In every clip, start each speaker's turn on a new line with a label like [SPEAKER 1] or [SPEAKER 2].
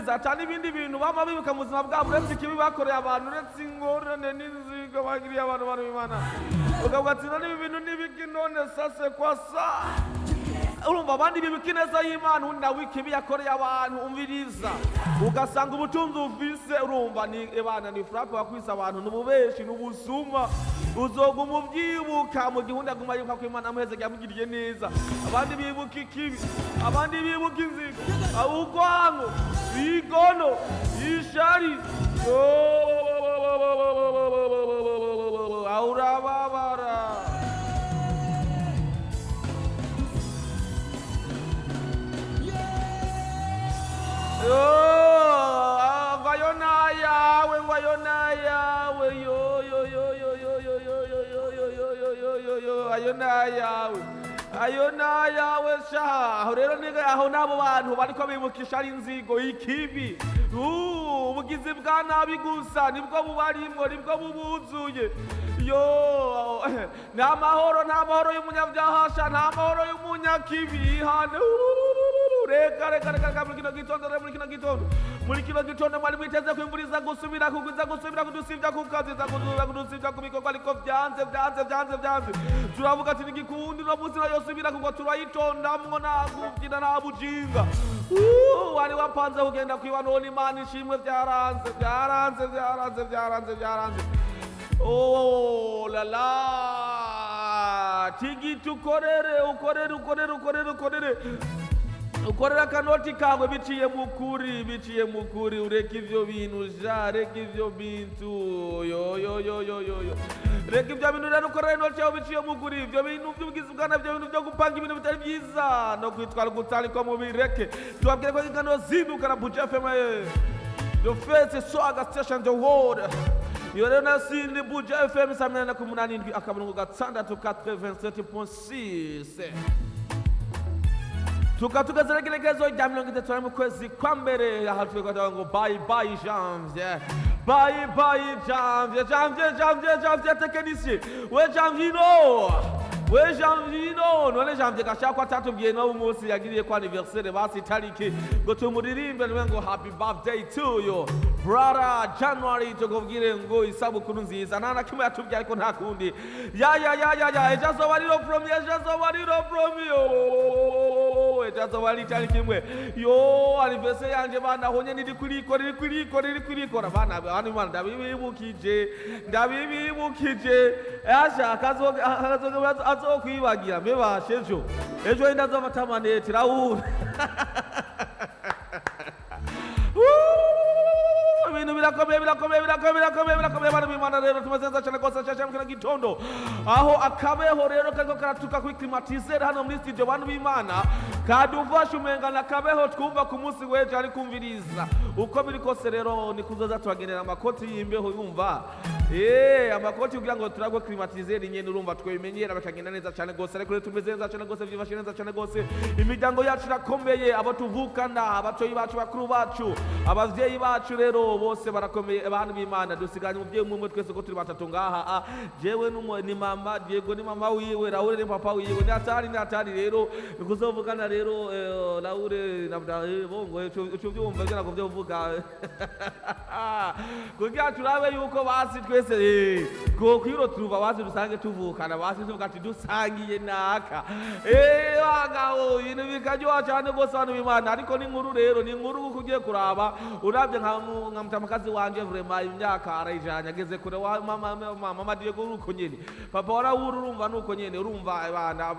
[SPEAKER 1] cyane ibindi bintu bama bibuka mu buzima bwabo uretse ikibi bakoreye abantu uretse ingorane n'inzigo bagiriye abantu b'Imana ukavuga ati none ibi bintu n'ibiki none sase kwa sa urumva abandi bibuka ineza y'Imana undi nawe ikibi yakoreye abantu umviriza ugasanga ubutunzi ufise urumva ni Imana ni frappe wakwisa abantu n'ububeshi n'ubusuma uzoga umubyibuka mu gihe undaguma yuko ko Imana amuheze yamugiriye neza abandi bibuka ikibi abandi bibuka inzigo ahugwango igono ishari aurababara ngayona yawe yo ayona yawe sha rero niga aho nabo bantu bariko bibukisha ari inzigo ikibi ubugizi bwa nabi gusa nibwo bubarimwo nibwo bubuzuye yo nta mahoro y'umunyabyaha nta mahoro y'umunyakibi hano reka muri kino gitondo mwari mwiteze ko imvura iza gusubira kudusibya ku kazi iza kudusibya ku bikorwa ariko byanze turavuga ati nigikundi no munsi yosubira kuko turayitondamwo nta kubyina nta bujinga wari wapanze kugenda kwiba none Imana ishimwe byaranze oh la la tigiti ukorere ukorera akanoti kawe biciye mu kuri ureka ivyo bintu reka ivyo bintu yo reka ivyo bintu rero ukorera inoti yawe biciye mu kuri ivyo bintu vy'ubwizi bwana vyo bintu vyo gupanga ibintu bitari vyiza no kwitwara gutari ko mubireke tubabwire ko ingano zinduka na Buja FM the first swagger station the world yo rero nasindi Buja FM 87 akaburungu gatandatu 87.6 tukazelekezo rya 30 mu kwezi kwa mbere aha twekwa ngo bye janvier janvier technicien we janvino none janvier gashakwa tatubwiye no umunsi yagiriye kwa anniversaire basi tariki ngo tumuririmbe ngo happy birthday to you brother January tukubwire ngo isabukuru nziza nana kimwe yatubwiye ariko nta kundi ya ejazo bariro from yo ejazo bari cyari kimwe yo anniversaire yanje bana honye nidi kurikora bana ndabibukije asha azokwibagira mbebashe ejo indazo matamaneti Raul ibintu birakomeye bana b'Imana rero tumazenza cyane gose cyane mu gitondo aho akabeho rero kariko karatuka kuri climatiser hano muri studio bana b'Imana kadufasha umengana akabeho twumva ku munsi weje ari kumviriza uko biri kose rero ni kuzoza twagenera amakoti y'imbeho yumva amakoti kugira ngo turagwe climatiser nyene urumva twemenyera bakagenda neza cyane gose ariko tumezenza cyane gose vyifashe neza cyane gose imiryango yacu irakomeye abo tuvukana abatoyi bacu bakuru bacu abavyeyi bacu rero bose barakomeye abantu b'Imana dusiganye umuvyeyi umwe twese ko turi batatu ngaha jewe ni mama Diego ni mama wiwe Raul ni papa wiwe ni atari rero nikuzovugana rero Raul bongo cyo byumva byo nako byo vuga kugira turabe yuko basi twese ko kwiro turuva basi dusange tuvukana basi tuvuga ati dusangiye naka wagaho ine bikajyo cyane gose abantu b'Imana ariko ni nkuru rero ni nkuru kugiye kuraba urabye nka mtamakazi wanje vraiment imyaka arayijanya ageze kure wa mama Diego uruko nyene papa wara urumva nuko nyene urumva abana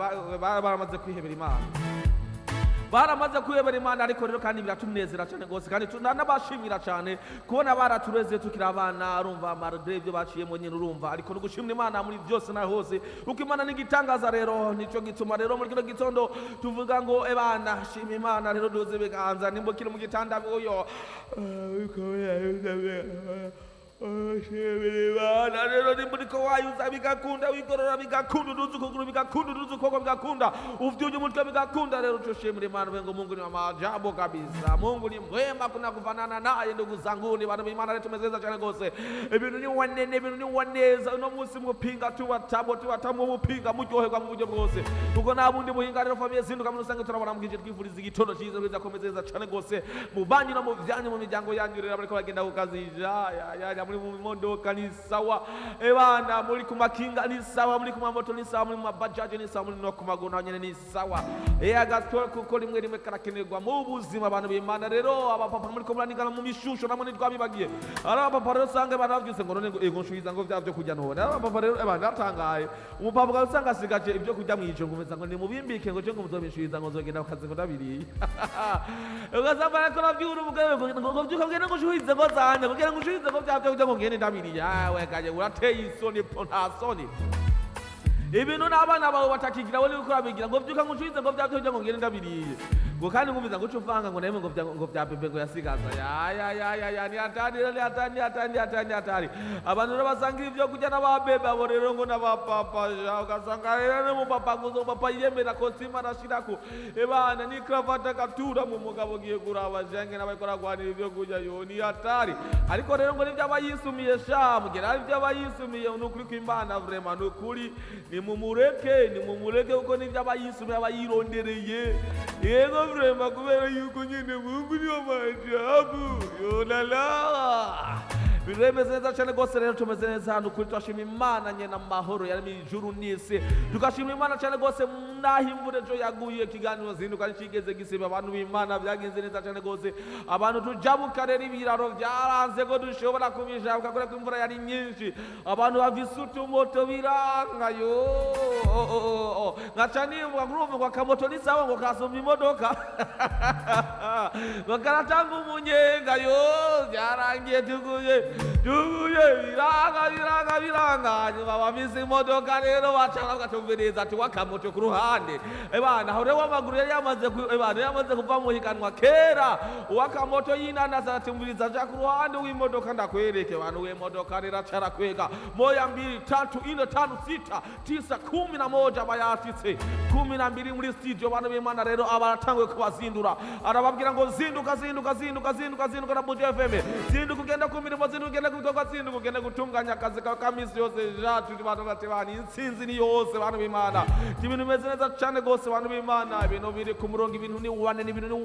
[SPEAKER 1] baramaze kwihebera Imana ariko rero kandi biratunezera cyane gose kandi tunanabashimira cyane kubona baratureze tukira abana urumva malgré byo baciyemo nyene urumva ariko no gushimira Imana muri byose na hose uko Imana nigitangaza rero nico gituma rero muri kino gitondo tuvuga ngo ebana shima Imana rero doze beganza nimbo kiri mu gitanda boyo Bana rero nimuriko wayuza bigakunda wigorora bigakunda uduzukuguru bigakunda uduzukoko bigakunda uvyuje umutwe bigakunda rero tushimire Imana wengo Mungu ni wa maajabu kabisa. Mungu ni mwema, kuna kufanana naye ndugu zangu. Ni bana Imana rero tumezeza cyane gose. Ibintu ni wanene, ibintu ni waneza. Uno munsi mupinga tuwatamu mupinga muryoherwa mu buryo bwose. Kuko nabundi buhinga rero famille zinduka mu rusange turabona mugije twifuriza igitondo cyiza biza komezeza cyane gose. Mu banyu no mu vyanyu mu miryango yanyu rero bariko bagenda kukazija ya muri mu modoka ni sawa, ebana muri ku makinga ni sawa, muri ku mamoto ni sawa, muri mu mabajaje ni sawa, muri no ku magona nyene ni sawa. Agatora kuko rimwe karakenerwa mu buzima abantu b'Imana. Rero abapapa muri ko muranigana mu mishusho namwe ntitwabibagiye. Ari abapapa rero sange banavyuse ngo none ego nshubiza ngo vyavyo kujya none. Abapapa rero ebana natangaye. Umupapa gasanga sigaje ibyo kujya mwijo ngumeza ngo ni mubimbike ngo cyo ngo muzobishubiza ngo zogenda akazi ngo ndabiri. Ugasamba ko navyura ubugebe ngo byuka ngene ngo shubize ngo zanya kugira ngo shubize ngo vyavyo kujya ngo ngene ndabiri. Yawe kaje urateye isoni nta soni. Ibintu n'abana bawe batakigira wali uko abigira ngo byuka ngo shubize ngo vyavyo kujya ngo ngene ndabiri. Ngo kandi ngumviza ngo cuvanga ngo neme ngo vya bebe ngo yasigaza ya ni atani abantu rero basanga ivyo kujya n'ababebe abo rero ngo n'abapapa ugasanga rero mu papa ngo papa yemera kosima arashirako ebana ni cravata katura mu mugabo giye kuraba jange n'abakora kwanira ivyo kujya yo ni atari. Ariko rero ngo nivyo abayisumiye sha mugera ivyo abayisumiye n'ukuri kw'Imana vraiment n'ukuri ni mumureke uko nivyo abayisumiye abayirondereye yego vrema kubera yuko nyine Mungu ni wa maajabu. Yolala biremeze neza cyane gose. Rero tumeze neza hano kuri twashima Imana nyene amahoro yari mu ijuru n'isi. Tukashima Imana cyane gose naho imvura ejo yaguye kiganiro zinduka kigeze gisiba abantu b'Imana byagenze neza cyane gose. Abantu tujabuka rero ibiraro byaranze ko dushobora kubishabuka kure ko imvura yari nyinshi. Abantu bavise utumoto biranga yo ngacani ngo akamoto ni sawa ngo kasumba imodoka bakaratanga umunyenga yo byarangiye tuguye biranga nyuma bavise imodoka rero bacana bagatumviriza ati wakamoto ku ruhande. Ebana aho rero w'amaguru yari yamaze kuva mu higanwa kera. Uwakamoto y'inanasi aratumviriza aja ku ruhande w'imodoka ndakwereke abantu w'imodoka rero acara kwega 1 2 3 4 5 6 9 11 bayatitse 12 muri studio. Abantu b'Imana rero abaratangwe kubazindura arababwira ngo zinduka na Buja FM zinduka ugenda ku mirimo zinduka ugenda kutoka zinduka ugenda gutunganya akazi ka kamisi yose jatu abantu batebana insinzi ni yose. Abantu b'Imana ibintu bimeze neza cyane gose. Abantu b'Imana ibintu biri ku murongo ibintu ni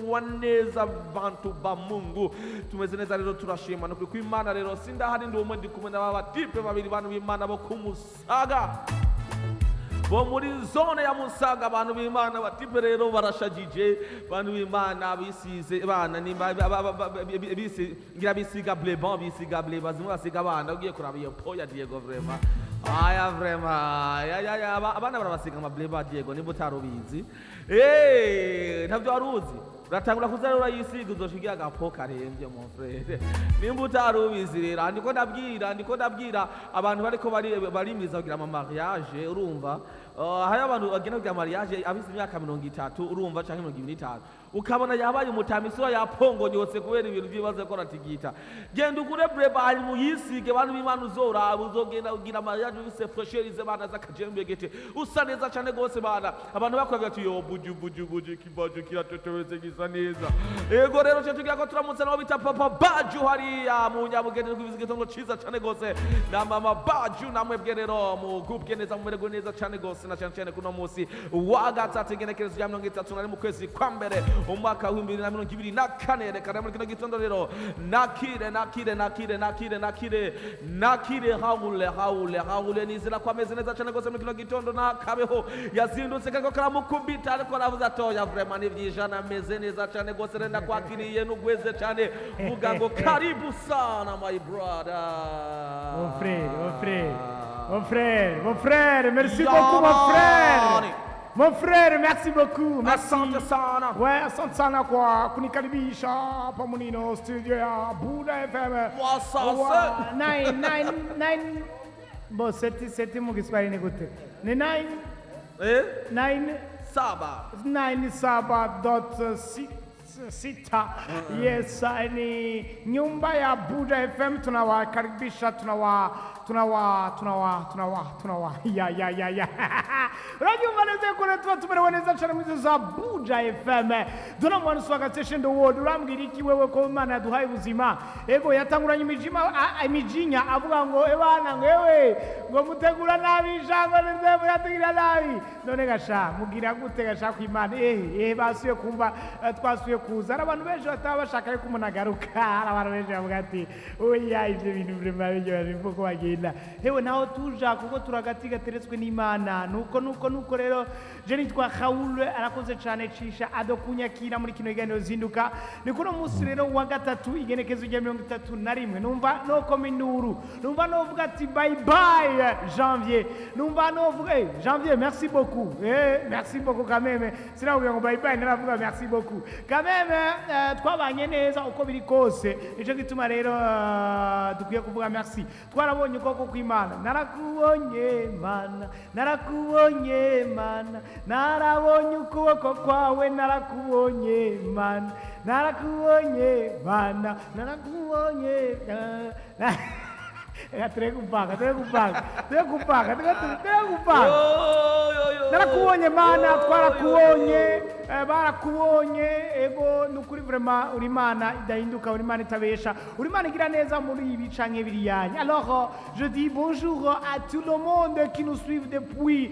[SPEAKER 1] waneza bantu ba Mungu tumeze neza rero turashima no ku Imana. Rero sindahari ndi umwe ndi kumwe n'aba tipe babiri abantu b'Imana bo kumusaga bo muri zone ya Musaga. Abantu b'Imana batipe rero barashajije. Abantu b'Imana bisize bana nimba ngira bisiga bleba bazimwe basiga abana ugiye kuraba iyo poya Diego vraiment aya vraiment ya abana barabasiga amableba Diego nimba utarubizi ntabyo waruzi uratangura kuzarura yisiga uzoshigira agapo karembye mon frère nimba utarubizi rero ndiko ndabwira abantu bariko barimiza kugira ama mariage urumva. Haya abantu bagenda kugira mariage abise imyaka 30 urumva canke 25 ukabona yabaye umutamisura yapongonyotse kubera ibintu byibaze ko ratigita. Genda ugure breba mu yisige. Abantu b'Imana uzogenda ugira mariage use fresherize bana zakajembe gete usa neza cyane gose bana. Abantu bakwaga ati yo buju kibaje kiratoteweze gisa neza. Ego rero cyo tugira ko turamutse nabo bita papa baju hariya mu Nyabugeni kw'ibizigito ciza cyane gose na mama baju namwe bwerero mu groupe neza mu merego neza cyane gose na cyane kuno munsi wa gatatu genekerezo ya 33 mu kwezi kwa mbere umwaka wa 2024. Reka muri kino gitondo rero nakire Raul nizira kwa meze neza cyane gose muri kino gitondo nakabeho yazindutse kako karamukubita ariko aravuza atoya vraiment nivyijana meze neza cyane gose renda kwakiriye n'ugweze cyane vuga ngo karibu sana my brother. Mon frère, merci beaucoup mon frère. Mon frère, merci beaucoup. Asante sana. Ouais, asante sana kwa kunikaribisha hapa Munino studio ya Buda FM. Wasasa. 9 Bo seti mu Kiswahili ni gute? Ni 9 7 9 7.6
[SPEAKER 2] sita. Yes, ni nyumba ya Buja FM tunawakaribisha tunawa ya uranyumva neza ko tuba tumerewe neza cyane muri za Buja FM dona mwana swaga station the world urambwira iki wewe ko Imana yaduhaye ubuzima ego yatanguranye imijinya avuga ngo ebana ngewe ngo mutegura nabi ijambo nzebo yatugira nabi none gasha mugira gute gasha ku Imana basuye kumva twasuye kuza abantu benshi bataba bashaka ko umuntu agaruka abantu benshi bavuga ati oya ibyo bintu vraiment bijya ko bagenda hewe naho tuja kuko turagati gateretswe n'Imana nuko rero je nitwa Raul arakoze cyane CISHA ADON kunyakira muri kino kiganiro zinduka ni kuno munsi rero wa gatatu igenekezo rya 31 numva no kominuru numva no vuga ati bye bye janvier numva no vuga janvier merci beaucoup merci beaucoup quand même sina ngo bye bye naravuga merci beaucoup quand même twabanye neza uko biri kose nico gituma rero dukwiye kuvuga merci twarabonye ukoko kw'Imana narakubonye Mana narabonye ukuboko kwawe narakubonye Mana narakubonye Mana narakubonye narakubonye Mana twarakubonye barakubonye ego nukuri vraiment uri Imana idahinduka uri Imana itabesha uri Imana igira neza muri ibi canke biriyanye. Alors je dis bonjour à tout le monde qui nous suivent depuis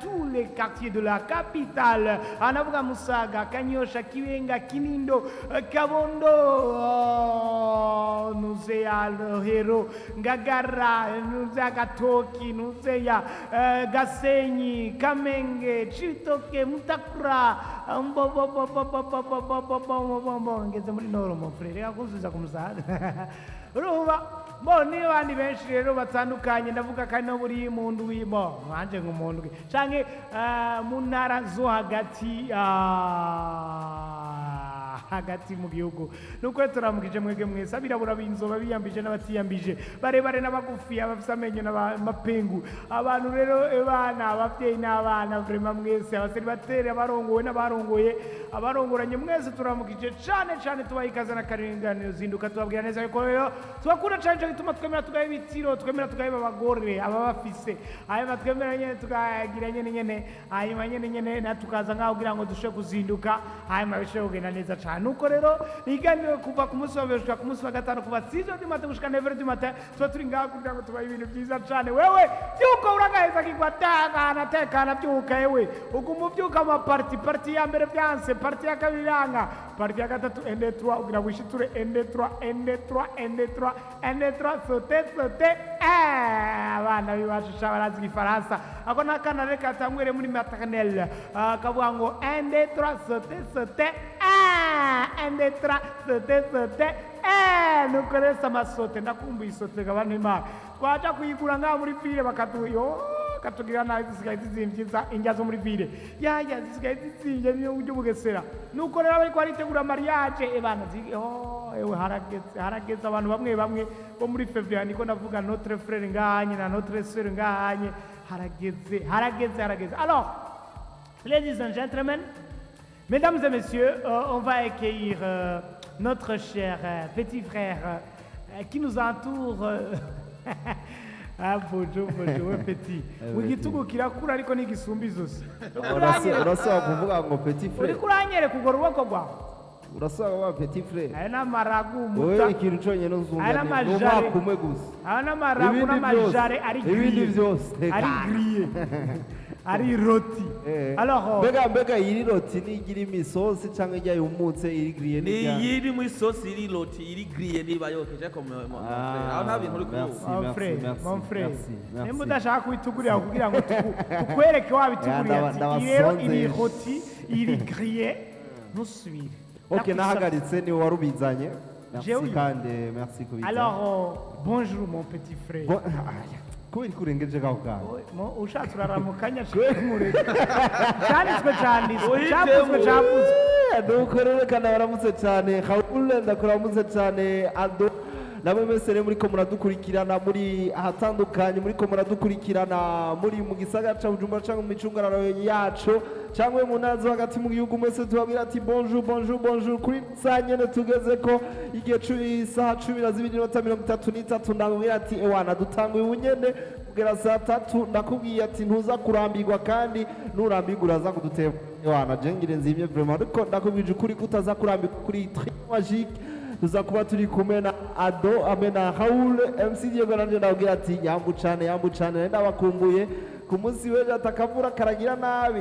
[SPEAKER 2] tous les quartiers de la capitale anavuga Musaga Kanyosha Kiwenga Kinindo Kabondo Nuzeya Hero Ngagara Nuzeya Gatoki Nuzeya Gasenyi Kamenge Chitoke Mutakura ngeze muri Noro mon frère yakuzuza kumusaga urumva mbone abandi benshi rero batandukanye ndavuga kandi no buri muntu wimo mwanje nk'umuntu canke mu ntara zo hagati mu gihugu nuko turamukije mwege mwese abirabura binzoba biyambije n'abatiyambije barebare n'abagufi abafise amenyo n'amapengu abantu rero ebana abavyeyi n'abana vraiment mwese abaseribateri abarongowe n'abarongoye abarongoranye mwese turamukije cane tubaha ikaze n'akaringaniro zinduka tubabwira neza yuko rero tubakunda cane cyo gituma twemera tugaye ibitiro twemera tugaye abagore ababafise hanyuma twemera nyene tukagira nyene hanyuma nyene natukaza ngaho kugira ngo dushe kuzinduka hanyuma bishe kugenda neza cane nuko rero niganire kuva ku munsi wa mbere gushika ku munsi wa gatanu kuva 6h du matin gushika 9h du matin tuba turi ngaho kugira ngo tubahe ibintu byiza cane wewe byuko uragaheza tekana byuka yewe uguma ubyuka ama parti ya mbere byanse parti ya kabiri yanga parti ya gatatu ND3 ugira wishiture ND3 sote abana bibashusha barazi igifaransa ako nakana reka tangwere muri maternelle kavuga ngo ND3 sote ND3 sote nuko rero amasote ndakumbuye isote abantu Imana twaja kuyigura ngaho muri file katugira nabi zisigaye zizimvye injya zo muri ville zisigaye zizimvye mu buryo bugesera nuko rero bari kwaritegura mariage ebana ewe harageze abantu bamwe bo muri février niko ndavuga notre frère ngahanye na notre sœur ngahanye harageze. Alors ladies and gentlemen, mesdames et messieurs, on va accueillir notre cher petit frère qui nous entoure. Bojo petit wigitugu kirakura ariko n'igisumbi zose
[SPEAKER 3] urasaba kuvuga ngo petit frère
[SPEAKER 2] uri kuranyere kugora uboko gwawe
[SPEAKER 3] urasaba wa petit frère
[SPEAKER 2] aya n'amaragu muta
[SPEAKER 3] wewe ikintu conye n'uzungane n'umwakumwe gusa
[SPEAKER 2] aya n'amaragu n'amajare ari
[SPEAKER 3] ibindi byose
[SPEAKER 2] ari grillé ari roti. Alors
[SPEAKER 3] mbega iri roti nigira imisosi canke ijya yumutse iri grillé
[SPEAKER 1] ni yiri mu isosi iri roti iri grillé niba yokeje ko aho nta bintu uri kuvuga
[SPEAKER 2] mon frère nemba udashaka kubitugurira kugira ngo tukwereke wabitugurira ati rero iri roti iri grillé nusubire.
[SPEAKER 3] OK nahagaritse ni warubizanye merci kandi merci kubizana.
[SPEAKER 2] Alors bonjour mon petit frère.
[SPEAKER 3] Kubera kurengeje gaho gaho
[SPEAKER 2] ushatse uraramukanya cyanditswe
[SPEAKER 3] nuko rero kandi baramutse cyane Raul ndakuramutse cyane Ado namwe mwese rero muriko muradukurikirana muri ahatandukanye muriko muradukurikirana muri mu gisagara ca Bujumbura canke mu micungararo yacu canke mu ntazo hagati mu gihugu mwese tubabwira ati bonjour bonjour bonjour kuri sanyene tugeze ko igihe isaha 12:33 ndakubwira ati ewana dutanguye ubunyene kugera saa 3 ndakubwiye ati ntuza kurambirwa kandi nurambirwa uraza kudutema ewana jengire nzimye vraiment ariko ndakubwije ukuri kutaza kurambirwa kuri très magique tuza kuba turi kumwe na Ado hamwe na Raul MC Diego nanje ndabwira ati yambucane ndabakumbuye ku munsi w'ejo atakavura karagira nabi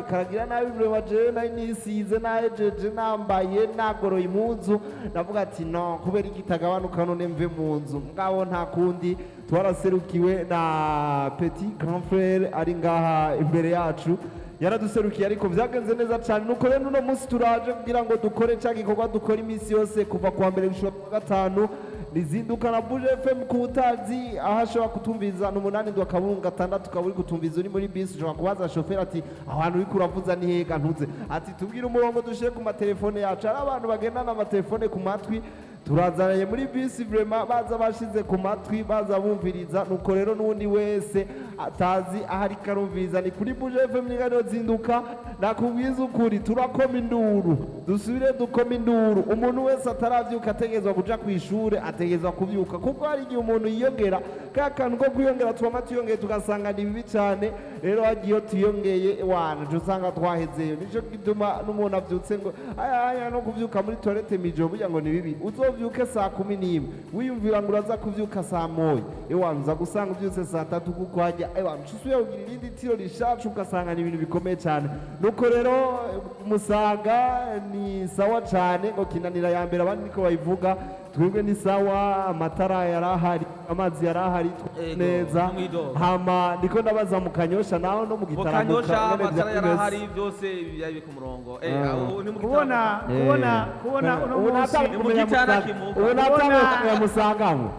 [SPEAKER 3] vraiment jewe nari nisize nahejeje nambaye nagoroye impunzu ndavuga ati no kubera igitagabanuka none mve mu nzu mugabo nta kundi twaraserukiwe na petit grand frère ari ngaha imbere yacu yaraduserukiye ariko vyagenze neza cyane nuko rero uno munsi turaje kugira ngo dukore cya gikorwa dukora iminsi yose kuva kuwa mbere gushika kuwa gatanu nizinduka na Buje FM ku butazi aho ashobora kutumviza n'umunani ndo akabunga 6 ukaburi kutumviza uri muri bus ushobora kubaza chauffeur ati ahantu uri kuravuza ni hega ntuze ati tubwire umurongo dushire ku matelefone yacu ari abantu bagendana amatelefone ku matwi turazanaye muri bisi vraiment baza bashize ku matwi baza bumviriza nuko rero n'undi wese atazi ahari karumviriza ni kuri Buje FM nigano zinduka nakubwiza ukuri turakoma induru dusubire dukoma induru umuntu wese ataravyuka ategezwa kuja kwishure ategezwa kuvyuka kuko hari igihe umuntu yiyongera kakantu ko kwiyongera twama tuyongeye tugasanga ni bibi cyane rero hagiye tuyongeye wana dusanga twahezeyo nico gituma n'umuntu avyutse ngo aya no kuvyuka muri toilette mijo burya ngo ni bibi uzovyuke saa 11 wiyumvira ngo uraza kuvyuka saa 1 ewana uza gusanga uvyutse saa 3 kuko hajya ewana usuye ugira irindi tiro rishacu ugasanga ni ibintu bikomeye cyane nuko rero Musaga ni sawa cyane ngo kinanira ya mbere abandi niko bayivuga twebwe ni sawa amatara yarahari amazi yarahari neza hama ndiko ndabaza mu Kanyosha naho no mu Gitaramuka
[SPEAKER 1] Kanyosha amatara yarahari byose byari ku murongo ni mu
[SPEAKER 2] kubona uno munsi
[SPEAKER 1] mu gitara kimuka
[SPEAKER 3] ubona Musangamo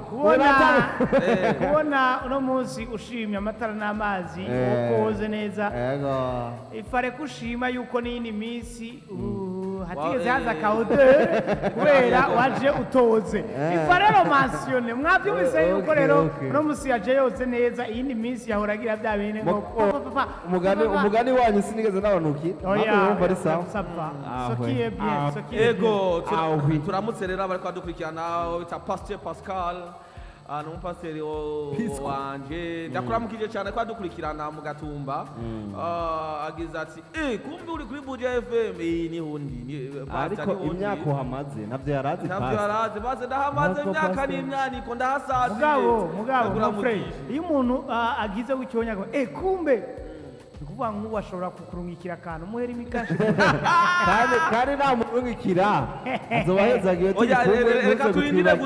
[SPEAKER 2] kubona uno munsi ushimye amatara n'amazi ukoze neza
[SPEAKER 3] yego
[SPEAKER 2] ifare kushima yuko nini minsi hatigeze haza kaode kubera waje utoze ifa rero mansione mwabyumvise yuko rero no musi yaje yose neza iyindi minsi yahoragira bya bene ngo
[SPEAKER 3] umugani wanyu sinigeze nabanuki
[SPEAKER 2] yumva ari sawa sokiye bien sokiye
[SPEAKER 1] ego turamutse rero abari kwadukurikirana bita Pasteur Pascal n'umupasiteri wanje ndakuramukije cyane ko adukurikirana mu Gatumba agize ati kumbe uri kuri Buje FM ni hundi
[SPEAKER 3] ariko imyaka uhamaze navyo yarazi
[SPEAKER 1] baze ndahamaze imyaka n'imyaniko ndahasazi
[SPEAKER 2] mugabo iyo umuntu agize wicyonya kumbe kuvuga ngo ashobora kukurungikira akantu muhera imikashi
[SPEAKER 3] kandi nta murungikira azobahezagiye
[SPEAKER 1] reka turindire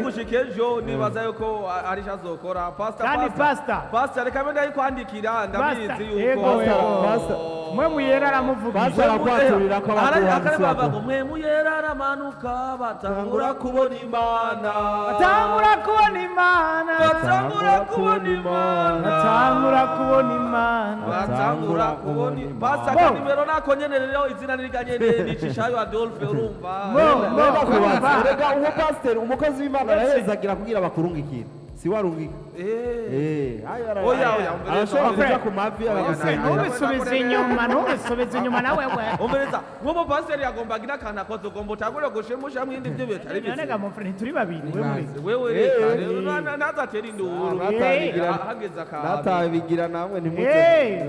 [SPEAKER 1] gushikejo nibaza yuko ari azokora pastor reka mbe ndayikwandikira ndabizi yuko
[SPEAKER 2] mwe muyera aramuvuga
[SPEAKER 3] arakwatulira ko
[SPEAKER 1] abavuga mwe muyera aramanuka batangura kubona imana batangura kubona pastor kandi nimero nako nyene rero izina niriganye ni Cishayo Adolphe urumva
[SPEAKER 3] rega uwo pastor umukozi w'Imana arahezagira kugira bakurungikira si warungika arashobora ku mavi
[SPEAKER 2] ntubisubize inyuma nawe
[SPEAKER 1] umviriza nk'ubu pasiteri yagombaga akantu akoze ugomba utangure gushimusha mwindi byo bitari bizi
[SPEAKER 2] none mufrene turi babiri
[SPEAKER 1] wewe reka ntazatera induru hageze akantu
[SPEAKER 3] natabigira namwe ntimuze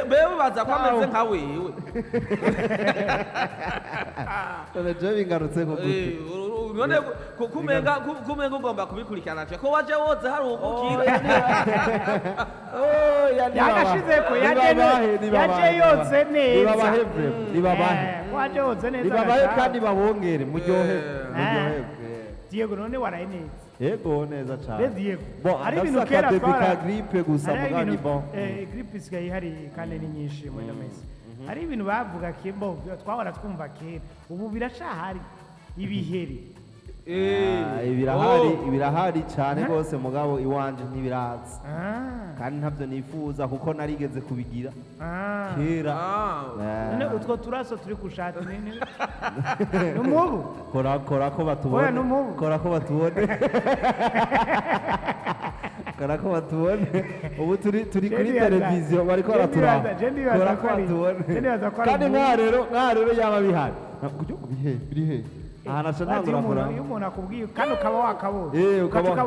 [SPEAKER 1] bewe baza ko ameze nka wewe
[SPEAKER 3] none je bingarutse ko
[SPEAKER 1] none kumenga ugomba kubikurikirana ko waje woze hari ubukire
[SPEAKER 2] yagashize ko yaje yose neza waje woze neza
[SPEAKER 3] nibabahe kandi babongere muryohe
[SPEAKER 2] Diego none waraye neza
[SPEAKER 3] yego neza cyane
[SPEAKER 2] Diego
[SPEAKER 3] hari ibintu kera twara grippe gusa mugani bon
[SPEAKER 2] grippe isigaye hari kandi ni nyinshi muri no mesi hari ibintu bavuga kimbo twahora twumva kera ubu biracahari ibiheri
[SPEAKER 3] ibirahari cyane rwose mugabo iwanje ntibiraza kandi ntabyo nifuza kuko narigeze kubigira kera.
[SPEAKER 2] none utwo turaso turi ku shati n'umubu
[SPEAKER 3] kora ko batubone kora ko batubone kora ko batubone ubu turi kuri televiziyo bariko baraturaba kora ko batubone kandi nka rero yaba bihari biri he aha naco ntangura kora
[SPEAKER 2] iyo umuntu akubwiye kandi ukaba wakabonye ukabona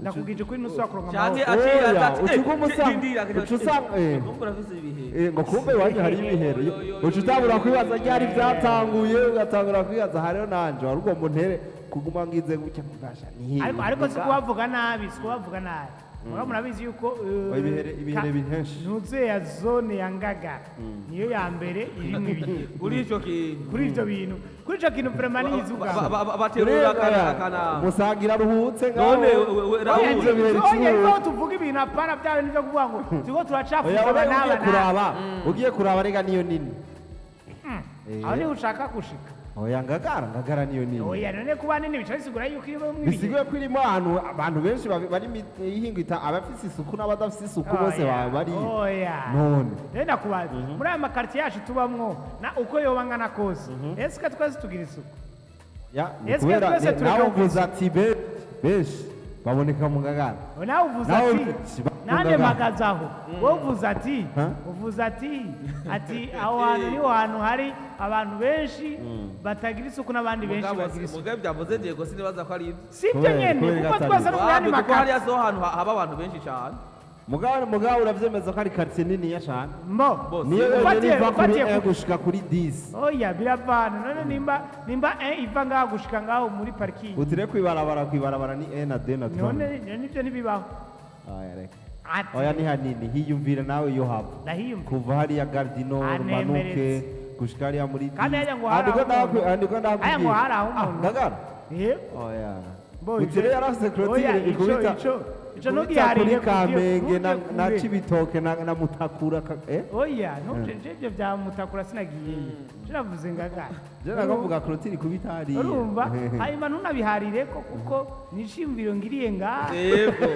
[SPEAKER 2] ndakubwije ko inusu wakuronka
[SPEAKER 3] ngo kumbe iwanyu hari ibihero uca utabura kwibaza ryari byatanguye ugatangura kwibaza hariho nanje wari ugomba untere kuguma ngize gutya mbasha
[SPEAKER 2] ariko si kubavuga nabi mugabo murabizi yuko
[SPEAKER 3] ibihere bihenshi
[SPEAKER 2] ntuze ya zone ya Ngagara niyo ya mbere irimo ibihe kuri ivyo bintu kuri ico kintu vraiment nizuga
[SPEAKER 1] baterura kana
[SPEAKER 3] musangira ruhutse ngaho
[SPEAKER 2] oya tuvuga ibintu apana byawe nivyo kuvuga ngo tuko turacafuza n'abana
[SPEAKER 3] ugiye kuraba rega niyo nini
[SPEAKER 2] aho ni ushaka gushika
[SPEAKER 3] oya Ngagara niyo nini
[SPEAKER 2] oya none kuba nini bica bisigura yuko irimo mwibihe
[SPEAKER 3] bisiguye ko irimo abantu benshi bari ihingwita abafise isuku n'abadafise isuku bose bari none
[SPEAKER 2] rero ndakubaza muri aya makartier yacu tubamwo na uko yoba ngana kose eske twese tugira isuku
[SPEAKER 3] kubera nawe uvuze ati benshi baboneka mu Ngagara
[SPEAKER 2] nawe uvuze ati nane magazaho wowe uvuze ati aho hantu niho hantu hari abantu benshi batagira isuku n'abandi benshi bagira isuku
[SPEAKER 1] mugabe byavuze Diego sinibaza ko ari
[SPEAKER 2] sibyo nyene kuko twese no muri
[SPEAKER 1] kuko hari azo hantu haba abantu benshi cyane
[SPEAKER 3] mugabo uravyemeza ko ari quartier nini ya cyane niyo
[SPEAKER 2] ufatiye
[SPEAKER 3] gushika kuri 10
[SPEAKER 2] oya biravana none nimba iva ngaho gushika ngaho muri parking
[SPEAKER 3] utire kwibarabara ni 1 na 2 na 3
[SPEAKER 2] none nivyo nibibaho
[SPEAKER 3] oya ni hanini hiyumvira nawe yo hapa kuva hariya Gardino manuke gushika hariya muri
[SPEAKER 2] kandi aya ngo hari aho umuntu
[SPEAKER 3] Ngagara oya utire yarafise clotire ikubita
[SPEAKER 2] ico nogihariye
[SPEAKER 3] Kamenge na Cibitoke na Mutakura
[SPEAKER 2] oya nje vya Mutakura sinagiye ciravuze Ngagara
[SPEAKER 3] je nakavuga clotire ikubita hari
[SPEAKER 2] urumva hanyuma ntunabiharire ko kuko nishimviro ngiriye ngaha
[SPEAKER 1] yego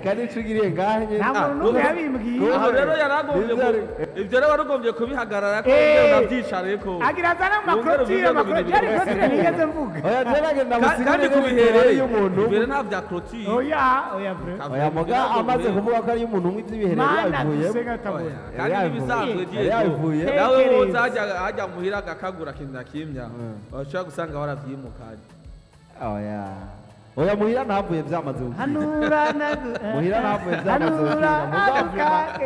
[SPEAKER 3] kandi cugiriye ngahe
[SPEAKER 2] ntabwo n'umwe yabimbwiye
[SPEAKER 1] aho rero yaragombye ivyo rero warugombye kubihagarara ko ndavyicare ko
[SPEAKER 2] agira zana makrotire clotire nigeze mvuga
[SPEAKER 3] oya je ndamusiga
[SPEAKER 1] kandi kubihereye y'umuntu mbere nta vya clotire
[SPEAKER 3] oya muga amaze kuvuga ko ari umuntu umwe ivyibihereye yavuye
[SPEAKER 1] kandi bibisanzwe Diego nawe woza hajya muhira agakagura kintu nakimya washobora gusanga waravyimukaje
[SPEAKER 3] oya muhira ntavuye vyamaze muhira ntavuye vyamaze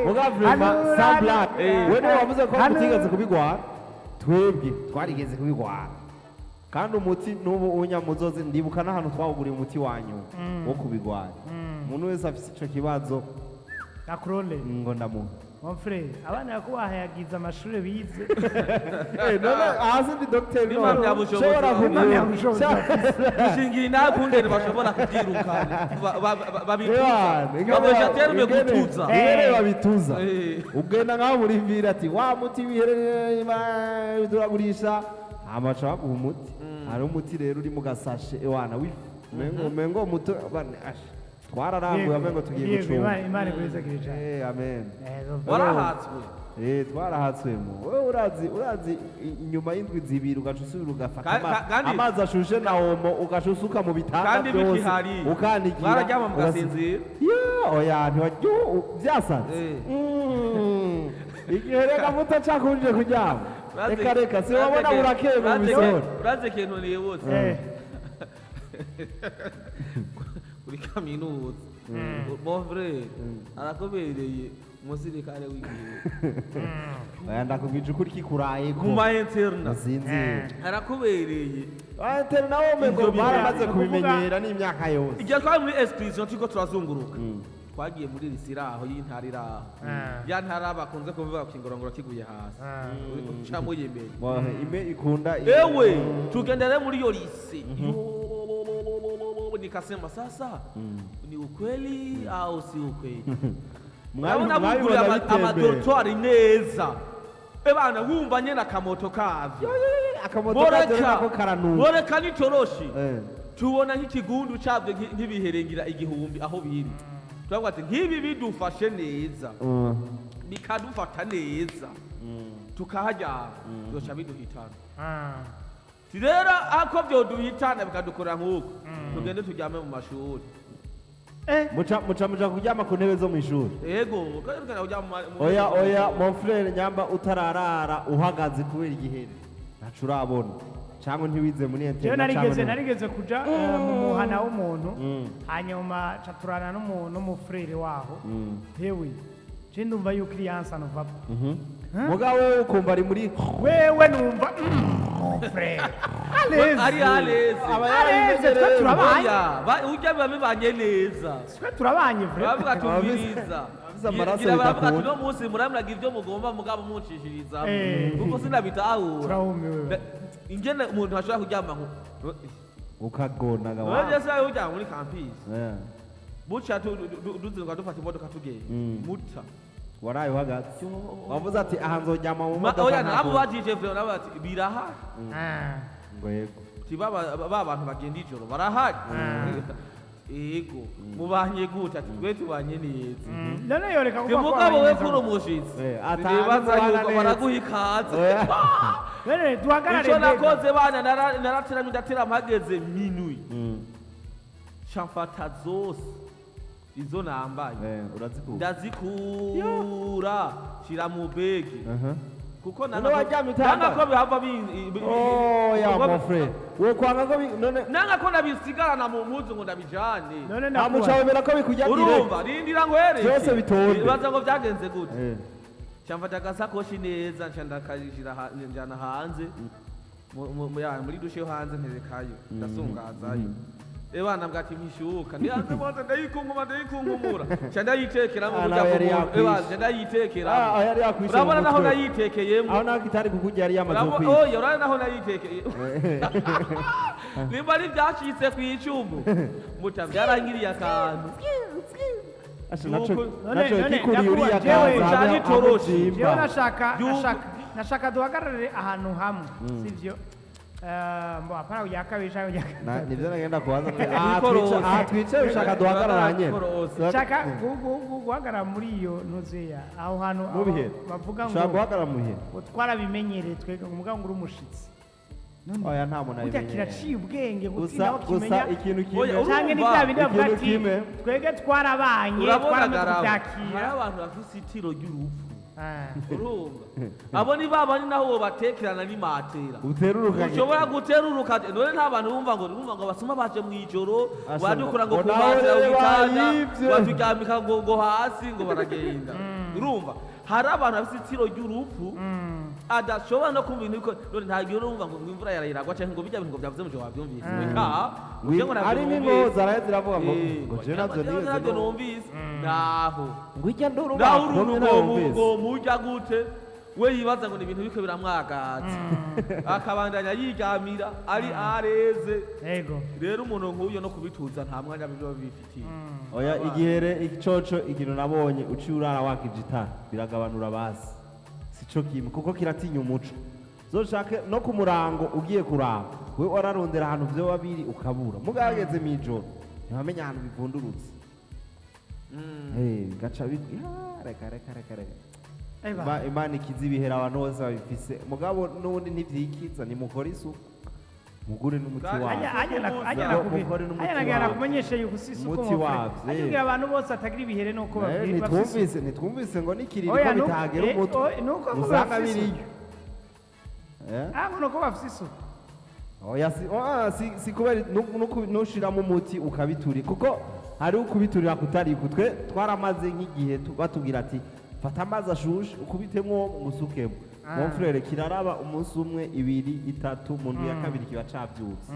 [SPEAKER 3] mugavuma sabla wene wavuze ko mutigeze kubigwara twebwe twarigeze kubigwara kandi umuti n'ubu unyamuzozi ndibuka n'ahantu twawuguriye umuti wanyu wo kubigwara umuntu wese afise ico kibazo
[SPEAKER 2] akurole
[SPEAKER 3] ngo ndamuha
[SPEAKER 2] mon frère abana yakubahayagiza amashuri bize
[SPEAKER 3] none hasi ndi docteur
[SPEAKER 1] no byabushoboza bishingira inakundere bashobora kubyirukana babituza terme gutuza
[SPEAKER 3] babituza ugenda ngaho muri vira ati wa muti bihereye turagurisha amaca baguha umuti hari umuti rero uri mu gasashe ewana mengo muto twararambuye amengo tugiye gucunga
[SPEAKER 2] Imana igurezagire cyane
[SPEAKER 3] amen
[SPEAKER 1] warahatswe
[SPEAKER 3] twarahatswemo wowe urazi inyuma y'indwi zibiri ugaca usubira ugafata amazi ashushe na omo ugaca usuka mu bitanda byose ukanikira
[SPEAKER 1] mwararyama mugasinzira
[SPEAKER 3] oya ntiwajya byasanze igihe reka muto cakunje kuryama reka si wabona burakeye mu bisoro
[SPEAKER 1] uraze ikintu nibutse kuri kaminuza mon frère arakobereye umusirikare w'igihugu
[SPEAKER 3] oya ndakubwije ukuri kikuraye
[SPEAKER 1] ku ma interna
[SPEAKER 3] sinzi
[SPEAKER 1] arakobereye
[SPEAKER 3] interna wo ngo baramaze kubimenyera n'imyaka yose
[SPEAKER 1] igihe twari muri excursion turiko turazunguruka twagiye muri risiraho y'intara iraho ya ntara bakunze kuvuga ko ingorongoro kiguye hasi ucamo yemeye
[SPEAKER 3] ime ikunda
[SPEAKER 1] ewe tugendere muri yo lise nikasema sasa ni ukweli au si ukweli mwabona bugura amadortoir neza ebana wumva nyene akamoto kavyo
[SPEAKER 3] akamoto kaje ko karanuka
[SPEAKER 1] boreka n'itoroshi
[SPEAKER 3] eh
[SPEAKER 1] tubona nk'ikigundu cyabyo ntibiherengera igihumbi aho biri turavuga ati nk'ibi bidufashe neza bikadufata neza tukahajyana byoca biduhitana rero ako byoduhitana bikadukorera nk'uko tugende turyame mu mashuri
[SPEAKER 3] muca kuryama ku ntebe zo mu ishuri
[SPEAKER 1] yego
[SPEAKER 3] oya mon frere nyamba utararara uhagaze kubera igihere ntacu urabona cyangwa ntiwize muri
[SPEAKER 2] interineti narigeze kuja mu muhana w'umuntu hanyuma caturana n'umufrere waho hewe je ndumva yuko iri yansana vapa
[SPEAKER 3] mugabo wewe ukumva ari muri
[SPEAKER 2] wewe numva frere
[SPEAKER 1] aleze
[SPEAKER 2] twe turabanye
[SPEAKER 1] ujya bamebanye neza
[SPEAKER 2] twe turabanye frere
[SPEAKER 1] bavuga tumviriza bavuga ati no munsi muramuraga ibyo mugomba mugabo muncishiriza kuko sinabitahura
[SPEAKER 2] turahumiwe
[SPEAKER 1] ingene umuntu ashobora kuryama nko
[SPEAKER 3] ukagona gawa
[SPEAKER 1] wewe se ujya muri campus buca duzinga dufata imodoka tugeye muta
[SPEAKER 3] waraye uhagaze wavuze ati aha nzoryama mu modoka
[SPEAKER 1] oya nabo bajije vyo nabo ati birahari
[SPEAKER 3] ngo yego
[SPEAKER 1] ba bantu bagenda ijoro barahari yego mubanye gute ati twe tubanye neza
[SPEAKER 2] none yoreka kuba
[SPEAKER 1] mugabo we kuri umushitsi nibaza yuko baraguha ikaze
[SPEAKER 2] none duhagarare
[SPEAKER 1] icyo nakoze bana narateramye ndatera mpageze minui chamfata zose izo nambaye ndazikura shira mu begi kuko nanga ko bihava
[SPEAKER 3] ya mon frère wo kwanga ko none
[SPEAKER 1] nanga ko nabisigarana mu mpuzu ngo ndabijane
[SPEAKER 2] none
[SPEAKER 3] namucabera ko bikujya
[SPEAKER 1] urumva rindira ngo here
[SPEAKER 3] byose bitonde
[SPEAKER 1] bibaza ngo byagenze gute cyamfata agasakoshi neza ndakajira njana hanze muri dushe yo hanze nterekayo ndasungazayo ebana bwati mpishuka ndihanze bose ndayikunkumura ndayitekera mu buryo ebana ndayitekera urabona naho nayitekeyemo
[SPEAKER 3] aho naho kitari kukujya yari yamaze kwica
[SPEAKER 1] oya urabona naho nayitekeye nimba ari byacitse ku icyumbu muta byarangiriye akantu
[SPEAKER 3] naco kikuriye uriya kaza
[SPEAKER 2] jewe nashaka duhagarare ahantu hamwe sivyo mbo hapana ujakabisha
[SPEAKER 3] nivyo nagenda kubaza aha twicaye ushaka duhagarara nyene
[SPEAKER 2] shaka guhagarara muri iyo ntuzeya aho hantu bavuga ngo
[SPEAKER 3] ushaka guhagarara mu bihe
[SPEAKER 2] twarabimenyereye twega umuga ngo uri umushitsi
[SPEAKER 3] oya nta muntu
[SPEAKER 2] abimenye kiraciye ubwenge
[SPEAKER 3] gusa ikintu kimwe
[SPEAKER 2] canke ni bya bindi bavuga ati twege twarabanye
[SPEAKER 1] twaramaze hari abantu bafise itiro ry'urupfu urumva abo ni babandi naho wobatekerana n'imatera
[SPEAKER 3] uteruruka
[SPEAKER 1] ushobora guteruruka none nta bantu bumva ngo basoma baje mu ijoro badukura ngo kumatera ugitanda baturyamika ngo hasi ngo baragenda urumva hari abantu bafise itiro ry'urupfu adashobora no kumva ibintu none nta gihe urumva ngo imvura yarayiragwa cyangwa ngo bijya bintu byavuze mu cyo wabyumvise
[SPEAKER 3] ari n'ingo zaraye ziravuga ngo je navyo
[SPEAKER 1] numvise naho
[SPEAKER 3] ngo ijya nduru
[SPEAKER 1] ngo mujya gute we yibaza ngo ni ibintu biko biramwagaza akabandanya yigamira ari areze
[SPEAKER 2] yego
[SPEAKER 1] rero umuntu nk'uyo no kubituza nta mwanya byo bifitiye
[SPEAKER 3] oya igihere icoco ikintu nabonye uci urara wakijita biragabanura basi sico kimwe kuko kiratinya umuco zoshake no ku murango ugiye kuraba we wararondera ahantu vyo babiri ukabura mugageze mu ijoro ntibamenya ahantu bivundurutse gaca reka imana ikiza ibihera abantu bose babifise mugabo n'ubundi ntivyikiza nimukora isuku mugure n'umuti
[SPEAKER 2] wavyo kumenyesha yuko umuti wavyo agira abantu bose atagira ibihere nuko babwirwa
[SPEAKER 3] nitwumvise ngo nikiriko bitagera umutwe usanga biriyo
[SPEAKER 2] nuko bafise isuku
[SPEAKER 3] oya si kubera nushiramo umuti ukabituri kuko hari ukubiturira kutari kutwe twaramaze nk'igihe batubwira ati fata amazi ashushe ukubitemwo ngusukemo mon frère kiraraba umunsi umwe ibiri itatu mu ndwi ya kabiri kiba cavyutse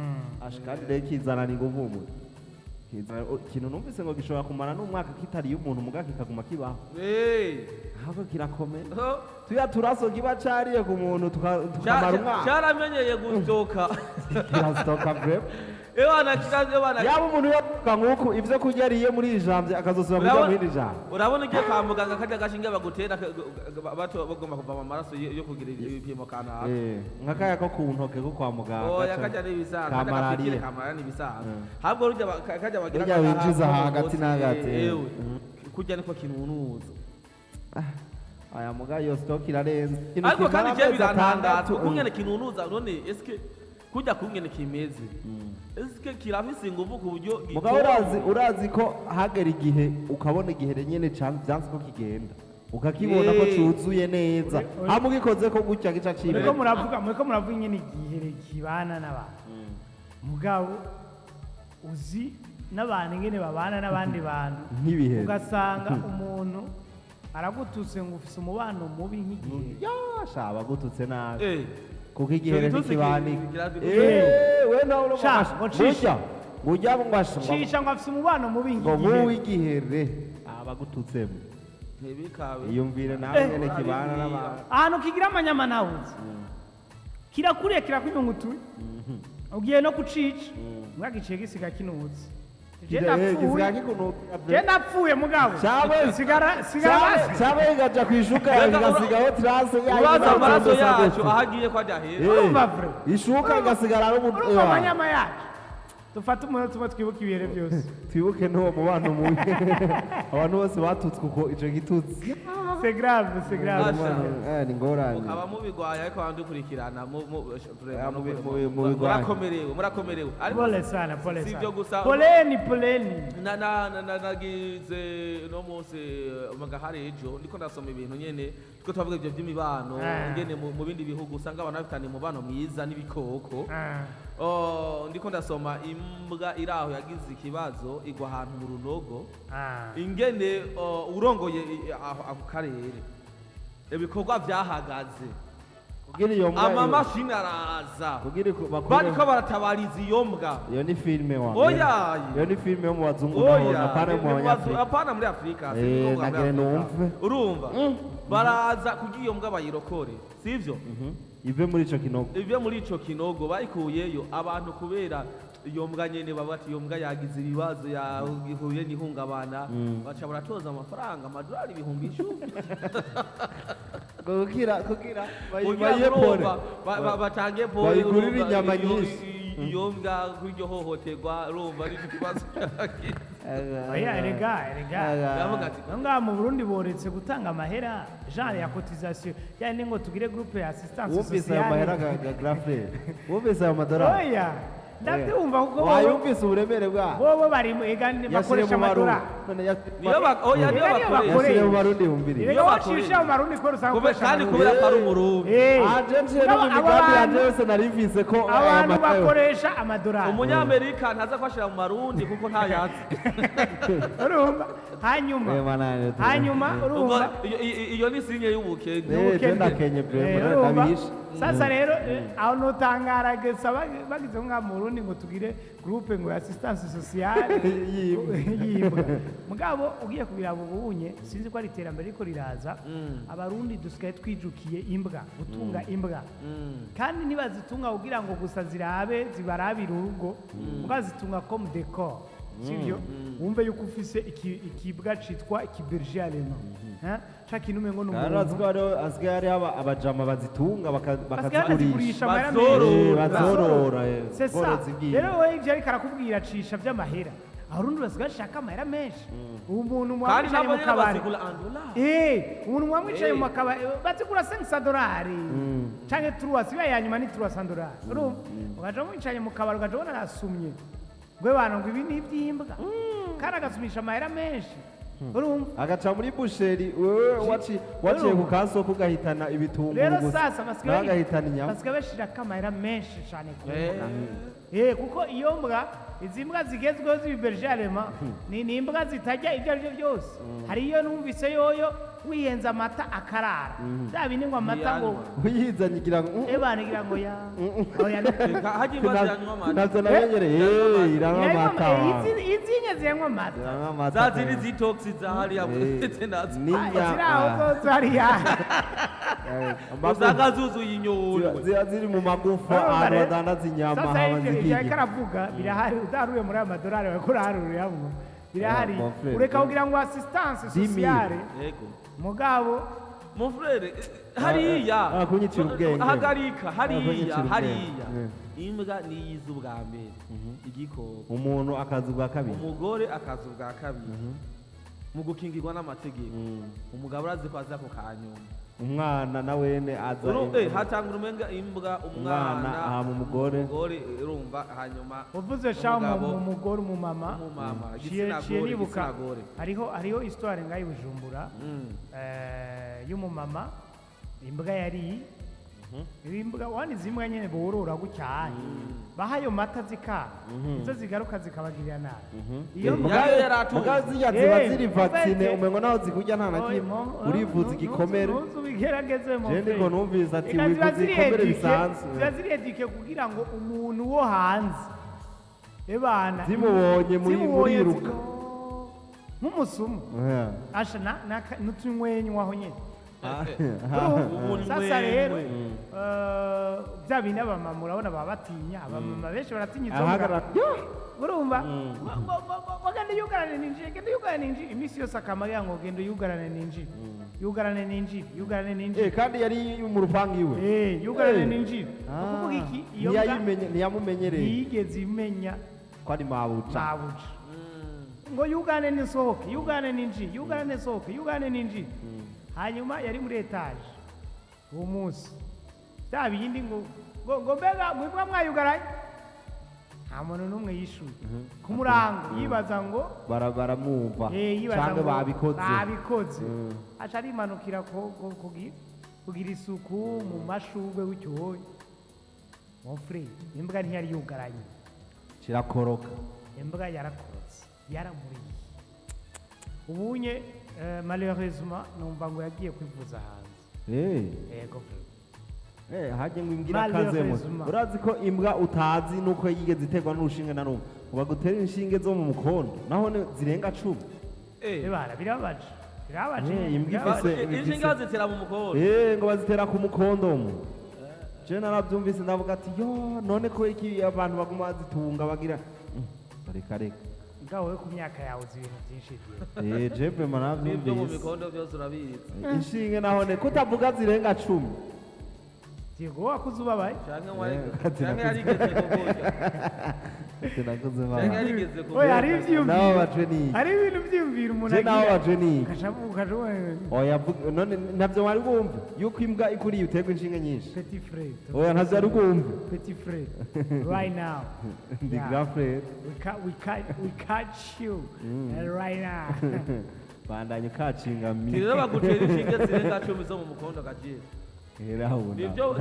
[SPEAKER 3] ashikandi rero kizanana inguvu mu kintu numvise ngo gishobora kumara n'umwaka kitariye umuntu muga kikaguma kibaho ahubwo kirakomeye tuya turaso kiba cariye ku muntu tukamara umwaka
[SPEAKER 1] caramenyeye gustoka
[SPEAKER 3] kirastoka bref
[SPEAKER 1] Ewana kirazi ewana.
[SPEAKER 3] yaba umuntu yavuga nk'uko ivyo kurya ariye muri iri jambo akazosubira kurya muri iri jambo.
[SPEAKER 1] Urabona ugiye kwa muganga kajya gashinge bagutera bato bagomba kuva amaraso yo kugira ibipimo kanaka.
[SPEAKER 3] Nkakaya ko ku ntoke ko kwa muganga.
[SPEAKER 1] Oya kajya n'ibisaza kajya kamara n'ibisaza. Habwo rujya kajya bagira
[SPEAKER 3] kajya winjiza hagati n'agati.
[SPEAKER 1] Ewe kujya niko kinunuza.
[SPEAKER 3] Aya mugayo yo stock irarenze.
[SPEAKER 1] Ariko kandi je birantangaza kungene kinunuza none eske kujya kungene kimeze. Eske kirafise ingufu ku buryo
[SPEAKER 3] mugabo urazi ko hagera igihe ukabona igihe nyene byanze ko kigenda ukakibona ko cyuzuye neza hamugikoze ko gutya gica cibere
[SPEAKER 2] muriko muravuga nyene igihe kibana n'abantu mugabo uzi n'abantu ngene babana n'abandi bantu ugasanga umuntu aragututse ngo ufise umubano mubi nk'igihe
[SPEAKER 3] shaba gututse nabi kuko igihe n'ikibani we nawe urumva Ngujya ngwasha
[SPEAKER 2] cisha ngo afise umubano mubi
[SPEAKER 3] ngo muwigihere abagututsemo
[SPEAKER 1] ntibikabe
[SPEAKER 3] iyumvire nawe nyene kibana n'abantu
[SPEAKER 2] ahantu kigira amanyama nawuzi kirakuriye kirakunyungutuye ugiye no kucica mwagiciye gisiga kinuzi je napfuye mugabo sigara
[SPEAKER 3] chabe gaja kwishuka igasigaho trance
[SPEAKER 1] ubaza amaraso yacu ahagiye kwa jahera
[SPEAKER 2] urumva vre
[SPEAKER 3] ishuka igasigara ari umuntu
[SPEAKER 2] amanyama yacu dufate umuntu tumwe twibuka ibihere byose
[SPEAKER 3] twibuke n'uwo mubano mubi abantu bose batutswe uko ico gitutsi
[SPEAKER 2] c'est grave
[SPEAKER 3] ni ngorane
[SPEAKER 1] ukaba mubigwaye ariko bandukurikirana murakomerewe
[SPEAKER 2] pole sana
[SPEAKER 1] sivyo gusa
[SPEAKER 2] poleni
[SPEAKER 1] nagize no munsi magahari ejo ndiko ndasoma ibintu nyene tiko twavuga ivyo by'imibano ngene mu bindi bihugu usanga abantu bafitanye umubano mwiza n'ibikoko ndiko ndasoma imbwa iraho yagize ikibazo igwa ahantu mu runogo ingene urongoye ako karere ibikorwa byahagaze amamashini araza bariko baratabariza iyo mbwa
[SPEAKER 3] iyo ni filime
[SPEAKER 1] iyo
[SPEAKER 3] ni filime yo mu bazungu
[SPEAKER 1] apana muri Afrika urumva baraza kugira iyo mbwa bayirokore sivyo
[SPEAKER 3] ive
[SPEAKER 1] muri ico kinogo bayikuyeyo abantu kubera iyo mbwa nyene babati iyo mbwa yagize ibibazo yahuye n'ihungabana baca baratoza amafaranga amadolari 10,000
[SPEAKER 3] kugira bayepore
[SPEAKER 1] batange pole
[SPEAKER 3] bayigurira inyama nyinshi
[SPEAKER 1] iyo mbwa kuri iryo hohoterwa urumva ari ikibazo
[SPEAKER 2] oya erega ngaha mu Burundi boretse gutanga amahera genre ya cotisation yani ngo tugire groupe ya assistance sociale
[SPEAKER 3] wumvise ayo mahera grafre wumvise ayo madolari
[SPEAKER 2] oya ndabyumva kuko
[SPEAKER 3] wayumvise uburemere bwa
[SPEAKER 2] bobo bari bakoresha amadolari
[SPEAKER 1] niyo
[SPEAKER 3] bakoresha mu Barundi humbiri
[SPEAKER 2] niyo bakoresha mu Barundi ko rusanga
[SPEAKER 1] kandi kubera ko ari umurundi
[SPEAKER 3] agent no mu migambi ya Jose narivise ko
[SPEAKER 2] abantu bakoresha amadolari
[SPEAKER 1] umunyamerika ntaza kwashira mu Barundi kuko ntayazi
[SPEAKER 2] urumva hanyuma urumva
[SPEAKER 1] iyo ni sinye y'ubukene
[SPEAKER 3] genda Kenya ndabisha
[SPEAKER 2] sasa rero aho notangara gesa bagize nka mu Burundi ngo tugire groupe ngo assistance sociale yimbwa mugabo ugiye kubira bubunye sinzi ko ari iterambere riko riraza abarundi dusigaye twijukiye imbwa gutunga imbwa kandi nibazitunga kugira ngo gusa zirabe zibarabira urugo mugazitunga comme décor sivyo wumve yuko ufise ikibwa citwa ikiberger allemand chaki nume ngo
[SPEAKER 3] n'umuntu azgari abajama bazitunga bakazigurisha bazorora
[SPEAKER 2] rero we ivyo ariko arakubwira cisha vy'amahera abarundi basigaye amahera menshi umuntu mwamwicaye mu kabari umuntu mwamwicaye mu kabari bazigura $500 canke 3 siba yanyuma ni $300 urumva ugaja mwicaye mu kabari ugaja ubona arasumye gwe bana ngo ibi ni iby'imbwa kandi agasumisha amahera menshi urumva
[SPEAKER 3] agaca muri busheri wewe waciye ku kasoko ugahitana ibitunguru
[SPEAKER 2] rero sasa
[SPEAKER 3] bagahitana inyama
[SPEAKER 2] basigaye bashira kamahera menshi cyane ku mbwa kuko iyo mbwa izi mbwa zigezweho z'iberger allemand ni imbwa zitajya ibyo aribyo byose hari iyo numvise yoyo wihenze amata akarara bya bindi ngo amata ngo
[SPEAKER 3] uyizanye igira ngo
[SPEAKER 2] ebanigira ngo ya oya
[SPEAKER 1] haji imbazi yanywa amata
[SPEAKER 3] navyo namenyereye iranywa amata
[SPEAKER 2] izinye ziyanywa amata
[SPEAKER 3] iranywa amata
[SPEAKER 1] za zindi zitoxi za hariya ndetse nazo
[SPEAKER 2] ziraho zose hariya
[SPEAKER 1] usanga zuzuye inyundo
[SPEAKER 3] ziba ziri mu magufa ahantu badandaza inyama
[SPEAKER 2] sasa
[SPEAKER 3] haba
[SPEAKER 2] ivyo
[SPEAKER 3] zigiye
[SPEAKER 2] karavuga birahari udaruye muri amadolari bariko uraharuriramo birahari ureka kugira ngo assistance sociale
[SPEAKER 1] yego
[SPEAKER 2] mugabo
[SPEAKER 1] mon frere hariya
[SPEAKER 3] kunyicira ubwenge
[SPEAKER 1] hagarika hariya imbwa niyiza ubwa mbere igikoko
[SPEAKER 3] umuntu akazi ubwa kabiri
[SPEAKER 1] umugore akazi ubwa kabiri mu gukingirwa n'amategeko umugabo arazi ko aza ku kanyuma
[SPEAKER 3] umwana na wene aza
[SPEAKER 1] hatanga urumenga imbwa umwana
[SPEAKER 3] aha mu mugore
[SPEAKER 1] urumva hanyuma
[SPEAKER 2] uvuze shamu mu mugore umumama
[SPEAKER 1] igitsina gore
[SPEAKER 2] hariho histoire ngayi Bujumbura y'umumama imbwa yari imbwa wani zimbwa nyene borora gucyanye bahayo mata zikana izo zigaruka zikabagirira nabi iyo
[SPEAKER 3] mbwa ziba ziri vaccine umengo naho zikurya nta na kimwe urivuza igikomere
[SPEAKER 2] ubigerageze mu
[SPEAKER 3] je ndiko numvise ati wivuza igikomere bisanzwe
[SPEAKER 2] ziba ziri edike kugira ngo umuntu wo hanze ebana
[SPEAKER 3] zimubonye muriruka
[SPEAKER 2] nk'umusumu asha n'utunywenywaho nyene sasa rero bya bindi abamama urabona baba batinya abamama benshi baratinya izo mbwa urumva genda yugarane ninjiri iminsi yose akamara ngo genda yugarane ninjiri
[SPEAKER 3] kandi yari mu rupangu iwe
[SPEAKER 2] yugarane ninjiri ukuvuga iki iyo mbwa
[SPEAKER 3] ntiyamumenyereye
[SPEAKER 2] ntiyigeze imenya
[SPEAKER 3] ko ari mabuca
[SPEAKER 2] ngo yugane nisohoke yugane ninjiri hanyuma yari muri etaje uwo munsi bya bindi ngo mbega mwebwe mwayugaranye nta muntu n'umwe yishuye ku murango yibaza ngo
[SPEAKER 3] baramwumva cyangwa
[SPEAKER 2] babikoze aca arimanukira kugira isuku mu mashurwe w'icyohoye mon frère imbwa ntiyari yugaranye
[SPEAKER 3] kirakoroka
[SPEAKER 2] imbwa yarakorotse yaramuriye ubunye malheureusement numva ngo yagiye kwivuza hanze yego
[SPEAKER 3] hajye ngo imbwa irakazemo urazi ko imbwa utazi nuko yigeze iterwa n'urushinge na rumwe uba gutera inshinge zo mu mukondo naho zirenga 10
[SPEAKER 2] birababaje
[SPEAKER 3] imbwa
[SPEAKER 1] inshinge bazitera mu mukondo
[SPEAKER 3] ngo bazitera ku mukondo je narabyumvise ndavuga ati yo none ko iki abantu baguma bazitunga bagira reka
[SPEAKER 2] ngawe ku myaka yawe uzi ibintu byinshi
[SPEAKER 3] jepe manavyumvise
[SPEAKER 1] n'ibyo mu mikondo byose urabizi
[SPEAKER 3] inshinge nahone kutavuga zirenga 10
[SPEAKER 2] Diego wakuze ubabaye
[SPEAKER 1] canke yarigeze kuvuga
[SPEAKER 3] tinakoze
[SPEAKER 1] canke
[SPEAKER 3] mama
[SPEAKER 1] yarigeze kuvuga
[SPEAKER 2] oya hari ivyumviro
[SPEAKER 3] naho baje ni
[SPEAKER 2] hari ibintu byumvira umuntu
[SPEAKER 3] je naho baje ni
[SPEAKER 2] kashavuka
[SPEAKER 3] oya none navyo wari bumva yuko imbwa ikuriye uterwa inshinge nyinshi
[SPEAKER 2] petit frère
[SPEAKER 3] oya ntavyo ari bumva
[SPEAKER 2] petit frère right now
[SPEAKER 3] the grand frère
[SPEAKER 2] we catch you right now
[SPEAKER 3] bandanye kacinga mi
[SPEAKER 1] rero bagutera inshinge zirenga 10 zo mu mukondo gagiye nivyo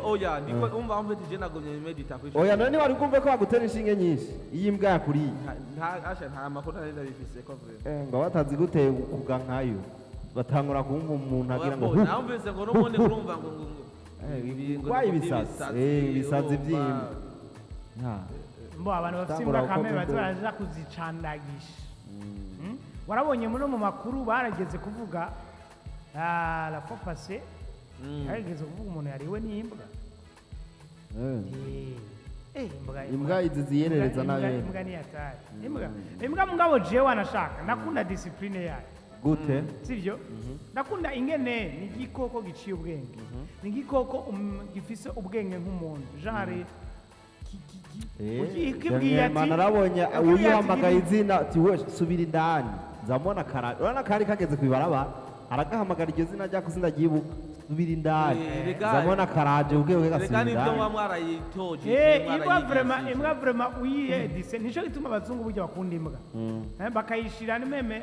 [SPEAKER 1] oya niko umva mfite je nagomye medita kwisha
[SPEAKER 3] oya none wari kumve ko bagutera inshinge nyinshi iyi mbwa yakuriye
[SPEAKER 1] nta makuru nari ndabifise ko vrema
[SPEAKER 3] ngo batazi guteye kuga nkayo batangura kumva umuntu agira ngo
[SPEAKER 1] namvise ngo n'ubundi urumva ngo
[SPEAKER 3] ibisazi by'imba
[SPEAKER 2] mbo abantu bafite imbwa kamere baraza kuzicandagisha warabonye mu makuru barageze kuvuga la fois passée yarigeze kuvuga umuntu yariwe n'imbwa
[SPEAKER 3] imbwa izi ziyerereza nayo
[SPEAKER 2] imbwa ni yatari imbwa mugabo jewe anashaka nakunda discipline yayo
[SPEAKER 3] gute
[SPEAKER 2] sivyo nakunda ingene ni igikoko giciye ubwenge ni igikoko gifise ubwenge nk'umuntu genre kibwiye ati
[SPEAKER 3] narabonye uyihamagaye izina ati we subira indani nzamubona karari urabona kari kageze kwibarabara aragahamagara iryo zina rya kuzina ryibuka subira indani nzamubona karaje ubwenge gasubira indani
[SPEAKER 1] nibyo mwamwarayitoje
[SPEAKER 2] imbwa vraiment uyiye dise nico gituma abazungu burya bakunda imbwa bakayishira meme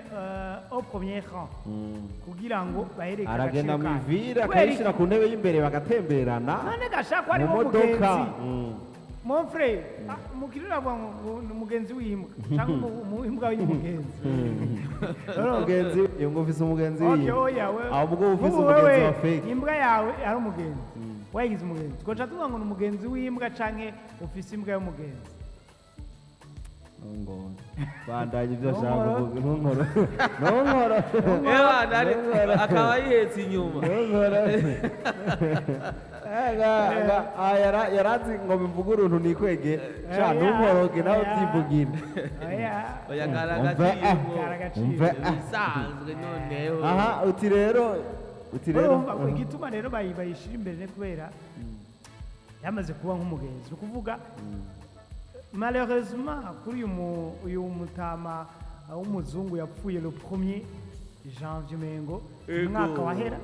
[SPEAKER 2] au premier rang kugira ngo bahereke
[SPEAKER 3] aragenda mu ivira akayishira ku ntebe y'imbere bagatemberana
[SPEAKER 2] none gashaka ari mu mugenzi mon frère mukirira bwa umugenzi w'imbwa cyangwa imbwa y'umugenzi
[SPEAKER 3] umugenzi iyo ngo ufise umugenzi
[SPEAKER 2] okay
[SPEAKER 3] wiwe
[SPEAKER 2] oya we
[SPEAKER 3] ahubwo ufise umugenzi wa fake
[SPEAKER 2] imbwa yawe ari umugenzi wayigize umugenzi twoca tuvuga ngo ni umugenzi w'imbwa canke ufise imbwa y'umugenzi
[SPEAKER 3] ngo bandanye ibyo ashaka kuvuga ntunkoro
[SPEAKER 1] akaba yihetse inyuma
[SPEAKER 3] yarazi ngo bivuge uruntu nikwege sha ntunkoroge nawe ubyivugire
[SPEAKER 1] oya garagaciro bisanzwe noneho
[SPEAKER 3] aha uti rero
[SPEAKER 2] igituma rero bayishira imbere ne kubera yamaze kuba nk'umugenzi ni ukuvuga malheureusement kuri uyu mutama w'umuzungu yapfuye le 1er janvier mengo umwaka wahera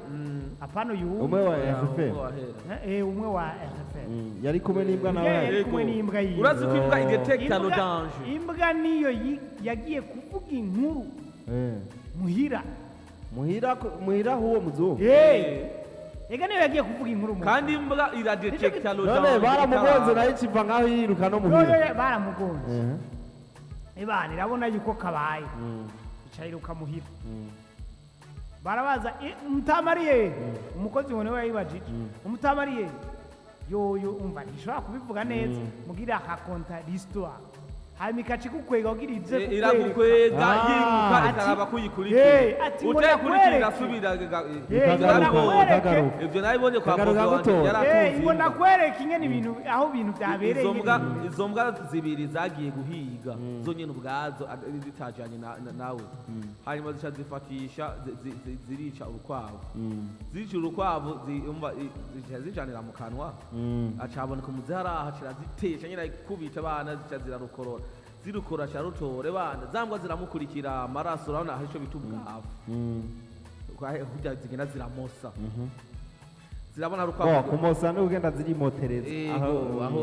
[SPEAKER 2] apano uyu
[SPEAKER 3] umwe wa RFL
[SPEAKER 2] umwe wa RFL
[SPEAKER 3] yari kumwe n'imbwa nawe
[SPEAKER 2] yari kumwe n'imbwa yiwe
[SPEAKER 1] urazi ko imbwa idetecta no danger
[SPEAKER 2] imbwa niyo yagiye kuvuga inkuru muhira huwo muzungu ega niyo yagiye kuvuga inkuru
[SPEAKER 1] kandi imbwa iradetecta no danger
[SPEAKER 3] none baramugonze nayo ikiva ngaho yiruka no muhira
[SPEAKER 2] baramugonze ibana irabona yuko kabaye icayiruka muhira barabaza umutamariye umukozi wone yayibajije umutamariye yoyo umva ntishobora kubivuga neza mugira akakonta l'histoire hanyuma ikacikukwega ugira ivyo
[SPEAKER 1] iragukwega yiruka ikaraba kuyikurikira utayikurikira asubira ivyo nabibonye kwa muganga yarakuzi
[SPEAKER 2] ngo nakwereka ingene ibintu aho ibintu byabereye
[SPEAKER 1] izo mbwa zibiri zagiye guhiga zonyene ubwazo zitajanye nawe hanyuma zica zifatisha zirica urukwavu zirica urukwavu zijanira mu kanwa acaboneka umuziharaha cirazitesha nyene kubita abana zica zirarukorora zirukora charutore bana zambwa ziramukurikira amaraso urabona aho ico bita ubwavu hujya zigenda ziramosa zirabona rukwavu
[SPEAKER 3] kumosa no ugenda zirimotereza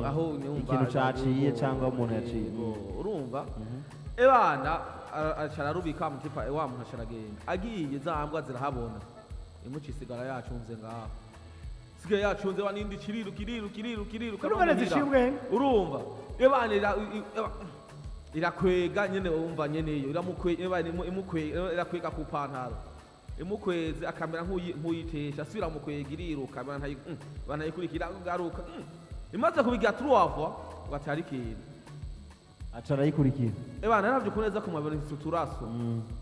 [SPEAKER 1] aho
[SPEAKER 3] ikintu caciye cyangwa umuntu yaciye
[SPEAKER 1] urumva ebana ararubika mutipa wa muntu asharagenda agiye zambwa zirahabona imucisigara yacunze ngaho sigaye yacunze wanindi kiriruka urumva ebana irakwega nyene wumva nyene iyo irakwega ku pantaro imukweze akamera nk'uyitesha asubira mukwega iriruka banayikurikira garuka imaze kubigira 3 fois batari kintu
[SPEAKER 3] acara yikurikira
[SPEAKER 1] ebana naravyo kuneza kumwabona isuturaso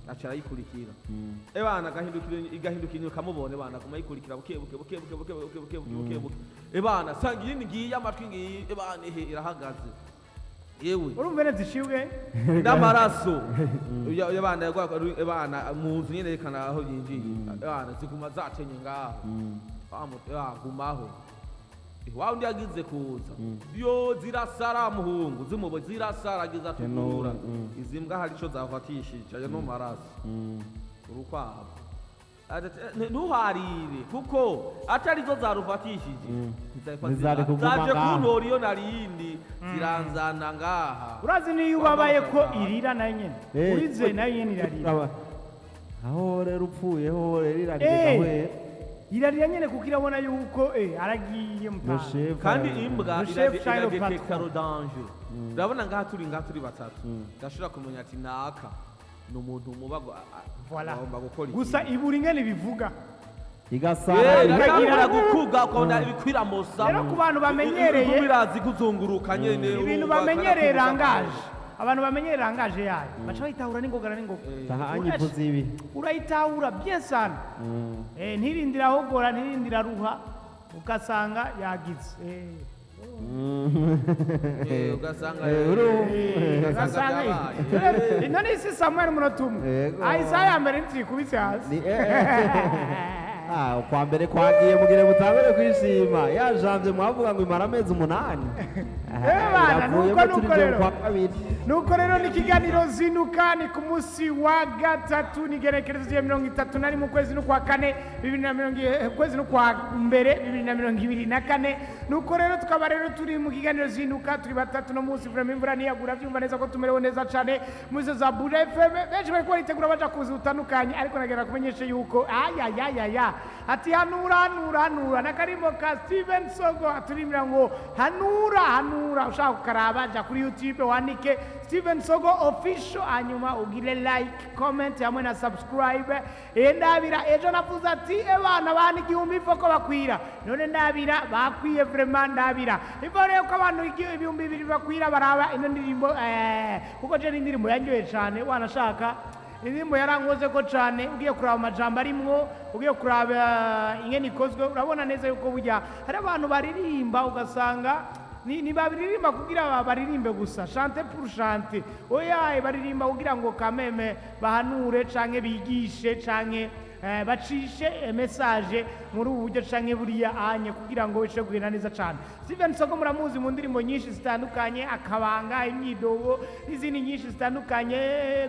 [SPEAKER 1] acara yikurikira ebana igahindukira kamubone bana kumayikurikira buke ebana sanga yindi ngiye amatwi ngiye ebana irahagaze yewe
[SPEAKER 2] urumva neza zishibwe
[SPEAKER 1] n'amaraso y'abana y'abana muzi nyene rekana aho yinjiye abana ziguma zatenye ngaho gumaho wa undi yagize kuza yo zirasara muhungu zimubo zirasaragiza tukura izimbwa hari ico zafatishije ayo no maraso urukwavu ntuharire kuko atari zo zarufatishije zaje kuntora iyo narindi ziranzana ngaha
[SPEAKER 2] urazi niyo ubabaye ko irira nayo nyene urize nayo nyene irarira
[SPEAKER 3] aho rero upfuye ho rero irarira
[SPEAKER 2] irarira nyene kuko irabona yuko aragiye mutanga
[SPEAKER 1] kandi imbwa iradetecta danger urabona ngaha turi batatu ndashobora kumenya ati naka n'umuntu mubago agomba gukora
[SPEAKER 2] gusa ibura ingene bivuga
[SPEAKER 3] igasara
[SPEAKER 2] ikagira
[SPEAKER 1] gukuga konda ibikwira mosa
[SPEAKER 2] rero ku bantu bamenyereye
[SPEAKER 1] birazi kuzunguruka nyene
[SPEAKER 2] ibintu bamenyereye rangaje abantu bamenyereye rangaje yayo bacha bayitahura n'ingogara
[SPEAKER 3] taha anyivuze ibi
[SPEAKER 2] urayitahura bien sana ntirindira hogora ntirindira ruha ugasanga yagize
[SPEAKER 1] ugasanga
[SPEAKER 2] none isi Samuel munotumwe Isaya mbere ntikubise hasi
[SPEAKER 3] kwa mbere kwagiye mugire mutangure kwishima yajamvye mwavuga ngo imara amezi 8
[SPEAKER 2] bana nuko rero nuko rero ni ikiganiro zinduka ni ku munsi wa gatatu ni gerekerezo ya 31 mu kwezi no kwa kane 2020 kwezi no kwa mbere 2024 nuko rero tukaba rero turi mu kiganiro zinduka turi batatu no munsi vraiment imvura ntiyagura byumva neza ko tumerewe neza cyane muzo za Buja FM benshi bari kwaritegura baja kuzi utandukanye ariko nagera kumenyesha yuko aya ati hanura na karimo ka Steven Sogo aturimira ngo hanura ushaka kukaraba ja kuri YouTube wandike Steven Sogo official hanyuma ugire like comment hamwe na subscribe ndabira ejo navuze ati abana bana igihumbi foko bakwira none ndabira bakwiye vraiment ndabira ivore ko abantu igihumbi bibiri bakwira baraba ino ndirimbo kuko je indirimbo yanyoye cyane wanashaka indirimbo yarangoze ko cyane ugiye kuraba amajambo arimwo ugiye kuraba ingene ikozwe urabona neza yuko burya hari abantu baririmba ugasanga ni baririmba kugira baririmbe gusa chante pour chanter oya baririmba kugira ngo kameme bahanure canke bigishe canke bacishe message muri uburyo canke buriya anye kugira ngo bishe kugenda neza cyane Steven Sogo muramuzi mu ndirimbo nyinshi zitandukanye akabanga imyidogo n'izindi nyinshi zitandukanye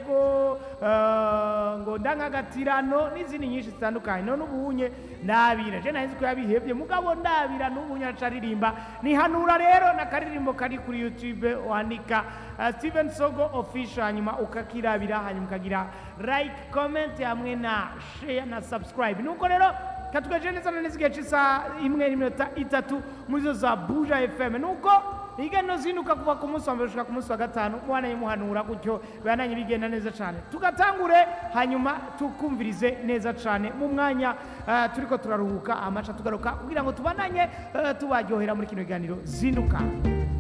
[SPEAKER 2] ngo ndangagatirano n'izindi nyinshi zitandukanye none ubunye ndabira je nahize ko yabihebye mugabo ndabira n'ubunye acaririmba ni hanura rero na karirimbo kari kuri YouTube wandika Steven Sogo official hanyuma ukakirabira hanyuma ukagira like comment hamwe na share na subscribe nuko rero katugaje neza neza igihe cy'isa 1:3 muri za Buja FM nuko igano zinuka kuva ku munsi wa mbere gushika ku munsi wa gatanu mwana yimuhanura gutyo bananye bigenda neza cyane tugatangure hanyuma tukumvirize neza cyane mu mwanya turiko turaruhuka amaca tugaruka kugira ngo tubananye tubaryohera muri kino kiganiro zinuka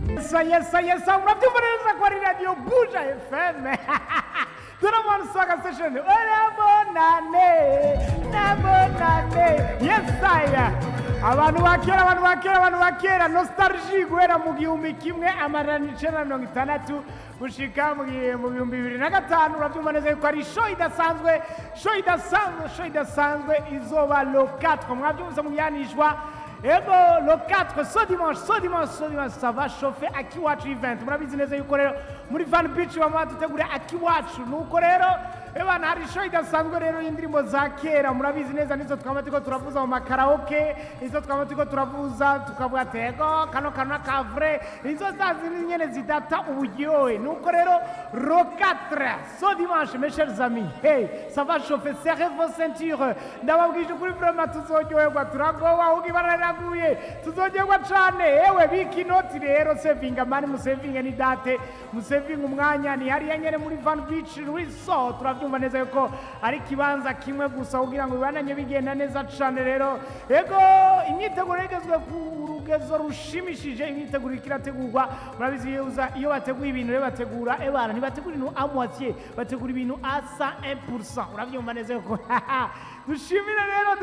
[SPEAKER 2] yes urabyumva neza ko ari radio Buja FM Tunamuona swaga session. Nabonane. Yes, saya. Abantu bakera nostalgie guhera mu gihumbi kimwe amarana 1960 gushika mu 2005 urabyumva neza ko ari show idasanzwe izoba lo 4 mwabyumva mu yanishwa Ego le 4 ce dimanche ça va chauffer Akiwacu event murabizi neza yuko rero muri Van Beach bamwe dutegura Akiwacu nuko rero ebana hari show idasanzwe rero y'indirimbo za kera murabizi neza nizo twamatiko turavuza mu makaraoke nizo twamatiko turavuza tukavuga tego kano kavre nizo zazindi nyene zidata uburyohe nuko rero le 4 ce dimanche mes chers amis hey ça va chauffer serrez vos ceintures ndababwije kuri vraiment tuzoryoherwa turagowa ugibarara tuzogerwa cyane yewe biki noti rero sevinga mani musevinga ni date musevinga umwanya ni hariya nyene muri Van Beach Resort turavyumva neza yuko ari kibanza kimwe gusa kugira ngo bibananye bigenda neza cyane rero yego imyiteguro igezwe ku rugezo rushimishije imyiteguro ikirategurwa murabizi iyo bateguye ibintu rero bategura ebana ntibategura ibintu à moitié bategura ibintu à 100% uravyumva neza yuko dushimire rero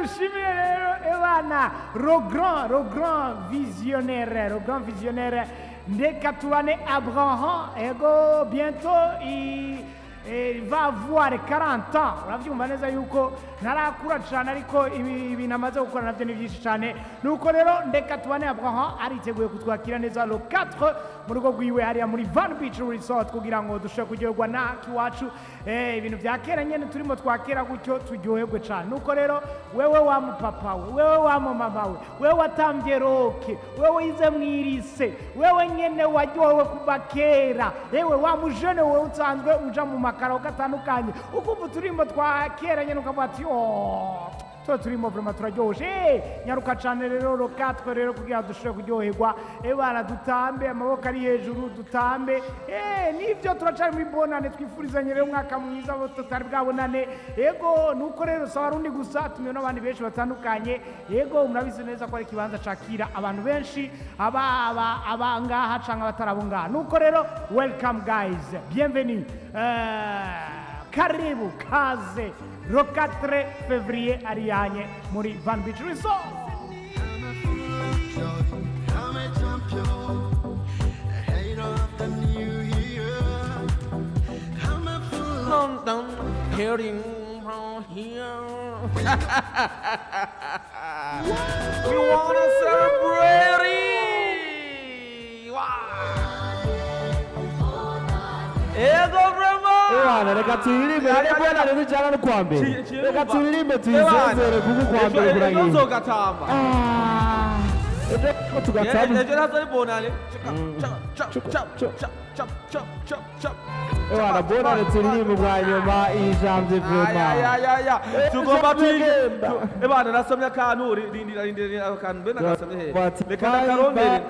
[SPEAKER 2] ebana le grand visionnaire Kigatuma Abraham ego bientôt il va avoir 40 ans uravyumva neza yuko narakura cyane ariko ibi namaze gukora navyo ni byinshi cyane nuko rero Kigatuma Abraham ariteguye kutwakira neza le 4 mu rugo rwiwe hariya muri Van Beach Resort kugira ngo dushobore kuryoherwa na Akiwacu ibintu bya kera nyene turimo twakera gutyo turyoherwe cyane nuko rero wewe wa mupapa wewe wa mama wewe watambye roke wewe yize mwirise wewe nyene waryohewe kuva kera yewe wa mujene wewe usanzwe uja mu makaro gatandukanye ukumva turimbo twa kera nyene ukavuga ati turimo vraiment turaryoje nyaruka cyane rero le 4 rero kugira dushobore kuryoherwa ebana dutambe amaboko ari hejuru dutambe nivyo turacari muri bonane twifurizanye rero umwaka mwiza bo tutari bwabonane yego nuko rero sabarundi gusa tumwe n'abandi benshi batandukanye yego murabizi neza ko ari kibanza cakira abantu benshi aba ngaha canka batarabunga nuko rero welcome guys bienvenue karibu kaze le 4 février Ariane muri Van Beach Resort. I'm a champion, a hater of the new year. I'm a fool. Hearing from here. We wanna celebrate. Wow.
[SPEAKER 1] Yego vraiment.
[SPEAKER 3] Ewana reka turirimbe reka bwana rero cyangwa no kwa mbere. Reka turirimbe tuyizezere kuko kwa mbere kuragiye.
[SPEAKER 1] Ejo gatamba.
[SPEAKER 3] Ejo tugatamba.
[SPEAKER 1] Ejo nazo bonane. Chap.
[SPEAKER 3] Ewana bonane turirimbe bwa nyuma ijambo vraiment.
[SPEAKER 1] Tugomba twigenda. Ebana nasomye akantu rindira akantu bena nasomye he. Reka nakarondere.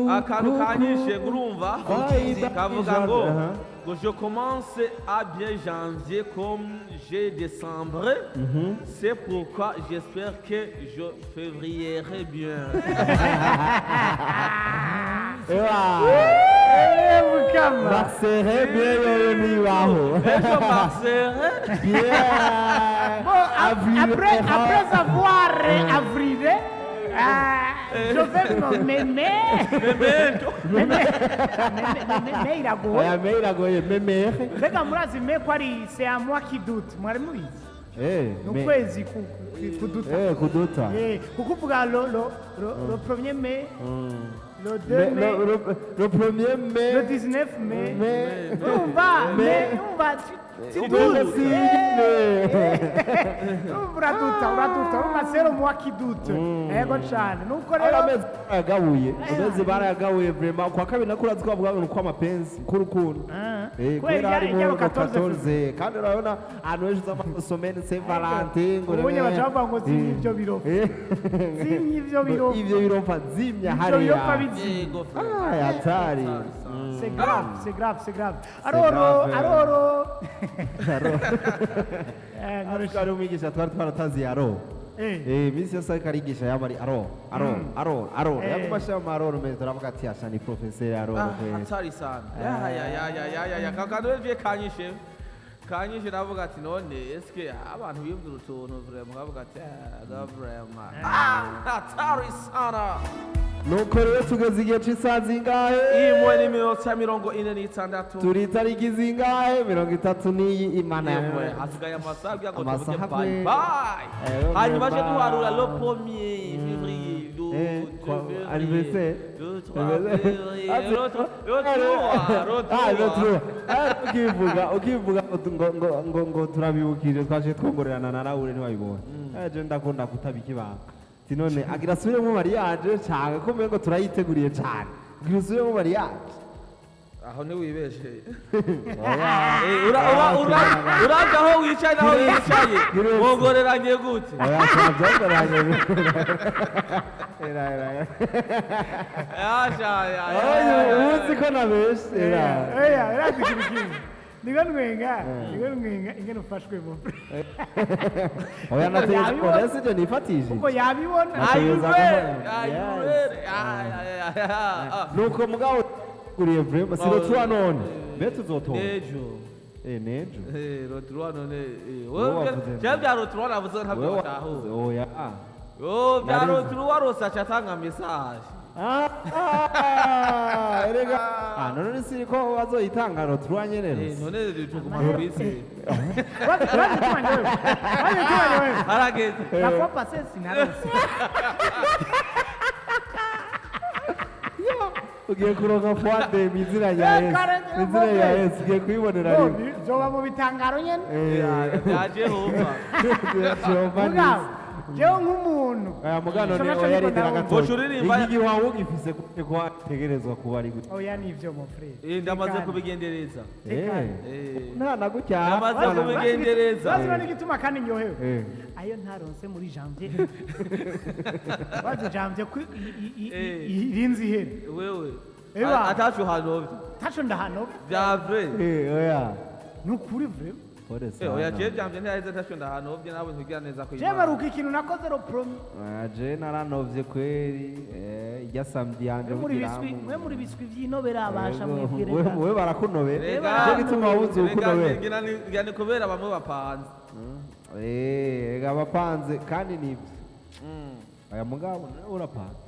[SPEAKER 1] Akantu kanyishe urumva kavuga ngo je commence à bien janvier comme j'ai décembre. C'est pourquoi j'espère que je févrierai bien.
[SPEAKER 3] Marseille bien yomiwaho.
[SPEAKER 1] Je marserai
[SPEAKER 3] bien.
[SPEAKER 2] Après avoir avrillé, je vais m'aimer. Mais
[SPEAKER 3] iragoye memere.
[SPEAKER 2] Mbega murazi me ko ari c'est à moi qui doute. Mwari mubizi? N'ukwezi kuduta.
[SPEAKER 3] Kuduta.
[SPEAKER 2] Kuko uvuga le 1er mai, le 2 mai,
[SPEAKER 3] le 1er mai,
[SPEAKER 2] le 19 mai. On va uratuta sero moi qui doute ego cyane nuko rero
[SPEAKER 3] amezi baragabuye vraiment kwa kabiri nakura twavuga ngo kwa mapenzi kurukundo kwera ari mu 14 kandi urabona ahantu ejo z'amasomene Saint Valentin ngo
[SPEAKER 2] ubonye bacavuga ngo zimye ibyo biro
[SPEAKER 3] ivyo birofa zimya hariya hatari
[SPEAKER 2] c'est grave aroro
[SPEAKER 3] ari umwigisha twari twaratazi aro misi yose ariko arigisha yaba ari aro yagufasha mu aroro meza turavuga ati asha ni professeur aroro
[SPEAKER 1] hatari sana ya kakadovye kanyishe navuga ati none eske abantu biyumvira utuntu vraiment bavuga ati vraiment hatari sana.
[SPEAKER 3] Nuko rero tugeze igihe cy'isaha zingahe?
[SPEAKER 1] Imwe n'iminota 46.
[SPEAKER 3] Turi tariki zingahe? 30 n'iyi Imana
[SPEAKER 1] yamwe. Hasigaye amasaha kugira ngo tuvuge bye bye. Hanyuma je duharura le 1er février,
[SPEAKER 3] anniversaire. Ukivuga ngo turabibukije twaje twongorerana na Raul ntiwabibona. Je ndakunda kutabika ibanga. None agira asubire mu mariage cyane ko mbengo turayiteguriye cyane agira asubire mu mariage
[SPEAKER 1] aho ni wibeshe uraga aho wicaye naho wicaye wongoreranye gute
[SPEAKER 3] uzi ko nabeshe
[SPEAKER 2] Nigga ingene ufashwe mu.
[SPEAKER 3] Oya nateye ko sije nifatije.
[SPEAKER 2] Uko yabibona.
[SPEAKER 1] Ayubere.
[SPEAKER 3] Nuko mugabo kuriye vraiment si rotwa none. Betu zoto.
[SPEAKER 1] Nejo.
[SPEAKER 3] Nejo.
[SPEAKER 1] Rotwa none. Wewe bya rotwa navuze ntabwo bataho.
[SPEAKER 3] Oya.
[SPEAKER 1] Bya rotwa rosa cyatanga message.
[SPEAKER 3] Erega none siri ko bazoyitanga rotwa nyene
[SPEAKER 1] none tuguma kubise
[SPEAKER 2] Waje
[SPEAKER 1] harageze
[SPEAKER 2] la fois passée sinarose
[SPEAKER 3] ugiye kuronka fwande mizira ya Yesu ugiye kuyibonera rimwe
[SPEAKER 2] zoba mu bitangaro nyene
[SPEAKER 1] ya Jehova
[SPEAKER 2] jewe nk'umuntu
[SPEAKER 3] aya mugano ne oyaritira gato
[SPEAKER 1] boshuririmba
[SPEAKER 3] iki wawe ugifise ko ategerezwa kuba ari gute
[SPEAKER 2] oya nivyo mo frère
[SPEAKER 1] ndamaze kubigendereza
[SPEAKER 3] nta nagucya
[SPEAKER 1] ndamaze kubigendereza
[SPEAKER 2] bazira n'igituma kandi nyohewe ayo ntaronse muri janvier baje janvier ku irinzi here
[SPEAKER 1] wewe
[SPEAKER 2] atacu
[SPEAKER 1] hanovye
[SPEAKER 2] tacu ndahanovye
[SPEAKER 1] vya vrai
[SPEAKER 3] oya
[SPEAKER 2] nukuri vrai
[SPEAKER 1] oya je jamje ntiharize ntashonda ahantu hovye nabo ntugira neza ko
[SPEAKER 2] je baruka ikintu nakoze ro promi
[SPEAKER 3] je naranovye kweri ijya samedi yanje
[SPEAKER 2] mwe muri biswi vy'inobera abasha mwebwire
[SPEAKER 3] wewe barakunobera je gituma wuzi ukunobera
[SPEAKER 1] ngene kubera bamwe bapanze
[SPEAKER 3] ega bapanze kandi nibyo aya mugabo urapanze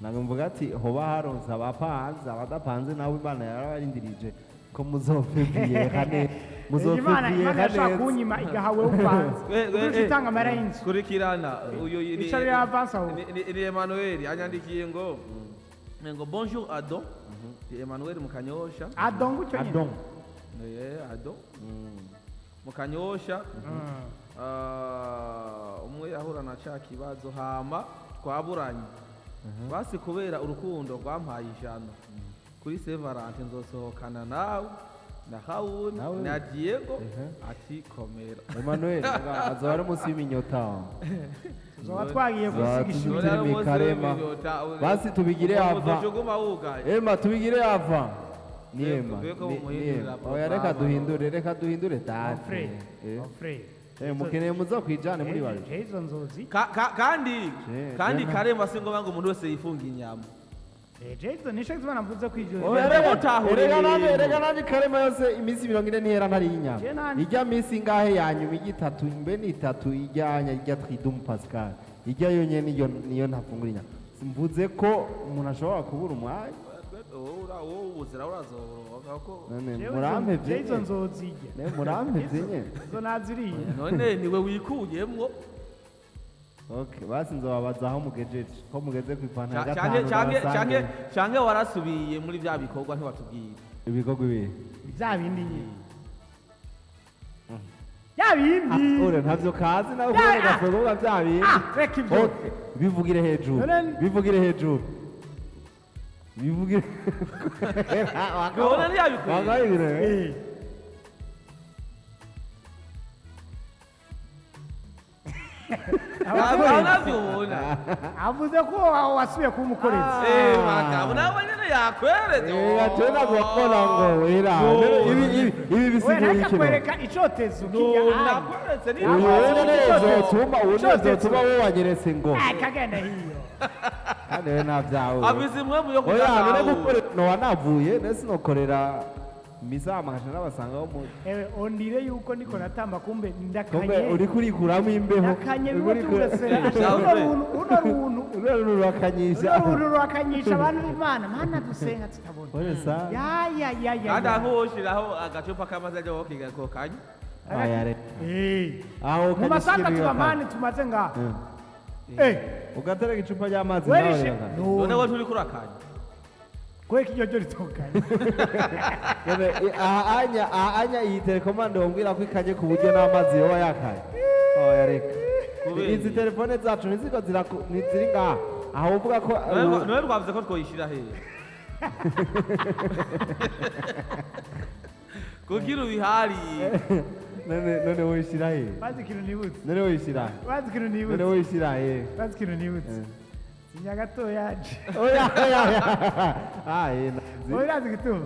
[SPEAKER 3] nange mvuga ati hoba haronse abapanze abadapanze nawe Imana yarabarindirije ko muzofeviye hane
[SPEAKER 2] Imana yashaka kunyima igahawe upanze utanga marayinzi
[SPEAKER 1] kurikirana uyo
[SPEAKER 2] icari avance aho
[SPEAKER 1] ni Emmanuel anyandikiye ngo ngo bonjour Ado Emmanuel mu Kanyosha
[SPEAKER 2] adongo cyo nyine
[SPEAKER 3] adon
[SPEAKER 1] Ado mu Kanyosha umwe yahura na ca kibazo hama twaburanye basi kubera urukundo rwampaye ijana kuri Saint Valentin nzosohokana nawe na Raul na Diego ati komera
[SPEAKER 3] Emmanuel azoba ari munsi y'iminyota
[SPEAKER 2] zoba twagiye gusiga
[SPEAKER 3] Karema basi tubigire ava Emma tubigire ava ni Emma oya reka duhindure tati mukeneye muzo kwijane muri bari
[SPEAKER 2] izo nzozi
[SPEAKER 1] kandi Karema singoba ngo umuntu wese yifunga inyama
[SPEAKER 2] Jason nisho kizima navuze kwijyo
[SPEAKER 3] erega nanje Karema yose iminsi 40 ntihera ntari inyama ijya minsi ngahe yanyuma igitatu imbe ni itatu ijyanya ijya Tridum Pascal ijya yonyene niyo ntafungura inyama simvuze ko umuntu ashobora kubura umwanya
[SPEAKER 1] ubuzira urazoroga ko
[SPEAKER 3] murampe
[SPEAKER 2] Jason nzozijya
[SPEAKER 3] murampe nye
[SPEAKER 2] zo naziriye
[SPEAKER 1] none niwe wikuyemwo
[SPEAKER 3] okay basi nzobabaza aho mugejeje ko mugeze ku ipantaro
[SPEAKER 1] canke warasubiye muri vya bikorwa ntiwatubwira
[SPEAKER 3] ibikorwa ibi
[SPEAKER 2] bya bindi nyine ya bindi
[SPEAKER 3] ure ntavyo kazi nawe kubona gafogoga bya bindi
[SPEAKER 2] reka ibyo
[SPEAKER 3] bivugire hejuru bivugire
[SPEAKER 1] gahora ntiyabikwiye navyubona
[SPEAKER 2] avuze ko wasubiye kumukoreza
[SPEAKER 1] makabo nawe nyene yakweretse
[SPEAKER 3] tena gukora ngo wera ibi bisigaye iki
[SPEAKER 2] kwereka icotezo
[SPEAKER 1] nakweretse ni
[SPEAKER 3] uzotuma wowageretse ngo
[SPEAKER 2] kagenda hiyo
[SPEAKER 3] kandi we navyawe
[SPEAKER 1] abizimwe mu yo
[SPEAKER 3] no wanavuye nese nokorera mizama nkashana basanga bo mu
[SPEAKER 2] ondire yuko niko natamba kumbe
[SPEAKER 3] kumbe uri kurikuramo imbeho
[SPEAKER 2] ndakanye bibaturasera uno runtu rakanyisha abantu b'Imana mana dusenga tutabona
[SPEAKER 3] oresa
[SPEAKER 2] ya
[SPEAKER 1] kandi ahoshiraho agacupa kamaze aje wokiga ko kanya
[SPEAKER 3] ayare
[SPEAKER 2] aho mu masaka tubamani tumaze nga
[SPEAKER 3] ugatereka icupa ry'amazi
[SPEAKER 2] nawe
[SPEAKER 1] none wo turi kurakanya
[SPEAKER 2] kwe kijojo litokanye
[SPEAKER 3] anya iyi telekomande wombwira ko ikanye ku buryo n'amazi yoba yakaye yareka izi telefone zacu ntiziko ziri ngaha aho uvuga ko
[SPEAKER 1] none twavuze ko twoyishira hehe kugira ubihari
[SPEAKER 3] none woyishira hehe
[SPEAKER 2] bazi ikintu nibutse
[SPEAKER 3] none woyishira none woyishira hehe
[SPEAKER 2] bazi ikintu nibutse Nyagato yaje.
[SPEAKER 3] Oya.
[SPEAKER 2] Oya zigitu.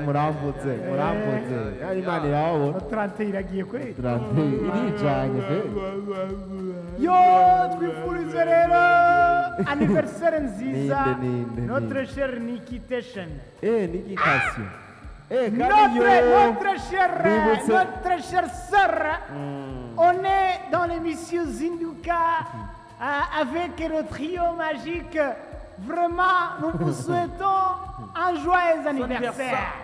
[SPEAKER 3] muramvutse Imana irababona
[SPEAKER 2] Trante iragiye kwe
[SPEAKER 3] Trante irijanye pe
[SPEAKER 2] yo twifurize rero anniversaire nziza notre cher Niki Teshen
[SPEAKER 3] Niki Kasio
[SPEAKER 2] notre chère sœur on est dans l'émission Zinduka avec le trio magique. Vraiment, nous vous souhaitons un joyeux anniversaire.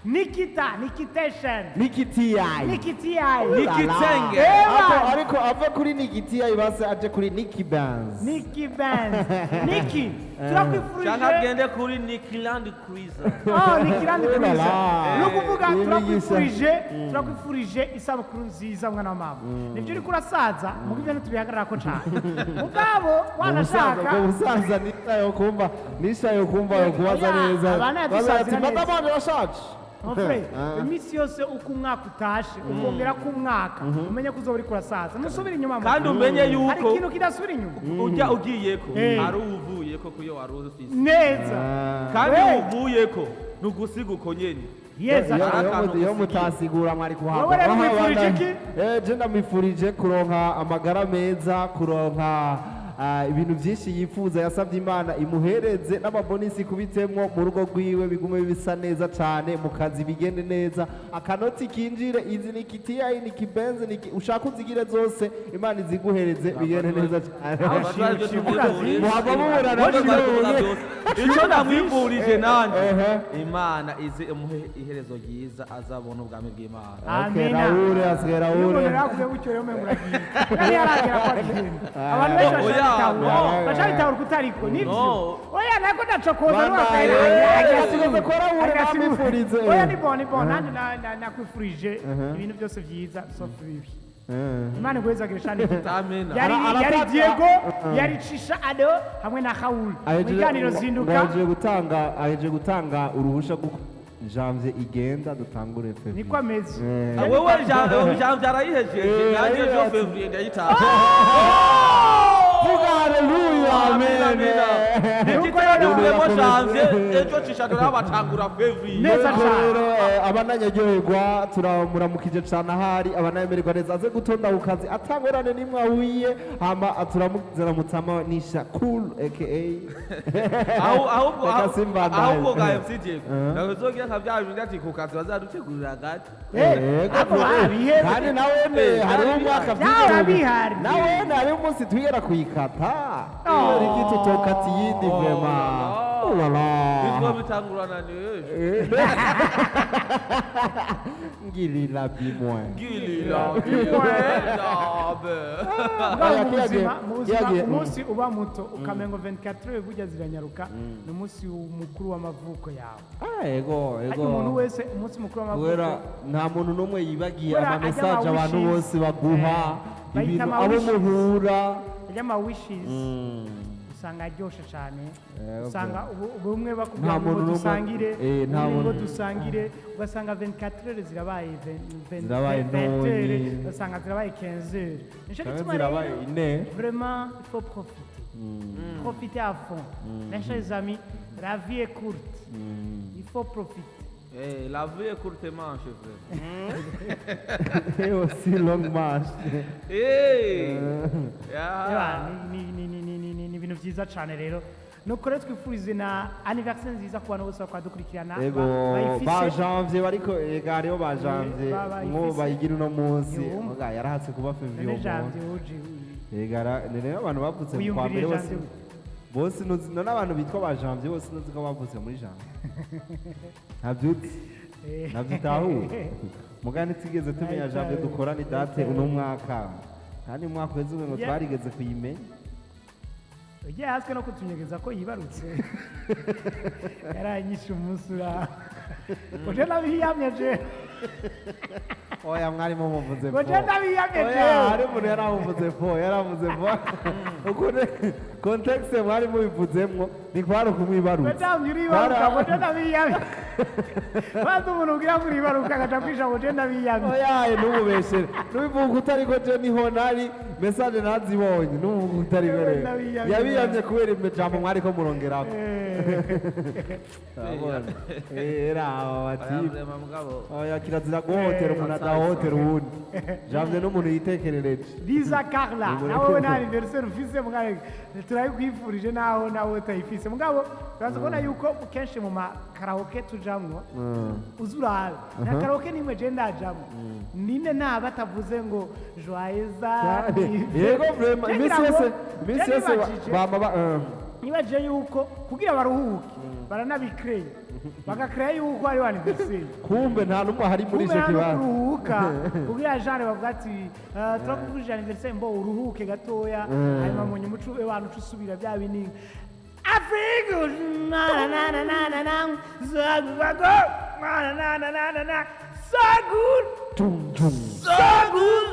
[SPEAKER 2] Nikitiai.
[SPEAKER 3] ariko ava kuri Nikitiai base aje kuri Niki Bands.
[SPEAKER 2] Niki turakwifurije
[SPEAKER 1] cyangwa agende kuri Nikiland Cruiser.
[SPEAKER 2] Nikiland Cruiser. Nukuvuga turakwifurije isabukuru nziza mwana wa mama. Nibyo uri kurasaza mu byo tubihagarara ko cyane. Mugabo wanashaka
[SPEAKER 3] ubusaza nishayo kumva yo kubaza neza.
[SPEAKER 2] Bazati
[SPEAKER 3] batabanje bashaje.
[SPEAKER 2] Mfre, imisi yose uko umwaka utashe ukongera ko umwaka umenye ko uzoba uri kurasaza nusubira inyuma
[SPEAKER 1] kandi umenye yuko
[SPEAKER 2] hari ikintu kidasubira inyuma
[SPEAKER 1] ujya ugiyeko ari uvuyeko kuyo wari ufise
[SPEAKER 2] neza
[SPEAKER 1] kandi uvuyeko nugusiga uko nyene
[SPEAKER 3] yo mutasigura mwari kuhava je ndamwifurije kuronka amagara meza kuronka ibintu byinshi yifuza yasabye imana imuhereze n'amabonisi kubitemwo mu rugo rwiwe bigume bisa neza cyane mu kazi bigende neza akanoti kinjire izi ni kitiya ni kibenze ni ushaka uzigire zose imana iziguhereze bigende neza cyane muhava muburana
[SPEAKER 1] icyo namwifurije nanjye imana ize imuhe iherezo ryiza azabona ubwami bw'imana
[SPEAKER 3] Raul asigaye Raul
[SPEAKER 2] abantu benshi bashaka kutariko nivyo oya nako ndacokoza oya ni bon nanje nakwifurije ibintu byose byiza sauf bibi Imana igwezagire cyane yari Diego yari CISHA ADO hamwe na Raul muganiro zinduka
[SPEAKER 3] aheje gutanga uruhusha rwo janvier igenda dutangure fevrier
[SPEAKER 2] niko ameze
[SPEAKER 1] wewe janvier arayihejeje nanjye jo fevrier ndayitaha
[SPEAKER 3] Hallelujah, amen.
[SPEAKER 1] Nuko rero janvier ejo CISHA ADO batangura fevrier
[SPEAKER 2] neza cyane
[SPEAKER 3] abananyaryoherwa turamuramukije cyane ahari abanayemererwa neza aze gutonda ku kazi atangorane nimwe ahuye hama turamuzana mutama nisha cool aka
[SPEAKER 1] ahubwo ga MC Diego nazogira nka bya bindi ati ku kazi bazadutegurira gati
[SPEAKER 3] kandi nawe hari umwaka
[SPEAKER 2] by'ibihari
[SPEAKER 3] nawe hari umunsi twigera kuyikata iki tutokati yindi vema
[SPEAKER 1] Bifo bitangurana neje
[SPEAKER 3] ngilila bimwe
[SPEAKER 2] umunsi uba muto ukamengo 24 heures burya ziranyaruka ni umunsi mukuru w'amavuko yawe
[SPEAKER 3] ego
[SPEAKER 2] umuntu wese umunsi mukuru w'amavuko
[SPEAKER 3] nta muntu n'umwe yibagiye ama message abantu bose baguha ibintu abo muhura
[SPEAKER 2] y'ama wishes usanga aryoshe cyane usanga ubumwe bakubwira ngo dusangire ngo dusangire ugasanga 24 heures zirabaye 20 heures ugasanga zirabaye 15 heures nico gituma
[SPEAKER 3] zirabaye ine
[SPEAKER 2] vraiment il faut profiter à fond mes chers amis la vie est courte il faut profiter.
[SPEAKER 1] La vie est courte manche, frère.
[SPEAKER 3] Et aussi longue marche.
[SPEAKER 2] Ni ibintu byiza cyane rero nuko rero twifurize na anniversaire nziza ku bantu bose bakwadukurikirana
[SPEAKER 3] ba janvier bariko ega hariho ba janvier ngo bayigira uno munsi muga yarahatse kuba fevrier ega rero abantu bavutse kwa mbere bose none abantu bitwa ba janvier bose nuzi ko bavutse muri janvier ntabyitaho mugani tigeze tumenya janvier dukora ni date uno mwaka kandi umwaka weze ngo twarigeze kuyimenya
[SPEAKER 2] ugiye haswe no kutunyegeza ko yibarutse yaranyishe umunsi uraho uje nabiyamye je
[SPEAKER 3] oya mwarimo muvuze
[SPEAKER 2] po uje nabiyamye je
[SPEAKER 3] hari umuntu yaramuvuze po ukone context mwari mubivuzemwo ni kwaro kumwibarutse
[SPEAKER 2] uje nabiyamye bazi umuntu ugira muri ibaruka agaca kwisha ngo uje nabiyamye
[SPEAKER 3] oya n'ububeshere n'ubivuga utari ko je niho nari message nazibonye n'ubu utari bere yabiyamye kubera imejambo mwari ko murongeraho era bati oya kirazira guhotera umuntu adahotera uwundi jamwe n'umuntu yitekerereje
[SPEAKER 2] Liza Carla nawe na anniversaire ufise mugabo turayikwifurije naho nawe utayifise mugabo uraza kubona yuko kenshi mu karaoke tujamwo uzurabe na karaoke nimwe je ndajamwo nine nta batavuze ngo joyeux
[SPEAKER 3] yego vraiment iminsi yose bama
[SPEAKER 2] nibaje yuko kugira baruhuke baranabikreye bagakreye yuko ari anniversaire
[SPEAKER 3] kumbe nta numwe hari muri je kibanza
[SPEAKER 2] kuruhuka kugira genre bavuga ati turakuvuje anniversaire mbo uruhuke gatoya hanyuma mu nyumucu abantu cusubira bya binini Afrigo na na na na na na zago na so good so good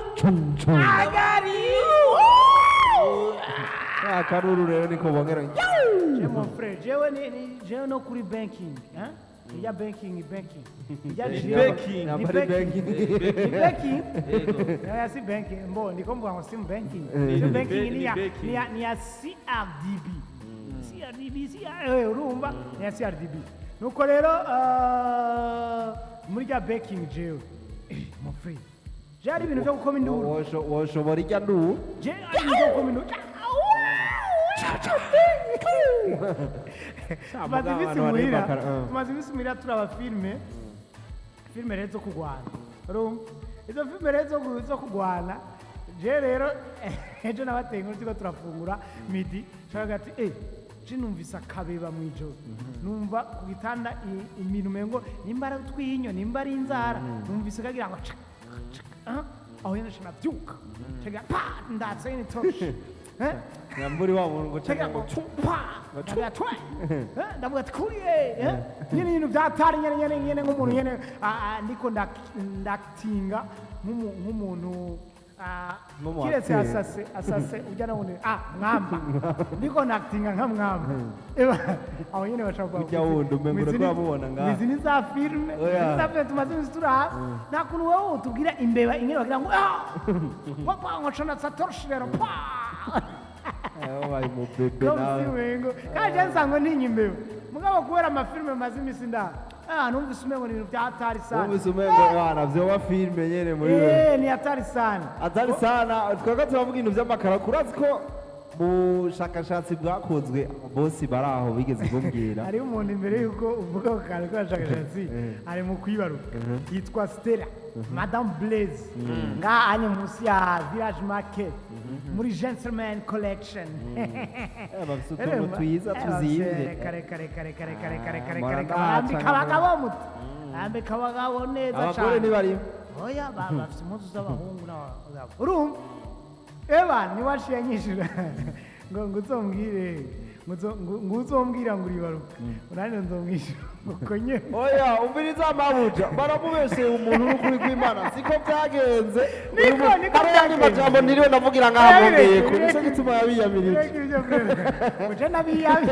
[SPEAKER 2] I got you
[SPEAKER 3] akaruru rero niko bongera
[SPEAKER 2] je mon frère jewe no kuri banking ya banking ya si banking mbo ndiko mvuga ngo sim banking banking ni ya CRDB urumva ni ya CRDB nuko rero muri ya banking jewe mon frère je ari ibintu byo gukoma induru
[SPEAKER 3] woshobora ijya ndu
[SPEAKER 2] je ari ibintu byo gukoma induru tumaze iminsi muhira tumaze iminsi muhira turaba filime rero zo kurwana urumva izo filime rero zo kurwana je rero ejo nabateye inkuru turiko turafungura midi nshaka ati je numvise akabeba mw'ijoro numva ku gitanda ibintu umengo nimba ari utwinyo nimba ari inzara numvise kagira ngo aho nyene navyuka cega pa ndatse n'itoroshi
[SPEAKER 3] Nyamburi wa muntu ngo
[SPEAKER 2] cega ngo pa ndatwe ndavuga ati kuriye nyene ibintu vyatari nyene nk'umuntu nyene ndiko ndatinga nk'umuntu kiretse asase ujya nabone mwamba ndiko natinga nka mwamba aho nyene bashaka
[SPEAKER 3] ujya wundi umengura ko wamubona ngaha
[SPEAKER 2] izi ni za filime tumaze iminsi turahasi nta kuntu wowe utubwira imbeba ingene bagira ngo papa ngocana satoroshi rero pa
[SPEAKER 3] wabaye umubebe nawe
[SPEAKER 2] kandi nsanga ntinya imbeba mugabo kubera amafilime maze iminsi ndaha numvise umengo ni ibintu bya hatari sana
[SPEAKER 3] numvise umengo wana vyoba filime nyene muri we
[SPEAKER 2] ni hatari sana
[SPEAKER 3] twebwe turavuga ibintu vy'amakara kurazi ko mu bushakashatsi bwakozwe bosi bari aho bigeze kumbwira
[SPEAKER 2] hariho umuntu imbere yuko uvuga ko kare ko abashakashatsi ari mu kwibaruka yitwa Stella Madame Blaise ngaha anye munsi ya Village Market muri Gentleman Collection
[SPEAKER 3] bafise utuntu twiza tuzimvye
[SPEAKER 2] kare barambika abagabo muti barambika abagabo neza cane
[SPEAKER 3] abagore ntibarimo
[SPEAKER 2] oya bafise impuzu z'abahungu n'abagabo urumva eba niwashiye nyishura ngo uzombwira ngo uribaruka unani nzomwishyura uko nyene
[SPEAKER 3] oya umviriza amabuja baramubesheye umuntu n'ukuri kw'Imana siko byagenze
[SPEAKER 2] niko
[SPEAKER 3] byagenze majambo niriwe navugira ngaha mumbeye ko nico gituma yabiyamirije
[SPEAKER 2] uje nabiyami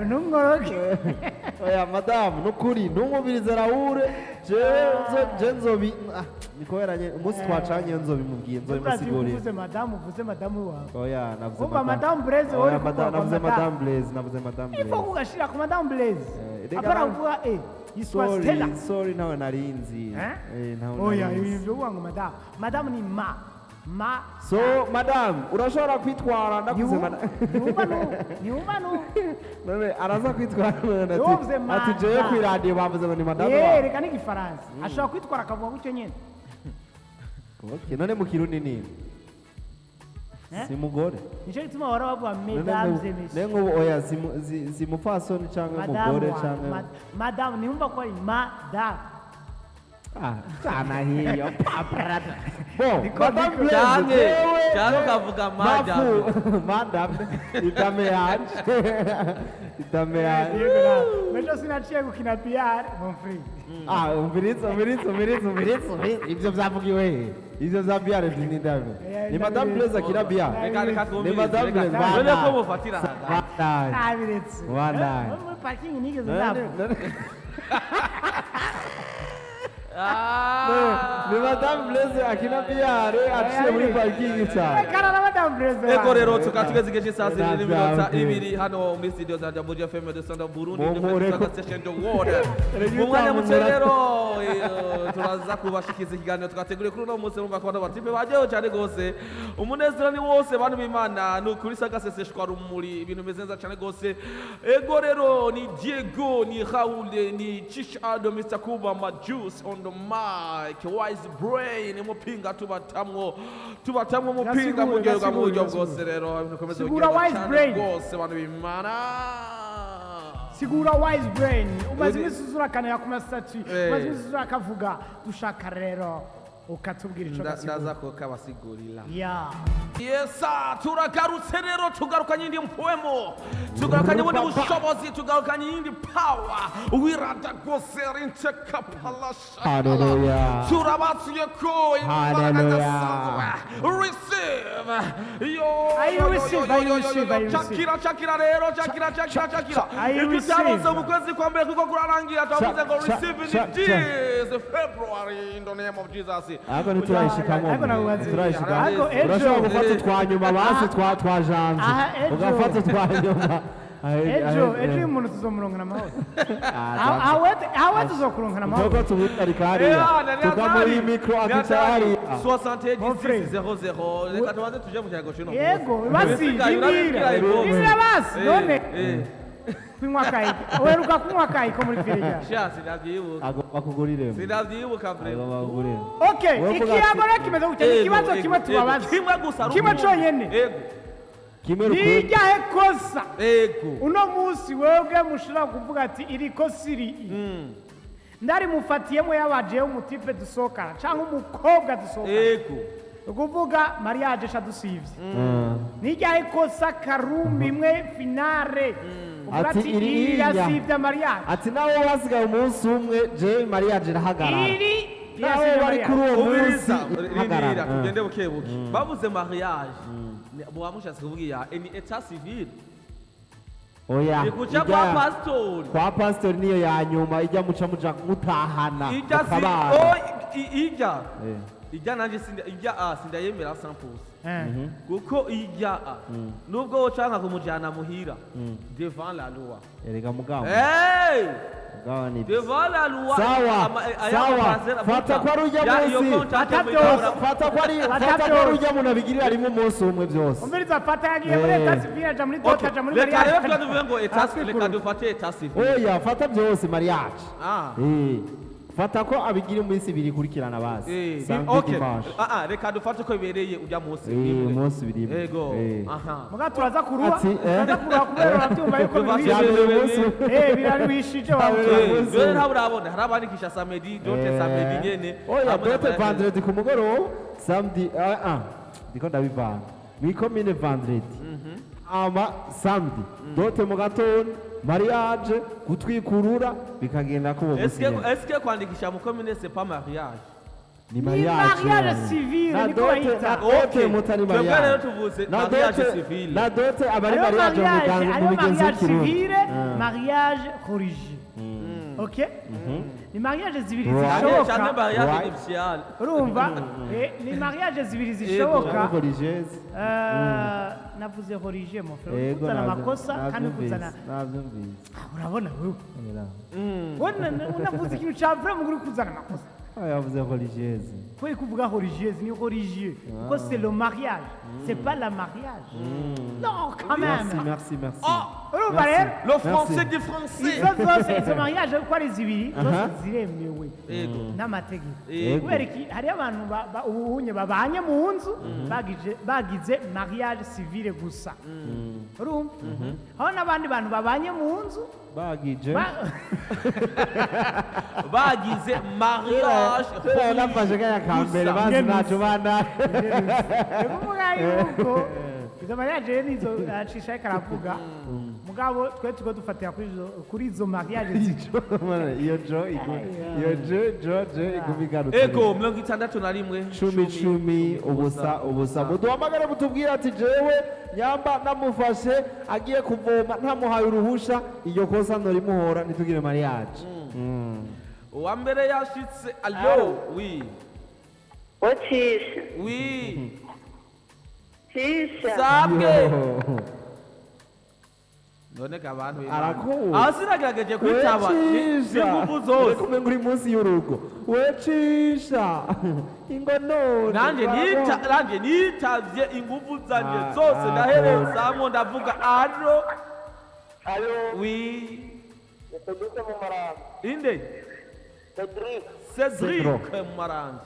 [SPEAKER 2] ntumworoke
[SPEAKER 3] oya madamu n'ukuri ntumubirize Raul je nzobi nikoberanye umunsi twacanye nzobimubwiye nzobimusigurira
[SPEAKER 2] uvuze madamu wawe
[SPEAKER 3] oya navuze
[SPEAKER 2] madame Blaise uri
[SPEAKER 3] navuze madame Blaise
[SPEAKER 2] ifo kugashira ku madame Blaise apara kuvuga yitwa Stella
[SPEAKER 3] sorry nawe narinzi
[SPEAKER 2] oya ibyo ngo madame ni
[SPEAKER 3] so madame urashobora kwitwara ndakuze madame
[SPEAKER 2] niumva
[SPEAKER 3] none araza kwitwara ati jewe ku radio bavuze ngo ni madame
[SPEAKER 2] reka ni gifaransa ashobora kwitwara akavuga gutyo nyene
[SPEAKER 3] okay none mu kirundi ni si mugore
[SPEAKER 2] nico gituma wara bavuga mesdames et messieurs
[SPEAKER 3] nengo oya si mupfasoni canke umugore canke
[SPEAKER 2] madame niumva ko ari madame
[SPEAKER 3] sana hiyo paprada
[SPEAKER 1] madame cyangwa ukavuga
[SPEAKER 3] madame itameyanje
[SPEAKER 2] mejo sinaciye gukina PR mon frère
[SPEAKER 3] umviriza ivyo vyavugiwe ivyo vya PR ni ndave ni madame Blaise akina PR ni madame Blaise
[SPEAKER 1] none ko mufatira
[SPEAKER 2] abiretse muri parking nigeze ndapfa
[SPEAKER 3] ni madame Blaise akina PR aciye muri parking cyane
[SPEAKER 2] karara madame Blaise
[SPEAKER 1] ego rero tukatugeze igihe cy'isaha 2:2 hano muri studio za Buja FM de Sanda Burundi ndetse session the world mu mwanya muto rero turaza kubashikiza ikiganiro tugategura kuri uno munsi numva ko abantu batipe bajeho cyane gose umunezero ni wose bantu b'Imana n'ukuri sagaseseshwa rumuri ibintu bimeze neza cyane gose ego rero ni Diego ni Raul ni CISHA ADON Mr. Kuba Juice on the mic wise brain mupinga tubatamwo mupinga mu buryo bwose rero bikomeze
[SPEAKER 2] kugira wise brain
[SPEAKER 1] bwose bantu b'Imana
[SPEAKER 2] sigura wise brain umaze imisuzura kana ya kuma statue umaze imisuzura kavuga dushaka rero ukatubwira ico gasigura
[SPEAKER 1] ndaza ko kabasigurira
[SPEAKER 2] yesa
[SPEAKER 1] turagarutse rero tugarukanye indi mpwemo tugarukanye ubundi bushobozi tugarukanye indi power wirada gose rinteka palasha
[SPEAKER 3] haleluya
[SPEAKER 1] turabatsuye ko receive chakira rero chakira ibitabaza mu kwezi kwa mbere kuko kurarangira tavuze ngo receive in this February in the name of Jesus
[SPEAKER 3] ako niturayishikamo urashobora gufata utwanyuma basi twajanje ugafata utwanyuma
[SPEAKER 2] ejo uyu muntu tuzomuronkana amahoro awe tuzokuronkana amahoro
[SPEAKER 3] Tuko tubitarika hariya tukamuha mikro akicara hariya
[SPEAKER 1] 70-00 reka tubanze tuje mu kiyago cino
[SPEAKER 2] yego basi ibira basi none kunywa kayi weruka kunywa kayi ko muri firiga
[SPEAKER 1] sha sinavyibuka
[SPEAKER 3] agomba kugurire
[SPEAKER 1] sinavyibuka
[SPEAKER 3] agomba kugurire
[SPEAKER 2] okay ikiyago rero kimeze gutya ikibazo kimwe tubabaza
[SPEAKER 1] kimwe gusa
[SPEAKER 2] kimwe conyene
[SPEAKER 1] yego
[SPEAKER 3] kimwe rukundo
[SPEAKER 2] niryahe kosa
[SPEAKER 1] yego
[SPEAKER 2] uno munsi wewe mushobora kuvuga ati iri kosa iri ndari mufatiyemo yabajeho umutipe dusohokana cyangwa umukobwa dusohokana
[SPEAKER 1] yego
[SPEAKER 2] ukuvuga mariage shadusivye niryahe kosa karumbi imwe finale uvuga ati iri yasivye mariage
[SPEAKER 3] ati nawe wasigaye umunsi umwe je mariage irahagarara
[SPEAKER 2] iri
[SPEAKER 3] nawe bari kuri uwo munsi
[SPEAKER 1] rindira tugende bukebuke bavuze mariage muwamushatse kuvuga ni etat civil
[SPEAKER 3] oya
[SPEAKER 1] ikuca kwa pastori
[SPEAKER 3] kwa pastori niyo ya nyuma ijya muca muja mutahana
[SPEAKER 1] ijya nanje sindayemera 100% kuko ijya nubwo wocanka kumujana muhira devant la loi
[SPEAKER 3] erega mugabo
[SPEAKER 1] devant la loi
[SPEAKER 3] sawa fata kwa rujya munsi fata kwa rujya muntu abigirira rimwe umunsi umwe byose
[SPEAKER 2] umviriza fata yagiye muri etat civil aja muri dota aja muri mariage
[SPEAKER 1] reka rero tuvuge ngo reka dufate etat civil
[SPEAKER 3] oya fata byose mariage fata ko abigira iminsi ibiri ikurikirana basi
[SPEAKER 1] reka dufate ko bibereye ujya munsi
[SPEAKER 3] umunsi birimo
[SPEAKER 1] yego
[SPEAKER 2] muga turaza kuruha kubera urabyumva yuko birarwishije
[SPEAKER 1] wawe ntabwo urabona hari abandikisha samedi dote samedi nyene
[SPEAKER 3] oya dote vendredi ku mugoroba samedi ndiko ndabivanga mwikomine vendredi ama samedi dote mu gatondo mariage gutwikurura bikagenda ko
[SPEAKER 1] eske kwandikisha mu commune c'est pas mariage
[SPEAKER 3] ni mariage
[SPEAKER 2] civil
[SPEAKER 3] ni
[SPEAKER 2] kubayita
[SPEAKER 3] okay mutani mariage
[SPEAKER 1] rero tuvuze mariage civil
[SPEAKER 3] na dote abari mariage mu muganga mu bigenzo
[SPEAKER 2] civil mariage religieux okay ni mariage zibiri zishoboka urumva ni mariage zibiri zishoboka navuze religieux mon frère kuzana amakosa kandi kuzana urabona wewe unavuze ikintu cya vrai muguri kuzana amakosa
[SPEAKER 3] yavuze religieuse
[SPEAKER 2] faut kuvuga religieuse ni religieux kuko c'est le mariage c'est pas la mariage non quand même
[SPEAKER 3] merci
[SPEAKER 2] urumva rero
[SPEAKER 1] le français du français
[SPEAKER 2] izo mariage ko ari zibiri zose ziremewe n'amategeko kubera iki hari abantu ubunye babanye mu nzu bagize mariage civile gusa urumva aho n'abandi bantu babanye mu nzu
[SPEAKER 3] bagize
[SPEAKER 1] mariage
[SPEAKER 3] nafashe kaya kambere bazi nacu bana
[SPEAKER 2] kuvuga yuko izo mariage nizo cisha karavuga mugabo twe tuko dufatira kuri izo mariage zico
[SPEAKER 3] iyo jo igumigano
[SPEAKER 1] ego 61
[SPEAKER 3] 10 ubusa muduhamagara mutubwira ati jewe nyamba namufashe agiye kuvoma ntamuhaye uruhusha iyo kosa norimuhora nitugire mariage
[SPEAKER 1] uwa mbere yashitse allo oui
[SPEAKER 4] Otisha.
[SPEAKER 1] Oui.
[SPEAKER 4] Tisha.
[SPEAKER 1] Sabwe. None kabantu
[SPEAKER 3] arakubu
[SPEAKER 1] asiragerageje kwitaba n'ingufu zose
[SPEAKER 3] kumwe nguri munsi y'urugo wecisha ingono
[SPEAKER 1] nanje nitavye ingufu zanje zose ndaherezamwo ndavuga allo oui
[SPEAKER 4] Yatuguse mu maranga.
[SPEAKER 1] inde Cedric Maranje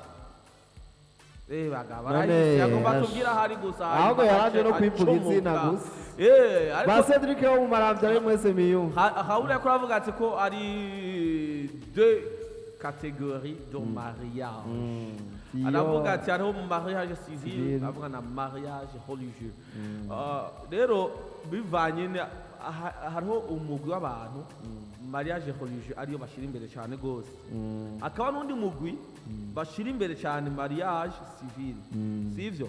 [SPEAKER 1] bagaba yagomba tubwira hari gusa
[SPEAKER 3] ahubwo yaraje no kwivuga izina gusa ba Cedric wo mu Maramvya ari mwese miyumva
[SPEAKER 1] hahura ko avuga ati ko ari deux catégories de mariage aravuga ati hariho mu mariage civil avuga na mariage religieux rero bivanye hariho umugwi w'abantu mariage religieux ariyo bashira imbere cyane gose akaba n'undi mugwi bashira imbere cyane mariage civil sivyo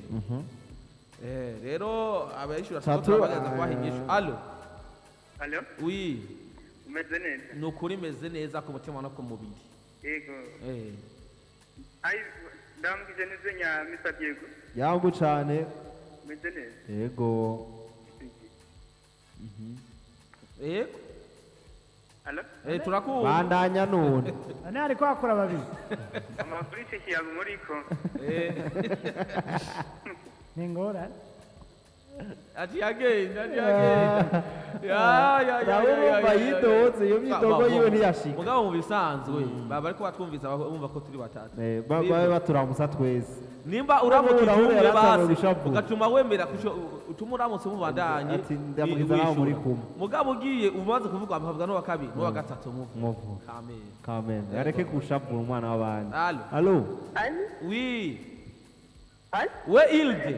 [SPEAKER 1] rero abayishura twabagaza kwahigisha allo oui
[SPEAKER 4] Umeze neza.
[SPEAKER 1] nukuri meze neza ku mutima no ku mubiri
[SPEAKER 4] Yego. Ndambije neze nya Mr. Diego.
[SPEAKER 3] yangu cyane
[SPEAKER 4] Umeze neza.
[SPEAKER 3] yego
[SPEAKER 1] Yego.
[SPEAKER 4] Alo?
[SPEAKER 1] Turakumva.
[SPEAKER 3] bandanya none
[SPEAKER 2] ane ariko akora babiri
[SPEAKER 4] Amakuru y'iki kiyago muriko?
[SPEAKER 2] ni ngorane
[SPEAKER 1] Ati agenda.
[SPEAKER 3] nawe bumva yidoze iyo myidogo yiwe ntiyashika
[SPEAKER 1] Mugabo mu bisanzwe baba ariko batwumviza bumva ko turi batatu.
[SPEAKER 3] babe baturamusa twese
[SPEAKER 1] Nimba uramutse
[SPEAKER 3] Urahura
[SPEAKER 1] umwe
[SPEAKER 3] yaratanguye
[SPEAKER 1] basi
[SPEAKER 3] gushavura.
[SPEAKER 1] ugatuma wemera kuco utuma uramutse mubandanye.
[SPEAKER 3] Ati ndamugiza nawe muri kumwe.
[SPEAKER 1] Mugabo ugiye umaze kuvuga amavuga no wakabiri no wagatatu muvu.
[SPEAKER 3] muvu
[SPEAKER 1] Amen.
[SPEAKER 3] kamen yareke kushavura umwana w'abandi
[SPEAKER 1] Allo.
[SPEAKER 3] allo
[SPEAKER 4] Allô?
[SPEAKER 1] Oui.
[SPEAKER 4] Allô?
[SPEAKER 1] We Ilde.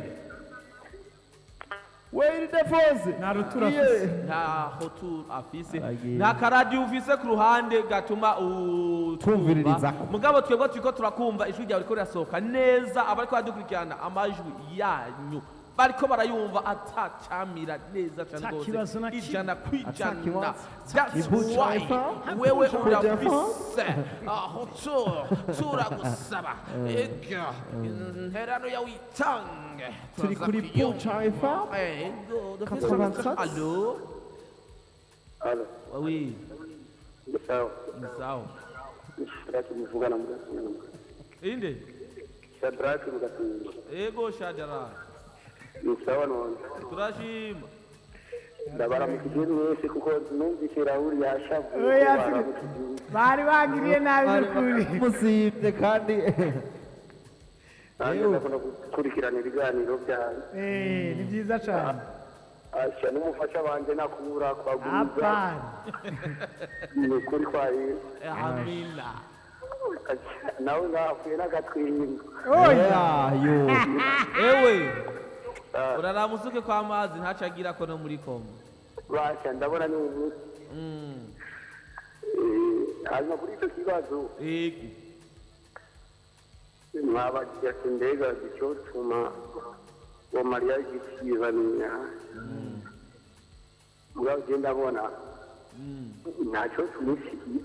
[SPEAKER 3] wait the force
[SPEAKER 2] nta rutura afise
[SPEAKER 1] Nta hotu afise.
[SPEAKER 3] Agiye.
[SPEAKER 1] Nta karadiyo ufise ku ruhande gatuma
[SPEAKER 3] Twumviririza.
[SPEAKER 1] Mugabo twebwe turiko turakumva ijwi ryawe riko rirasohoka neza abariko badukurikirana amajwi yanyu bariko barayumva atacamira neza cyane
[SPEAKER 2] Ata
[SPEAKER 1] rwose
[SPEAKER 2] kibazo na kimwe.
[SPEAKER 1] ijana
[SPEAKER 3] Ata
[SPEAKER 1] kwijana.
[SPEAKER 3] kibazo.
[SPEAKER 1] That's
[SPEAKER 3] Ibuca
[SPEAKER 1] why
[SPEAKER 3] ifa.
[SPEAKER 1] wewe
[SPEAKER 3] Ibuca
[SPEAKER 1] urafise hotu turagusaba ega interano yawe itange
[SPEAKER 3] turi kuri Buca ifa
[SPEAKER 1] Allo.
[SPEAKER 4] Allô?
[SPEAKER 1] Oui,
[SPEAKER 4] Sawa.
[SPEAKER 1] sawa.
[SPEAKER 4] Shadraki mvugana mugatumba.
[SPEAKER 1] Inde?
[SPEAKER 4] Shadraki mugatumba.
[SPEAKER 1] Ego Shadara.
[SPEAKER 4] Ni sawa none.
[SPEAKER 1] Turashima.
[SPEAKER 4] Ndabaramukije mwese kuko numvise Raul yashavuye.
[SPEAKER 2] Oya, bari bagiriye nabi n'ukuri
[SPEAKER 3] musibye kandi
[SPEAKER 4] Nanjye ndakunda gukurikirana ibiganiro byanyu.
[SPEAKER 2] ni byiza cyane
[SPEAKER 4] Asha n'umufasha wanje nakubura kwaguriza.
[SPEAKER 2] apana
[SPEAKER 4] Ni ukuri kwayo.
[SPEAKER 1] Amina.
[SPEAKER 4] Nawe ngahuye n'agatwingo.
[SPEAKER 2] oya
[SPEAKER 3] yo
[SPEAKER 1] Ewe. Uraramusuke kwa mazi ntacagira ko no muri Kongo.
[SPEAKER 4] Basha ndabona ni ubu. Hanyuma kuri icyo kibazo
[SPEAKER 1] Ego.
[SPEAKER 4] mwabagira ati mbega icyotuma uwo mariya yishyizaniya mugabo ugenda abona ntacyo tumisigiye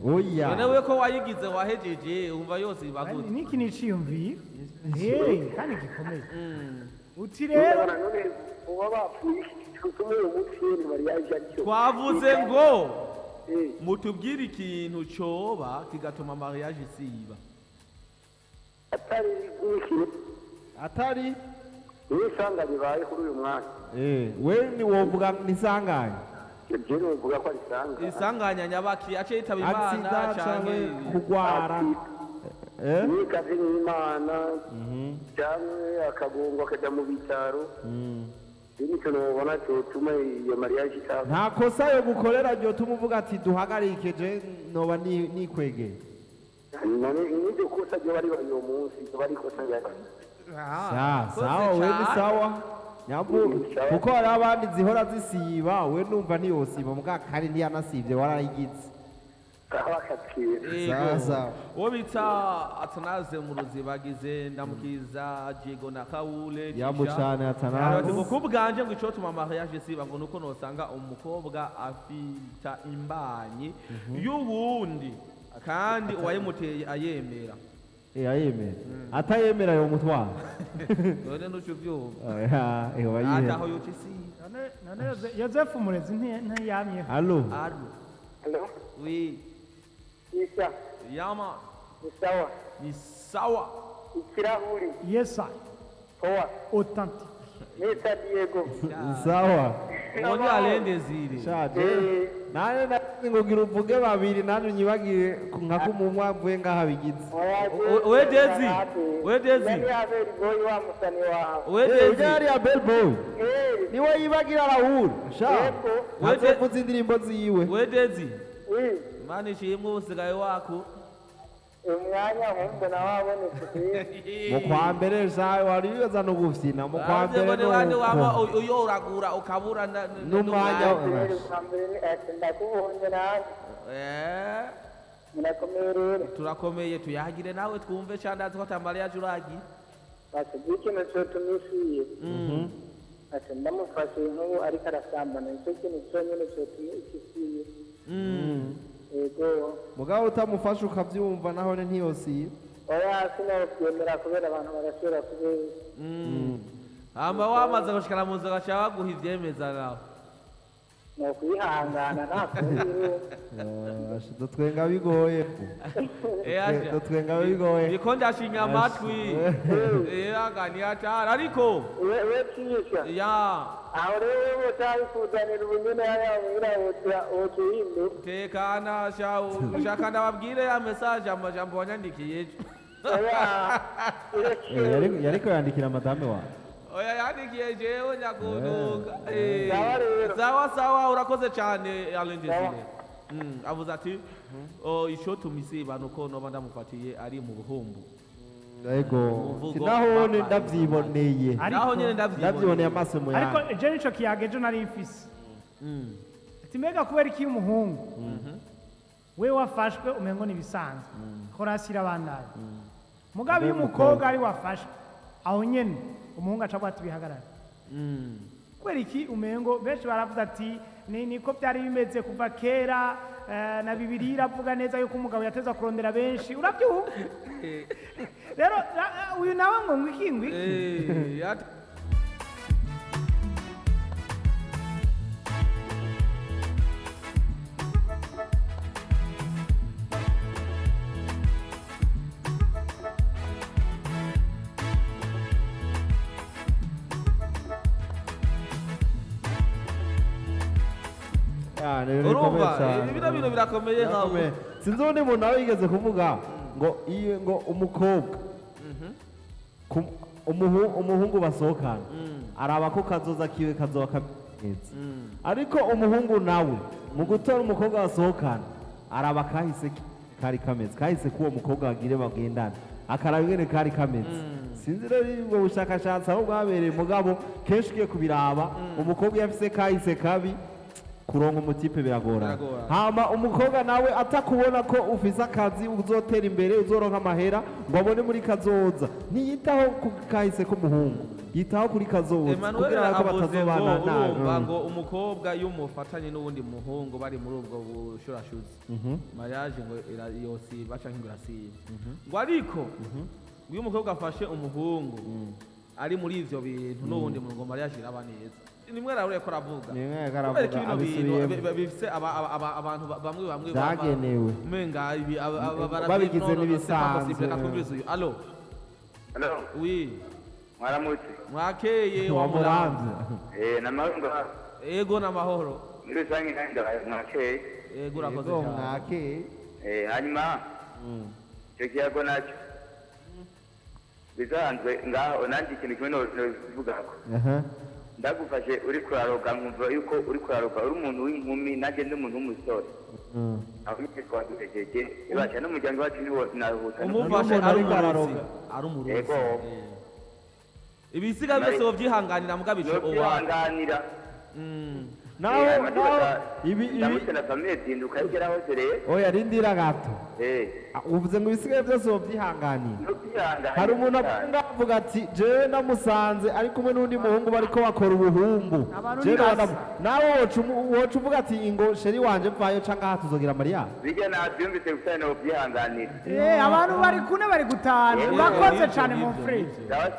[SPEAKER 3] oya
[SPEAKER 1] None we ko wayigize wahejeje umva yose bagute.
[SPEAKER 2] niki niciyumviye kandi gikomeye uti rero
[SPEAKER 4] urabona none uba bapfuye gutuma uwo munsi ni mariya yishyizaniya
[SPEAKER 1] Twavuze ngo mutubwire ikintu coba kigatuma mariage isiba.
[SPEAKER 4] atari nk'ikintu
[SPEAKER 3] atari
[SPEAKER 4] n'isanga ribaye kuri uyu mwanya
[SPEAKER 3] we ni wovuga nisanganye
[SPEAKER 4] ibyo ni uvuga ko arisanga
[SPEAKER 1] Isanganya nyabaki ace yitaba Imana
[SPEAKER 3] accident
[SPEAKER 1] canke
[SPEAKER 3] canke kugwara
[SPEAKER 4] n'ikazi n'imana cyangwa akagongo akajya mu bitaro ni ikintu ubona cyotuma iyo mariage itaba
[SPEAKER 3] nta kosa yo gukorera ryo tumuvuga ati duhagarike je noba nikwegeye
[SPEAKER 4] none n'ibyo kosa byo bari uwo munsi byo bari kosa ryari
[SPEAKER 3] sawa we ni sawa nyambu kuko hari abandi zihora zisiba we numva ntiyosiba muga kari ntiyanasivye warayigize
[SPEAKER 1] Ego. Uwo bita Atanaze mu ruzibagize ndamukiza Diego na Kaule
[SPEAKER 3] yamucane Atanaze
[SPEAKER 1] ngo kubwanje ngo icotuma mariage siba ngo nuko nosanga umukobwa afita imbanyi y'uwundi kandi uwayimuteye ayemera.
[SPEAKER 3] ayemera atayemera yo mutwara
[SPEAKER 1] None nuco vyumva.
[SPEAKER 3] oya
[SPEAKER 1] Ataho yoci si.
[SPEAKER 2] none Yozefu Murezi ntiyamyeho
[SPEAKER 3] allo
[SPEAKER 1] Allo.
[SPEAKER 4] Hello?
[SPEAKER 1] Oui.
[SPEAKER 4] Isa,
[SPEAKER 1] Yama.
[SPEAKER 4] ni sawa.
[SPEAKER 1] Ni sawa.
[SPEAKER 4] Ikirahuri,
[SPEAKER 2] yesa
[SPEAKER 4] poa.
[SPEAKER 2] authentique
[SPEAKER 4] Nita Diego.
[SPEAKER 3] sawa
[SPEAKER 1] Ubundi alende zire.
[SPEAKER 3] shaje nane nazi ngo gira uvuge babiri nane unyibagire nka kumumwa avuye ngaha bigize
[SPEAKER 1] We Dezi. We Dezi.
[SPEAKER 4] Yari aberi boy wa musani wa.
[SPEAKER 1] We Dezi.
[SPEAKER 3] ujari ya bell boy niwe yibagira Raul sha
[SPEAKER 4] Yego.
[SPEAKER 3] azovuza indirimbo ziwe
[SPEAKER 1] We Dezi.
[SPEAKER 4] Oui.
[SPEAKER 1] Mani ishimwe usigaye wako.
[SPEAKER 4] Umwanya humbe na wabonetse.
[SPEAKER 3] mu kwa mbere zawe wari wibaza no gufyina mu kwa mbere
[SPEAKER 1] Mbere wande wama
[SPEAKER 3] nuko
[SPEAKER 1] uyoragura ukabura
[SPEAKER 3] n'umwanya
[SPEAKER 4] Kambere ni ndakubonye nawe. Murakomeye rero.
[SPEAKER 1] turakomeye tuyagire nawe twumve candazi ko tambara yacu uragi.
[SPEAKER 4] Basi ikintu cyotumisiye. Ati ndamufashe nk'ubu ariko arasambana nicyo kintu cyonyine cyotumisiye. Yego.
[SPEAKER 3] mugabo utamufasha ukavyumva naho ntiyosiye
[SPEAKER 4] Oya sinabyemera kubera abantu barashobora kubera.
[SPEAKER 1] Hamba wamaze gushikana mu nzu gacha baguha ivyemeza nawe.
[SPEAKER 4] mu kwihangana ntakundi
[SPEAKER 3] dutwenga bigoye dutwenga bigoye
[SPEAKER 1] niko ndashinya amatwi agani atara ariko
[SPEAKER 4] we CISHA
[SPEAKER 1] ya
[SPEAKER 4] aho rero utabikuzanira ubunyene yayabwira wotuhinde
[SPEAKER 1] tekana ushaka ndababwire ya message amajambo wanyandikiye ejo
[SPEAKER 3] yariko yandikira madame wawe
[SPEAKER 1] oya yandikiye jewe nyagunuka
[SPEAKER 4] sawa
[SPEAKER 1] urakoze cyane Alain Desire avuze ati isho tumisiba nuko noba ndamufatiye ari mu buhumbu
[SPEAKER 3] yego sinahone ndavyiboneye
[SPEAKER 1] naho nyene
[SPEAKER 3] ndavyiboneye amaso mu
[SPEAKER 2] ariko je nico kiyaga ejo nari mfise ati mbega kubera iki umuhungu we wafashwe umengo nibisanzwe korasira abandaye mugabe y'umukobwa ari wafashwe aho nyene umuhungu acabwa ati bihagarara kubera iki umengo benshi baravuze ati niko byari bimeze kuva kera na Bibiliya iravuga neza yuko umugabo yateza kurondera benshi urabyumva rero uyu nawe ngo ngwiki
[SPEAKER 1] urumva ibintu birakomeye nkawe
[SPEAKER 3] sinzi ubundi muntu nawe yigeze kuvuga ngo umukobwa umuhungu basohokana araba ko kazoza kiwe kazoba kameze ariko umuhungu nawe mu gutora umukobwa basohokana araba kahise kari kameze kahise k'uwo mukobwa bagire bagendana akaraba ingene kari kameze sinzi rero ubwo bushakashatsi aho bwabereye mugabo kenshi ugiye kubiraba umukobwa iyo afise kahise kabi kuronka umutipe biragorana hama umukobwa nawe atakubona ko ufise akazi uzotera imbere uzoronka amahera ngo abone muri kazoza ntiyitaho ku kahise k'umuhungu yitaho kuri kazoza kugira ngo batazobana nawe
[SPEAKER 1] ngo umukobwa iyo umufatanye n'uwundi muhungu bari muri ubwo bushurashuzi mariage ngo yosiba canke ngo irasiba ngo ariko iyo umukobwa afashe umuhungu ari muri ivyo bintu n'uwundi mu ngo mariage iraba neza nimwe rero ko ravuga kubera ko ibintu bintu bifise abantu bamwe
[SPEAKER 3] zagenewe
[SPEAKER 1] menga
[SPEAKER 3] babigize n'ibisanzwe
[SPEAKER 1] allo oui
[SPEAKER 4] mwaramutse
[SPEAKER 1] mwakeye
[SPEAKER 3] wa muramvye
[SPEAKER 4] namahoro
[SPEAKER 1] ego namahoro
[SPEAKER 4] muri sangi nanda mwakeye
[SPEAKER 1] ego urakoze cyane
[SPEAKER 3] mwakeye
[SPEAKER 4] hanyuma cyo kiyago nacyo bisanzwe ngaho nandi ikintu kimwe novugako ndagufashe uri kuraroga nkumva yuko uri kuraroga uri umuntu w'inkumi nanjye ndi umuntu w'umusore aho nitwe twadutegeje ibasha n'umuryango wacu ni wose naruhuta
[SPEAKER 1] umufashe ari umurozi
[SPEAKER 4] yego
[SPEAKER 1] ibisiga byose wovyihanganira mugabico
[SPEAKER 4] wovyihanganira
[SPEAKER 3] naho ibi
[SPEAKER 4] ndamutse na famille tinduka yigera hose rero
[SPEAKER 3] oya rindira gato uvuze ngo ibisigaye byose wovyihanganira hari umuntu avuga ati jewe namusanze ari kumwe n'undi muhungu bariko bakora ubuhumbu nawe woca uvuga ati ingo sheri wanje mvayo canke aha tuzogira mariya
[SPEAKER 4] bijya navyumvise gusa novyihanganira
[SPEAKER 2] abantu bari kune bari gutanu urakoze cane mon frère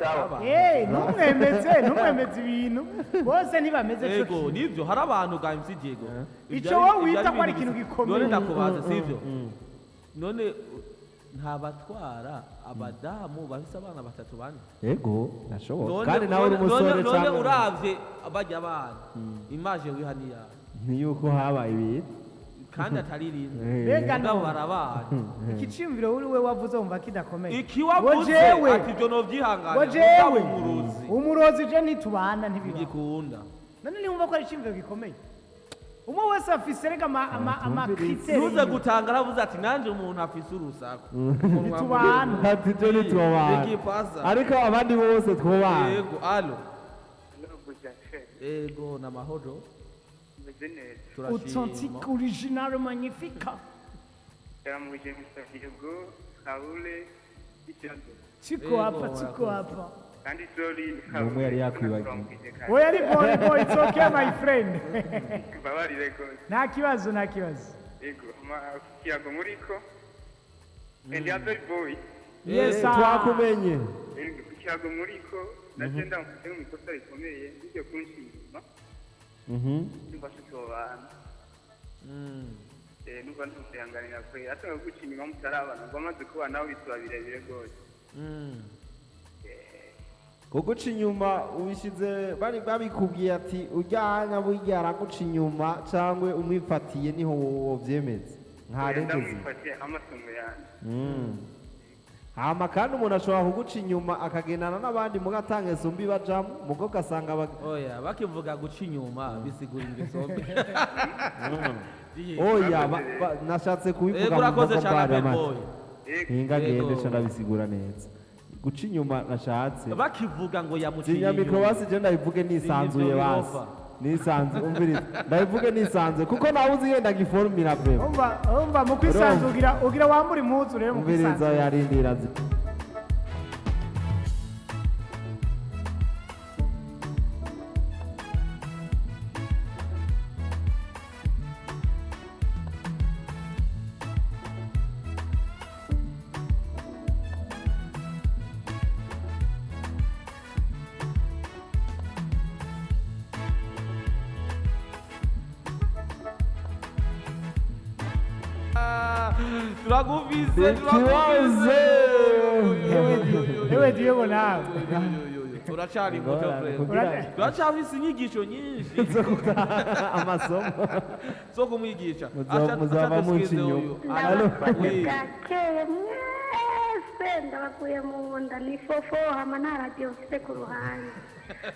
[SPEAKER 4] sawa
[SPEAKER 2] ntumwemeze ibintu bose ntibameze
[SPEAKER 1] ego nivyo hari abantu ga MC Diego
[SPEAKER 2] ico wowe wita ko ari ikintu gikomeye
[SPEAKER 1] none ndakubaza sivyo none ntabatwara abadamu bafise abana batatu bane
[SPEAKER 3] yego nashoboka kandi nawe uri umusore cyane
[SPEAKER 1] none uravye bajya abana imaje wihaniya
[SPEAKER 3] ntiyuko habaye ibintu
[SPEAKER 1] kandi atari rimwe
[SPEAKER 2] mbega
[SPEAKER 1] nabo barabana
[SPEAKER 2] ikicimviro uri we wavuze wumva kidakomeye
[SPEAKER 1] iki wavuze ati byo novyihangana umurozi je ntitubana ntibigikunda none niwumva ko ari ikimviro gikomeye umwe wese afise rega amakriteri nuze gutanga aravuze ati nanje umuntu afise urusaku
[SPEAKER 2] ntitubana
[SPEAKER 3] ati je ntitubana ariko abandi bose twubana
[SPEAKER 1] yego allo ego namahoro
[SPEAKER 2] authentique original magnifique Tuko hapa
[SPEAKER 4] kandi sorry
[SPEAKER 3] umwe yari yakwibagiye
[SPEAKER 2] oya ari boy it's okay my friend
[SPEAKER 4] babarire ko
[SPEAKER 2] nta kibazo
[SPEAKER 4] ego kiyago muriko and other boy
[SPEAKER 2] yes
[SPEAKER 3] twakumenye
[SPEAKER 4] kiyago muriko nagenda mfite mu ikosa rikomeye bijye kunshima Ndumva tutobana. Numva ntusihanganira kwe. Ate guca inyuma mutarabana ngo amaze kuba nawe bituba birebire rwose.
[SPEAKER 3] kuguca inyuma ubishize bari babikubwiye ati ujyanya burya araguca inyuma cyangwa umwifatiye niho wovyemeza ntarengeze
[SPEAKER 4] ndamwifatiye amasomo yanjye.
[SPEAKER 3] hama kandi umuntu ashobora kuguca inyuma akagendana n'abandi mugatanga isumbi bajamo mugo gasanga
[SPEAKER 1] oya bakivuga guca inyuma bisigura ingesombe
[SPEAKER 3] oya nashatse kubivuga
[SPEAKER 1] urakoze cyane boy
[SPEAKER 3] hinga gendesha ndabisigura neza guca inyuma nashatse
[SPEAKER 1] bakivuga ngo yamuciye
[SPEAKER 3] inyuma mikro basi je ndabivuge nisanzuye basi nisanze umviriza ndabivuge nisanze kuko nawe uzi yenda giformira pe
[SPEAKER 2] umva mu kwisanzugira ugira wambura impuzu rero mu
[SPEAKER 3] umviriza
[SPEAKER 2] kwisanzugira
[SPEAKER 3] yarindira
[SPEAKER 1] turaguvize
[SPEAKER 2] ewe Diego nawe
[SPEAKER 1] turacari muto turacafise inyigisho nyinshi
[SPEAKER 3] amasomo
[SPEAKER 1] zo kumwigisha
[SPEAKER 3] muzaba munsi inyuma
[SPEAKER 5] gakeye mwese ndabakuye mu nda ni fofo hama nta radiyo mfite ku ruhande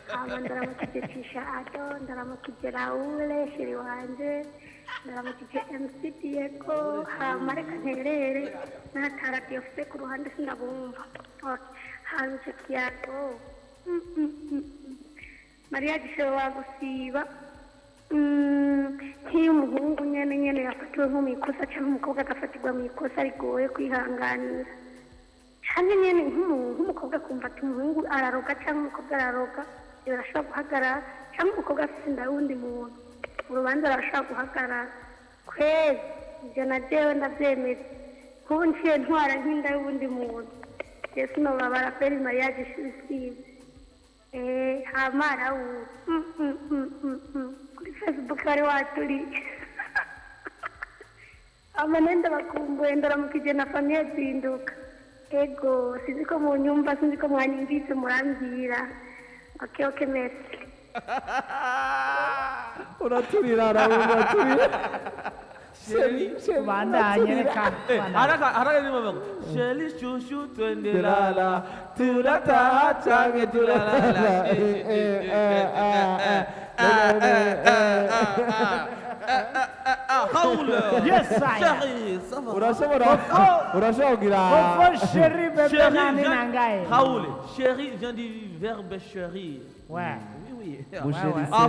[SPEAKER 5] hama ndaramukije CISHA ADON ndaramukije Raul shiri wanje ndaramukije MC Diego hama reka nterere nta radiyo mfite ku ruhande sindabumva hama kukiyago Maria gishobora gusiba nk'iyo umuhungu nyene yafatiwe nko mu ikosa cyangwa umukobwa agafatirwa mu ikosa rigoye kwihanganira cyane nyene nk'umukobwa akumva ati umuhungu araroga cyangwa umukobwa araroga birashobora guhagarara cyangwa umukobwa afite inda y'uwundi muntu urubanza arashobora guhagarara kwezi ibyo na jewe ndabyemeza nk'ubu nciye ntwara nk'inda y'uwundi muntu yesu nobabara kweri Maria gishisibe hamara kuri Facebook wari waturi amanenda bakumbuye ndaramukije na famiye zinduka ego sinzi ko mu nyumba sinzi ko mwanyumvise murambwira okay merci
[SPEAKER 3] uraturira uraturira
[SPEAKER 2] bandanye reka
[SPEAKER 1] haraka ni mama sheli shushu twendelala turataha change turalala Raul
[SPEAKER 2] yes
[SPEAKER 1] chérie ça va
[SPEAKER 3] urashobora kugira
[SPEAKER 2] fofo chérie bébé nani nangaye
[SPEAKER 1] Raul chérie vient du verbe chérie
[SPEAKER 2] ouais
[SPEAKER 1] oui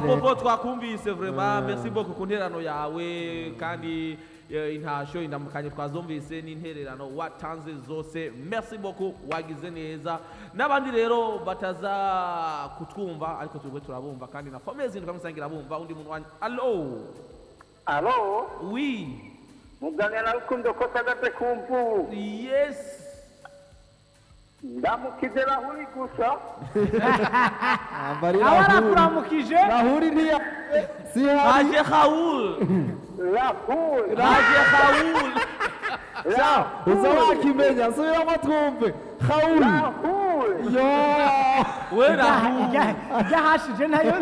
[SPEAKER 3] Popo
[SPEAKER 1] twakumvise vraiment merci beaucoup ku nterano yawe kandi intasho indamukanye twazumvise n'intererano watanze zose merci beaucoup wagize neza n'abandi rero bataza kutwumva ariko tugwe turabumva kandi na famille zinduka musangira bumva undi muntu wanyu
[SPEAKER 4] Allo
[SPEAKER 1] oui
[SPEAKER 4] muganira rukundo ko tagate kumvu
[SPEAKER 1] yes
[SPEAKER 4] ndamukije Rahuli gusa
[SPEAKER 2] abara kuramukije
[SPEAKER 3] Rahuli niya si
[SPEAKER 1] Raje Raul Raje Raul
[SPEAKER 3] ya uzawakimenya subiramo twumve Raul yo
[SPEAKER 1] we Raul
[SPEAKER 2] yahashije nayo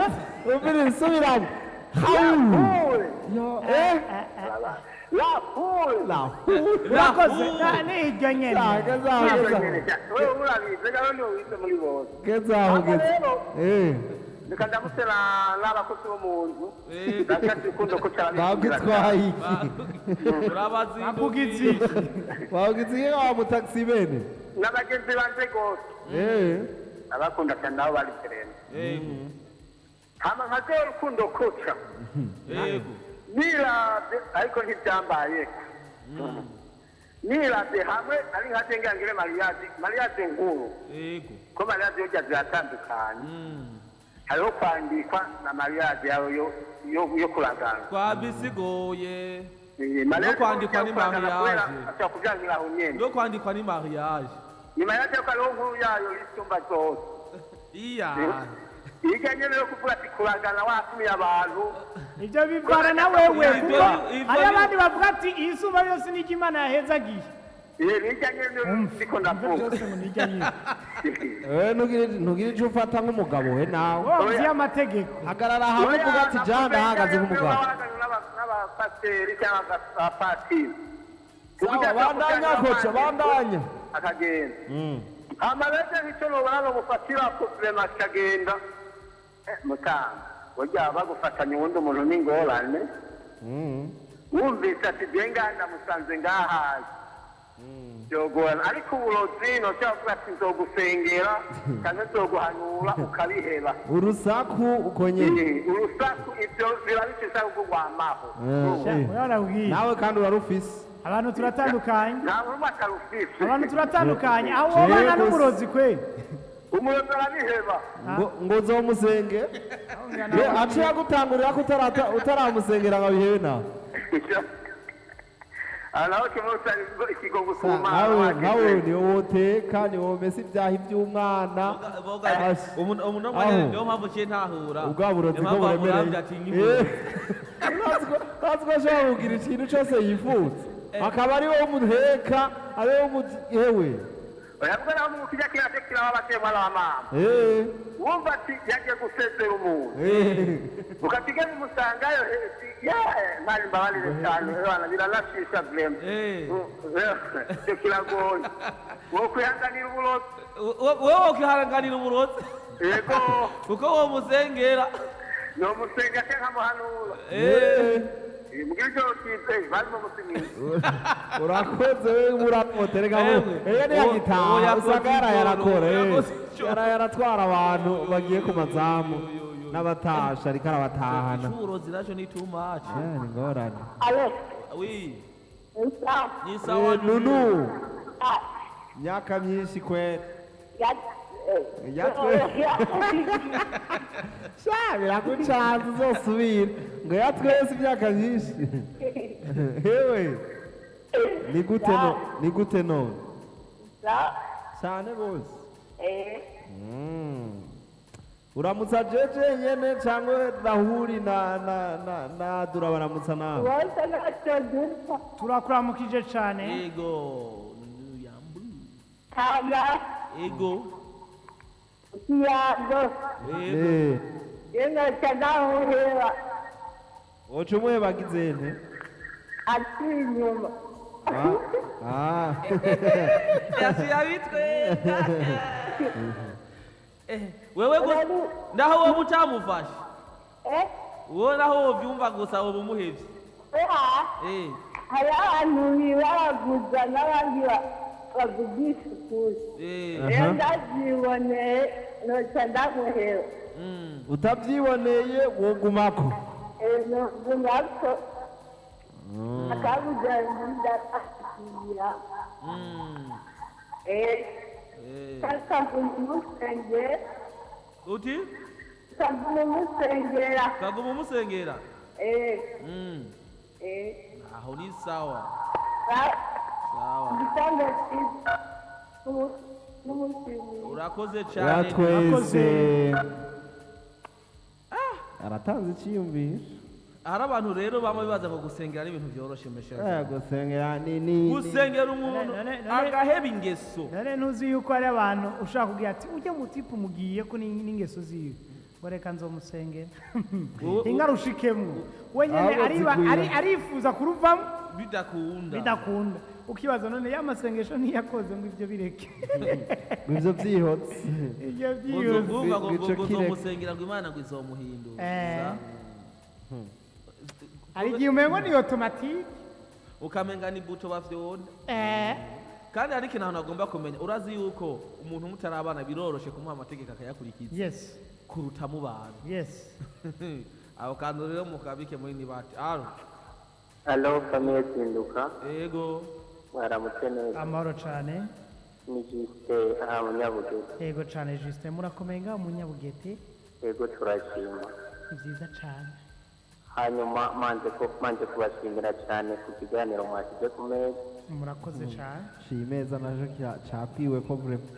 [SPEAKER 3] ubiri subiramo Raul yo
[SPEAKER 2] urakoze ni iryo nyene
[SPEAKER 4] wewe urabize gano ni wise muri bose
[SPEAKER 3] kezaho
[SPEAKER 4] reka ndamusera n'abakozi bo mu nzu ndakati rukundo ko cyane
[SPEAKER 3] bagutwaye iki
[SPEAKER 1] urabazi
[SPEAKER 2] akugitsi
[SPEAKER 3] bagutse wa mutaxi bene
[SPEAKER 4] n'abagenzi banje gose abakunda cyane nabo bari serena hama nkaze rukundo koca
[SPEAKER 1] yego
[SPEAKER 4] nirabe ariko ntibyambaye nirabe hamwe ari nka ngangire mariage nkuru
[SPEAKER 1] yego
[SPEAKER 4] ko mariage yojya ziratandukanye hariho kwandikwa na mariage yawe yo kuragana
[SPEAKER 1] twabisigoye
[SPEAKER 4] no
[SPEAKER 1] kwandikwa ni mariage
[SPEAKER 4] ashaka kujangira aho nyene
[SPEAKER 1] no kwandikwa ni mariage
[SPEAKER 4] ni mariage ko ariho nkuru yayo y'isumba zose
[SPEAKER 1] iya
[SPEAKER 4] ijyanye no kuvuga ati kuragana watumiye abantu
[SPEAKER 2] ibyo bivana na wewe kuko hari abandi bavuga ati izuba yose ni Imana yahezagiye
[SPEAKER 4] nijyanye ndiko ndavuga
[SPEAKER 3] ntugire icyo ufata nk'umugabo we nawe
[SPEAKER 2] uzi amategeko
[SPEAKER 3] hagarara hamwe uvuga ati jana ahagaze nk'umugabo
[SPEAKER 4] n'abapasiteri cyangwa abapatiri
[SPEAKER 3] sawa bandanya koca bandanya
[SPEAKER 4] akagenda amarete nk'icyo nubona no gufatira kurema kagenda mutanga burya bagufatanya ubundi umuntu n'ingorane wumvise ati ngenda musanze ngahazi byogorana ariko uburozi ntushobora kuvuga ati nzogusengera cyangwa nzoguhanura ukabiheba
[SPEAKER 3] urusaku uko nyine
[SPEAKER 4] urusaku ibyo biba bishyize kugwamaho
[SPEAKER 3] nawe kandi urarufise
[SPEAKER 2] abantu turatandukanye
[SPEAKER 4] ntabwo batarufise
[SPEAKER 2] abantu turatandukanye aho wabana n'umurozi kwe
[SPEAKER 4] umurozi arabiheba
[SPEAKER 3] ngo uzomusenge aciye agutangurira ko utaramusengera ngo abihebe nawe
[SPEAKER 4] nawe kimusa ikigo gusuma
[SPEAKER 3] nawe ni woteka ni womesa ibyaha iby'umwana
[SPEAKER 1] umuntu mwene niyo mpamvu cye ntahura
[SPEAKER 3] ubwa burozi bwo buremereye baziko ashobora kugira ikintu cyose yifuza akaba ari wowe umuheka ari wowe umuhewe
[SPEAKER 4] oyabwo naho mu kijya kiratekira w'abatemwa n'abamama wumva ati yagiye gusezera umuntu ukatiga bimusangayo ntari mbabarire cyane abana biranashisha blem cyo kiragoye wowe kwihanganira uburozi
[SPEAKER 1] wowe kwihanganira uburozi
[SPEAKER 4] yego
[SPEAKER 1] kuko wowe musengera
[SPEAKER 4] no musenga cyangwa muhanura mugiryo kize barimo musimira
[SPEAKER 3] urakoze we murapotereka eyo ni yagitaha usanga yarayarakora yaratwara abantu bagiye ku mazamu n'abatasha ariko arabatahana
[SPEAKER 1] uburozi nacyo ni too much
[SPEAKER 3] ni ngorane
[SPEAKER 1] oui
[SPEAKER 5] ni
[SPEAKER 1] sawa
[SPEAKER 3] nunu myaka myinshi kweli biragucanza uzosubira ngo yatwese imyaka myinshi hewe ni gute none cyane bose uramutsa jeje nyene cyangwa Rahuli na Dura baramutsa nawe
[SPEAKER 2] turakuramukije cyane
[SPEAKER 1] yego yambu ego
[SPEAKER 5] kukiyago yena cyanahuhera
[SPEAKER 3] ocho mwe bagize nte
[SPEAKER 5] ati inyuma
[SPEAKER 1] yasiyabitwenga wewe ndaho wowe utamufashe wowe naho wobyumva gusa wowe umuhevye
[SPEAKER 5] hari abantu bibaraguza n'abandi bavugisha ukuri ndabyiboneye noca ndamuhera
[SPEAKER 3] utabyiboneye wogumako
[SPEAKER 5] nogumako akabuja ndakasigira kakaguma umusengera
[SPEAKER 1] uti
[SPEAKER 5] kaguma umusengera
[SPEAKER 1] kaguma umusengera aho ni sawa sawa
[SPEAKER 5] igitanda cyiza n'umushimira
[SPEAKER 1] urakoze cyane
[SPEAKER 3] twese aratanze icyiyumviro
[SPEAKER 1] hari abantu rero bamwe bibaza ngo gusengera ni ibintu byoroshye mesha
[SPEAKER 3] gusengera ni
[SPEAKER 1] gusengera umuntu agaheba ingeso
[SPEAKER 2] none ntuzi yuko hari abantu ushaka kugira ati ujye mu tipu mugiye ko n'ingeso ziwe ngo reka nzomusengera ingarushikemo wenyine arifuza kuruvamo bidakunda ukibaza none y'amasengesho ntiyakoze ngo ibyo bireke
[SPEAKER 3] ibyo byihotse
[SPEAKER 2] ibyo byihotse
[SPEAKER 1] ngo uzomusengera ngo Imana ngo izomuhindura
[SPEAKER 2] hari igihe umengo ni automatique
[SPEAKER 1] ukamenga ni buto bavyona kandi hari ikintu agomba kumenya urazi yuko umuntu mutarabana biroroshe kumuha amategeko akayakurikiza
[SPEAKER 2] yes
[SPEAKER 1] kuruta mu bantu
[SPEAKER 2] yes
[SPEAKER 1] aho kandi rero mukabike muri nibati
[SPEAKER 4] Hello, famille Tinduka.
[SPEAKER 1] Yego.
[SPEAKER 4] Mwaramutse neza.
[SPEAKER 2] Amahoro cyane.
[SPEAKER 4] Ni Juste aha Munyabugete.
[SPEAKER 2] Yego cyane Juste murakomenga Munyabugete.
[SPEAKER 4] Yego turashima.
[SPEAKER 2] Byiza cyane.
[SPEAKER 4] Hanyuma manje kubashimira cyane ku kiganiro mwashyize ku meza.
[SPEAKER 2] Murakoze cyane.
[SPEAKER 3] Shimeza naje cyakwiwe ko vraiment.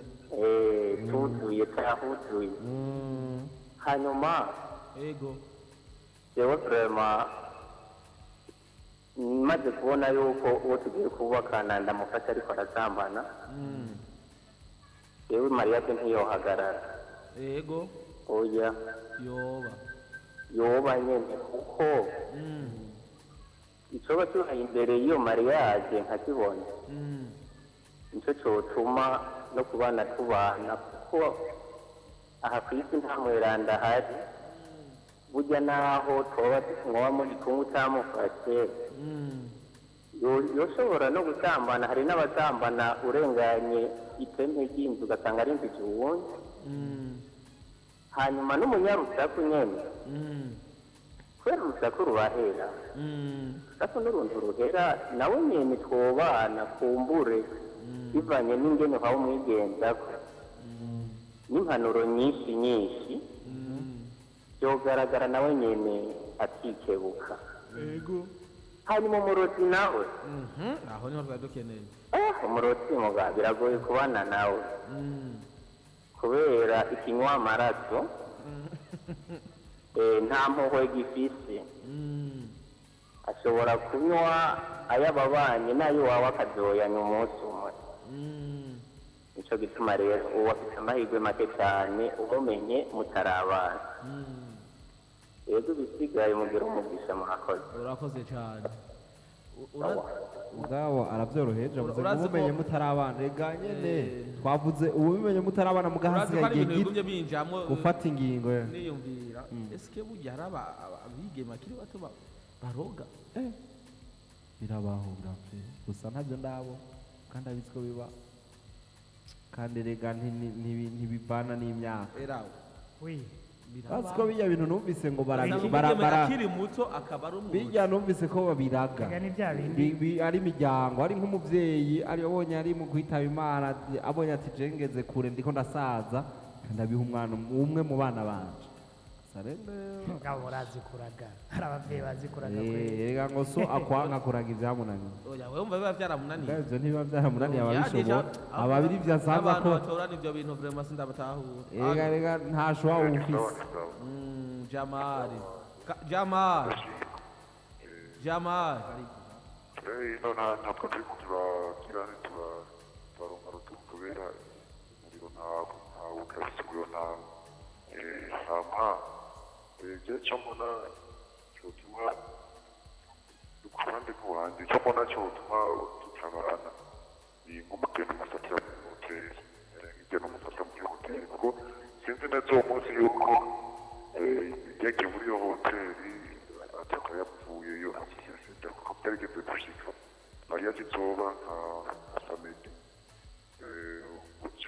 [SPEAKER 4] Tuzuye cyahuzuye. hanyuma
[SPEAKER 1] ego
[SPEAKER 4] jewe vraiment maze kubona yuko uwo tugiye kubakana ndamufasha ariko arazambana yewe mariage ntiyohagarara
[SPEAKER 1] ego
[SPEAKER 4] oya yoba nyene kuko icoba tuhaye imbere y'iyo mariage nkakibona nico cotuma no kubana tubana kuko aha ku isi nta mweranda ahari burya naho twoba mwoba muri kumwe utamufashe yoshobora no gusambana. Hari n'abasambana urenganye iteme ry'inzu ugasanga ari inzu uwundi hanyuma n'umunyarusaku nyene kubera urusaku rubahera urusaku n'uruntu ruhera nawe nyene twobana kumbure bivanye n'ingene uhawe umwigenzako n'impanuro nyinshi byogaragara nawe nyene atikebuka. hanyuma umurozi nawe
[SPEAKER 1] aho niho twari dukeneye
[SPEAKER 4] umurozi muga biragoye kubana nawe kubera ikinywa amaraso nta mpuhwe gifise ashobora kunywa ay'ababanyi n'ay'iwawe akazoyanya umunsi umwe. nico gituma rero uwo afite amahirwe make cyane ubumenye mutarabana. yego bisigaye mugira umugisha murakoze.
[SPEAKER 1] urakoze cyane
[SPEAKER 3] ubwabo arabyoroheje avuze ngo ubumenye mutarabana rega nyene twavuze ubumenye mutarabana mugahasigaye igihe
[SPEAKER 1] binjamo
[SPEAKER 3] gufata ingingo
[SPEAKER 1] niyumvira eske burya hari abigema kiri bato baroga
[SPEAKER 3] birabahura pe gusa ntabyo ndabo kandi abitsiko biba kandi rega ntibivana n'imyaka Basiko bijya bintu numvise ngo
[SPEAKER 1] akiri muto akaba ari umuntu
[SPEAKER 3] bijya numvise ko babiraga ari imiryango ari nk'umubyeyi ari abonye ari mu kwitaba Imana abonye ati jengeze kure ndiko ndasaza ndabiha umwana umwe mu bana banje
[SPEAKER 2] ngabo razikuraga hari abavyeyi bazikuraga
[SPEAKER 3] rega ngo so akwanga kuraga ivyamunaniye
[SPEAKER 1] oya wewe umva biba vyaramunaniye
[SPEAKER 3] ivyo ntibiba vyaramunaniye ababishobora ababiri vyasanza ko
[SPEAKER 1] batora ivyo bintu vraiment sindabatahura
[SPEAKER 3] rega ntashwa ufise
[SPEAKER 1] Jamali
[SPEAKER 6] ntabwo turi kuturakira turaronka rutuku kubera umuriro ntawe ukabise umuriro ntawe hama icyo mbona cyotuma ku ruhande rw'ubuhanzi icyo mbona cyotuma tutabana ni nk'umugeni umufatira muri hoteli nk'igeni umufatira muri hoteli kuko sinzi neza uwo munsi yuko yagiye muri iyo hoteli atakaba yapfuyeyo asida kuko byarigeze gushika mariage izoba nka samedi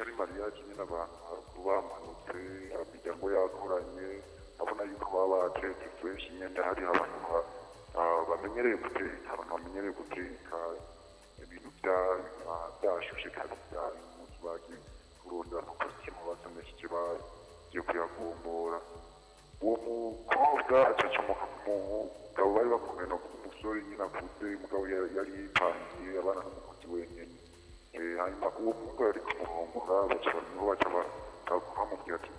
[SPEAKER 6] ari mariage nyine abantu bamanutse imiryango yakoranye abona yuko baba batetse fresh imyenda hari abantu bamenyereye guteka abantu bamenyereye guteka ibintu byashushe kandi umunsi bagiye kurondera no kurikima basamesheje bagiye kuyagombora uwo mukobwa acacomoka ku mugabo bari bakomeye no umusore nyine akuze umugabo yari yipangiye abana n'umukozi wenyine hanyuma uwo mugabo yari kumuhongora baca bamubwira ati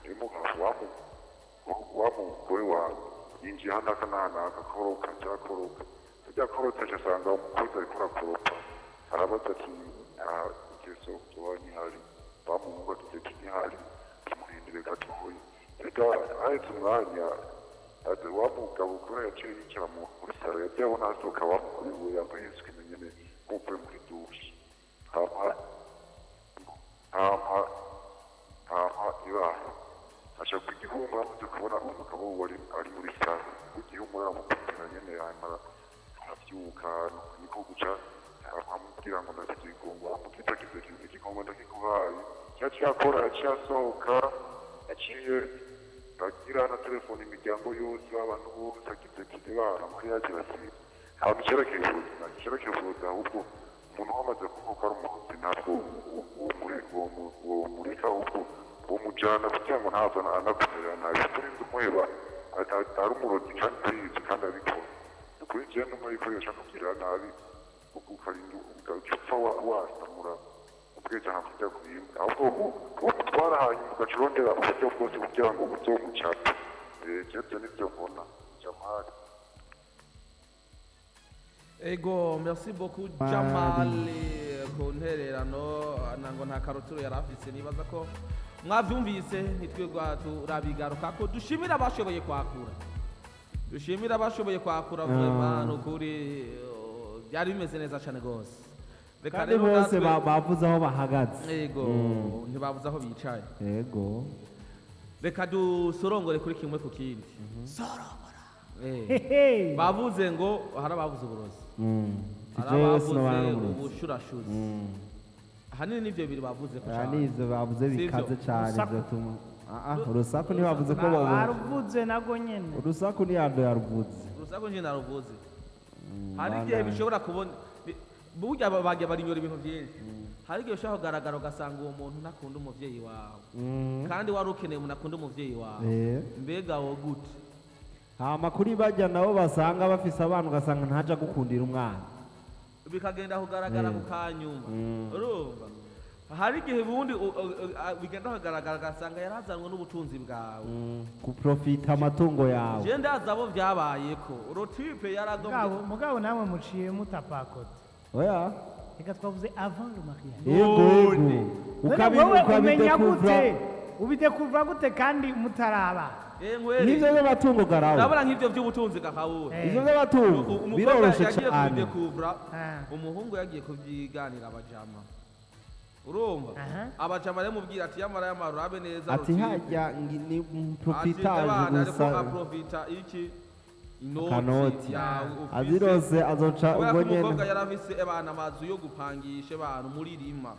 [SPEAKER 6] wa mugore wawe yinjiye hano akanahanaga akoroka cyakoroka ajya korotse asanga umukozi ariko arakoropa arabaza ati ingeso zoba ntihari bamuhunga tuteke ntihari tumurindire gatoya reka ahetse umwanya wa mugabo kubera yaciye yicara muri saro yagiye abona hasohoka wa mugore we yambaye isuku nyene nk'uvuye muri dushe hama ibaha aca ku gihumura amaze kubona umugabo wari ari muri saro ku gihumura aramukubitira nyene hanyuma aravyuka niko guca aramubwira ngo ndafite igikombe amukitagize igikombe ndakiguhaye yaciye akora yaciye asohoka yaciye agira na telefone imiryango yose abantu bose agize kiti bana muri yagira ati ntabwo icyerekeye ubuzima ahubwo umuntu wamaze kuvuga ari umukozi ntabwo uwo mureka ahubwo uwo mujyana kugira ngo ntabwo anakumira nabi turinze umuheba ari umurozi kandi utayizi kandi abikora ukuri njyewe n'umurikoresha kugira nabi ukarinda ugapfa wasamura ubwenge ntabwo ujya kuyimba ahubwo uwo mutwe umutwara hanyuma ugaca urondera uburyo bwose kugira ngo uzomucape ibyo nibyo mbona Jamali.
[SPEAKER 1] Ego, merci beaucoup Jamal ku ntererano nango nta karoturo yari afise nibaza ko mwavyumvise nitwegwa turabigaruka ko dushimira abashoboye kwakura vraiment nukuri byari bimeze neza cyane gose
[SPEAKER 3] kandi bose bavuze aho bahagaze
[SPEAKER 1] ego ntibavuze aho bicaye
[SPEAKER 3] ego
[SPEAKER 1] reka dusorongore kuri kimwe ku kindi sorongora bavuze ngo harabavuze uburozi harabavuze ubushurashuzi ahanini nivyo biri bavuze ko cyane
[SPEAKER 3] nivyo bavuze bikaze cyane byatuma urusaku ntibavuze ko
[SPEAKER 2] baruvuze nago nyene
[SPEAKER 3] urusaku ntiyando yaruvuze
[SPEAKER 1] urusaku nyene naruvuze hari igihe bishobora kubona burya bagiye barinyora ibintu byinshi hari igihe ushaka kugaragara ugasanga uwo muntu ntakunda umuvyeyi wawe kandi wari ukeneye umuntu akunda umuvyeyi wawe mbega wo gute
[SPEAKER 3] hama kuri bajya nabo basanga bafise abantu ugasanga ntaja gukundira umwana
[SPEAKER 1] bikagenda kugaragara mu kanyuma urumva hari igihe bundi bigenda kugaragara ugasanga yarazanwe n'ubutunzi bwawe
[SPEAKER 3] kuprofita amatungo yawe
[SPEAKER 1] je ndaza abo vyabayeko rotipe yaradomye
[SPEAKER 2] mugabo namwe muciye mutapakote
[SPEAKER 3] oya
[SPEAKER 2] reka twavuze avant le mariage ubidekuvura gute kandi mutaraba
[SPEAKER 3] nivyo by'amatungo garawe
[SPEAKER 1] ndabona nk'ivyo by'ubutunzi gakawura
[SPEAKER 3] ivyo by'amatungo biroroshe cyane
[SPEAKER 1] umuhungu yagiye kubyiganira abajama urumva abajama rero mubwira ati yamara urabe neza
[SPEAKER 3] ati hajya ni profitage gusa
[SPEAKER 1] aprofita iki
[SPEAKER 3] kanoti azirose azoca ubwo nyene
[SPEAKER 1] umukobwa yarafise abana amazu yo gupangisha abantu muri rima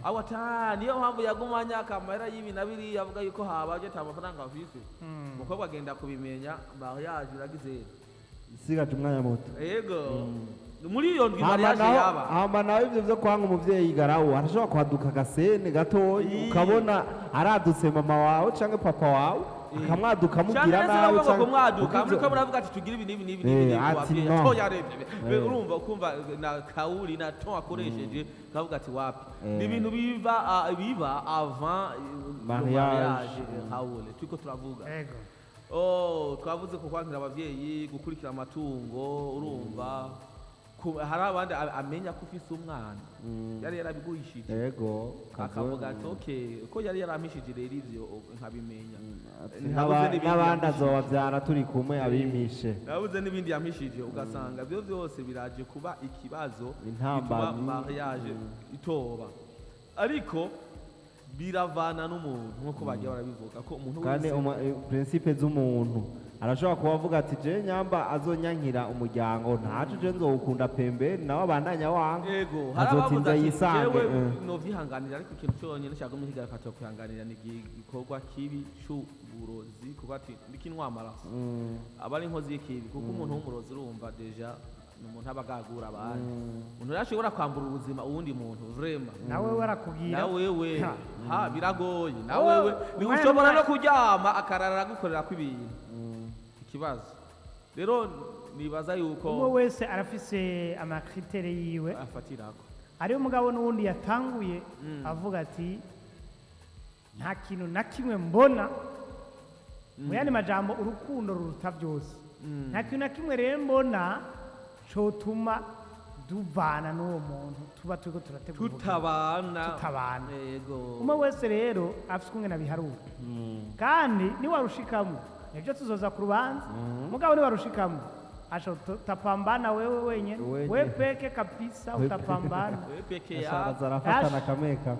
[SPEAKER 1] aho atani niyo mpamvu yagumanya akamera y'ibi na biri yavuga yuko habaje ta amafaranga afise umukobwa agenda kubimenya mariage uragize
[SPEAKER 3] sigaje umwanya muto
[SPEAKER 1] yego muri iyo ndwi mariage yaba
[SPEAKER 3] hamba nawe ivyo vyo kwanga umuvyeyi garawo arashobora kwaduka agasene gatoyi ukabona aradutse mama wawe canke papa wawe akamwaduka mugira nabi
[SPEAKER 1] cyangwa kumwaduka muri ko muravuga ati tugira ibi nibi toya rebe urumva ukumva na kauli na ton akoresheje kavuga ati wapi ni ibintu biva avant mariage haule tuko turavuga twavuze ko kwankira abavyeyi gukurikira amatungo urumva hari abandi amenya ko ufise umwana yari yarabiguhishije yego akavuga ati okay ko yari yarampishije rero ivyo nkabimenya
[SPEAKER 3] n'abandi azobavyara turi kumwe abimishe
[SPEAKER 1] nabuze n'ibindi yampishije ugasanga byo byose biraje kuba ikibazo bituma mariage itoba ariko biravana n'umuntu nkuko bagiye barabivuga ko umuntu
[SPEAKER 3] kandi principe z'umuntu arashobora kuba avuga ati je nyamba azonyankira umuryango ntacu je nzowukunda pembeni nawe abandanya wanga
[SPEAKER 1] yego harabavuze ati jewe no vyihanganira ariko ikintu cyonyine cyagomba kwiga akato kwihanganira ni igikorwa kibi c'uburozi kuko ati ndikinwa amaraso abari inkozi y'ikibi kuko umuntu w'umurozi urumva deja umuntu abagagura abandi umuntu yashobora kwambura ubuzima uwundi muntu vrema
[SPEAKER 2] nawe warakubwira
[SPEAKER 1] nawewe biragoye nawewe ni ushobora no kuryama akarara gukorera kw'ibintu ikibazo rero nibaza yuko
[SPEAKER 2] umwe wese arafise amakritere yiwe
[SPEAKER 1] afatirako
[SPEAKER 2] ariyo mugabo n'uwundi yatanguye avuga ati nta kintu na kimwe mbona mu yandi majambo urukundo ruruta byose nta kintu na kimwe rero mbona cotuma duvana n'uwo muntu tuba turiko turategura tutabana
[SPEAKER 1] yego
[SPEAKER 2] umwe wese rero afise ukungene abiharura kandi niwarushikamo nibyo tuzoza ku rubanza mugabo niwarushikamo asha utapambana wewe wenyene we peke kabisa utapambana
[SPEAKER 1] we peke ya
[SPEAKER 3] zarafatana kameka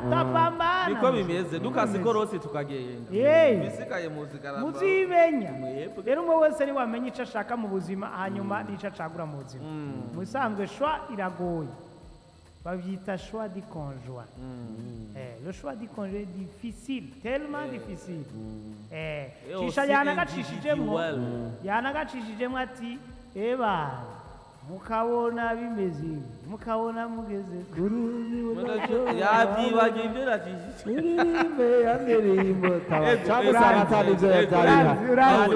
[SPEAKER 2] utapambana
[SPEAKER 1] niko bimeze dukasiko rose tukagenda bisigaye muzigaramba
[SPEAKER 2] muzibenya rero umwe wese ni wamenye ico ashaka mu buzima hanyuma n'ico acagura mu buzima musanzwe shwa iragoye bavyita choix du conjoint. Le choix du conjoint est difficile, tellement difficile. CISHA yanagacishijemo ati eba mukabona bimeze mukabona mugeze kuruzi
[SPEAKER 1] yabyibagiye ibyo rajishije
[SPEAKER 3] uririmbe yandirimbo cyangwa atari ibyo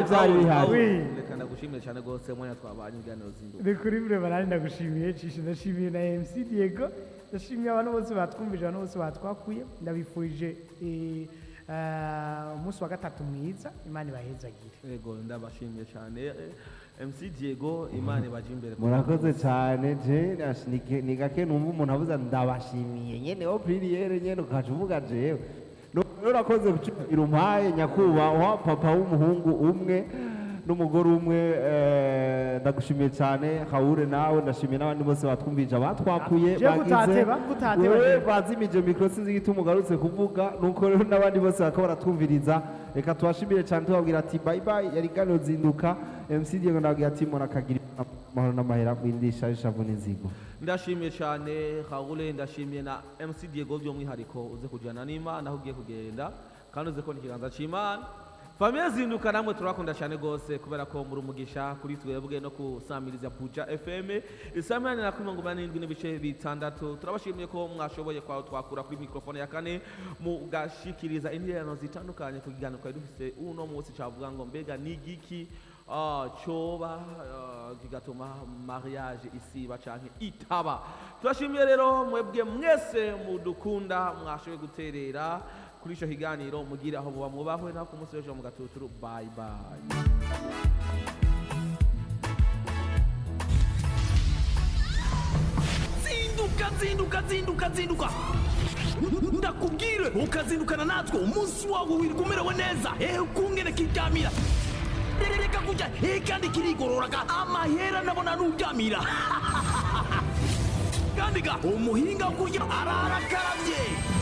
[SPEAKER 3] byari bihari.
[SPEAKER 1] Reka ndagushimire cyane rwose mwanya twabanye ibiganiro zinduka
[SPEAKER 2] ni kuri bure barari ndagushimiye CISHA ndashimiye na MC Diego ndashimiye abantu bose batwumvije, abantu bose batwakuye, ndabifurije umunsi wa gatatu mwiza, Imana ibahezagire.
[SPEAKER 1] Yego ndabashimiye cyane MC Diego, Imana ibaje imbere.
[SPEAKER 3] Murakoze cyane je ni gake numva umuntu avuze ndabashimiye nyene o priere nyene ukaje uvuga jewe urakoze gucira umpaye nyakubahwa papa w'umuhungu umwe n'umugore umwe, ndagushimiye cyane Raul, nawe ndashimiye n'abandi bose batwumvije abatwakuye bagize bazimije mikro sinzi gituma ugarutse kuvuga, nuko rero n'abandi bose bakaba baratwumviriza, reka tubashimire cyane tubabwira ati bye bye, yari gano zinduka MC Diego ndabwira ati mona kagira amahoro n'amahera kwindisha ishavu n'inzigo.
[SPEAKER 1] Ndashimiye cyane Raul, ndashimiye na MC Diego by'umwihariko uze kujyana n'Imana aho ugiye kugenda kandi uze ko n'ikiganza cy'Imana. Famiye zinduka namwe turakunda cyane gose kubera ko muri umugisha kuri twebwe no kusamiriza Buja FM isamirane na 87 n'ibice bitandatu. Turabashimiye ko mwashoboye kwa twakura kuri mikrofone ya kane mugashikiriza intererano zitandukanye ku kiganiro twari dufise uno munsi cavuga ngo mbega Nigiki coba kigatuma mariage isiba canke itaba. Turashimiye rero mwebwe mwese mudukunda mwashoboye guterera kuri ico higaniro, mugira aho muba mubahwe na ku munsi w'ejo mu gatuturu. Bye bye. Zinduka ndakubwire ukazindukana natwe umunsi wawe wirigumerewe neza ukungene kiryamira reka kujya kandi kirigororaga amahera nabona nuryamira kandi ga umuhinga kurya arara karavye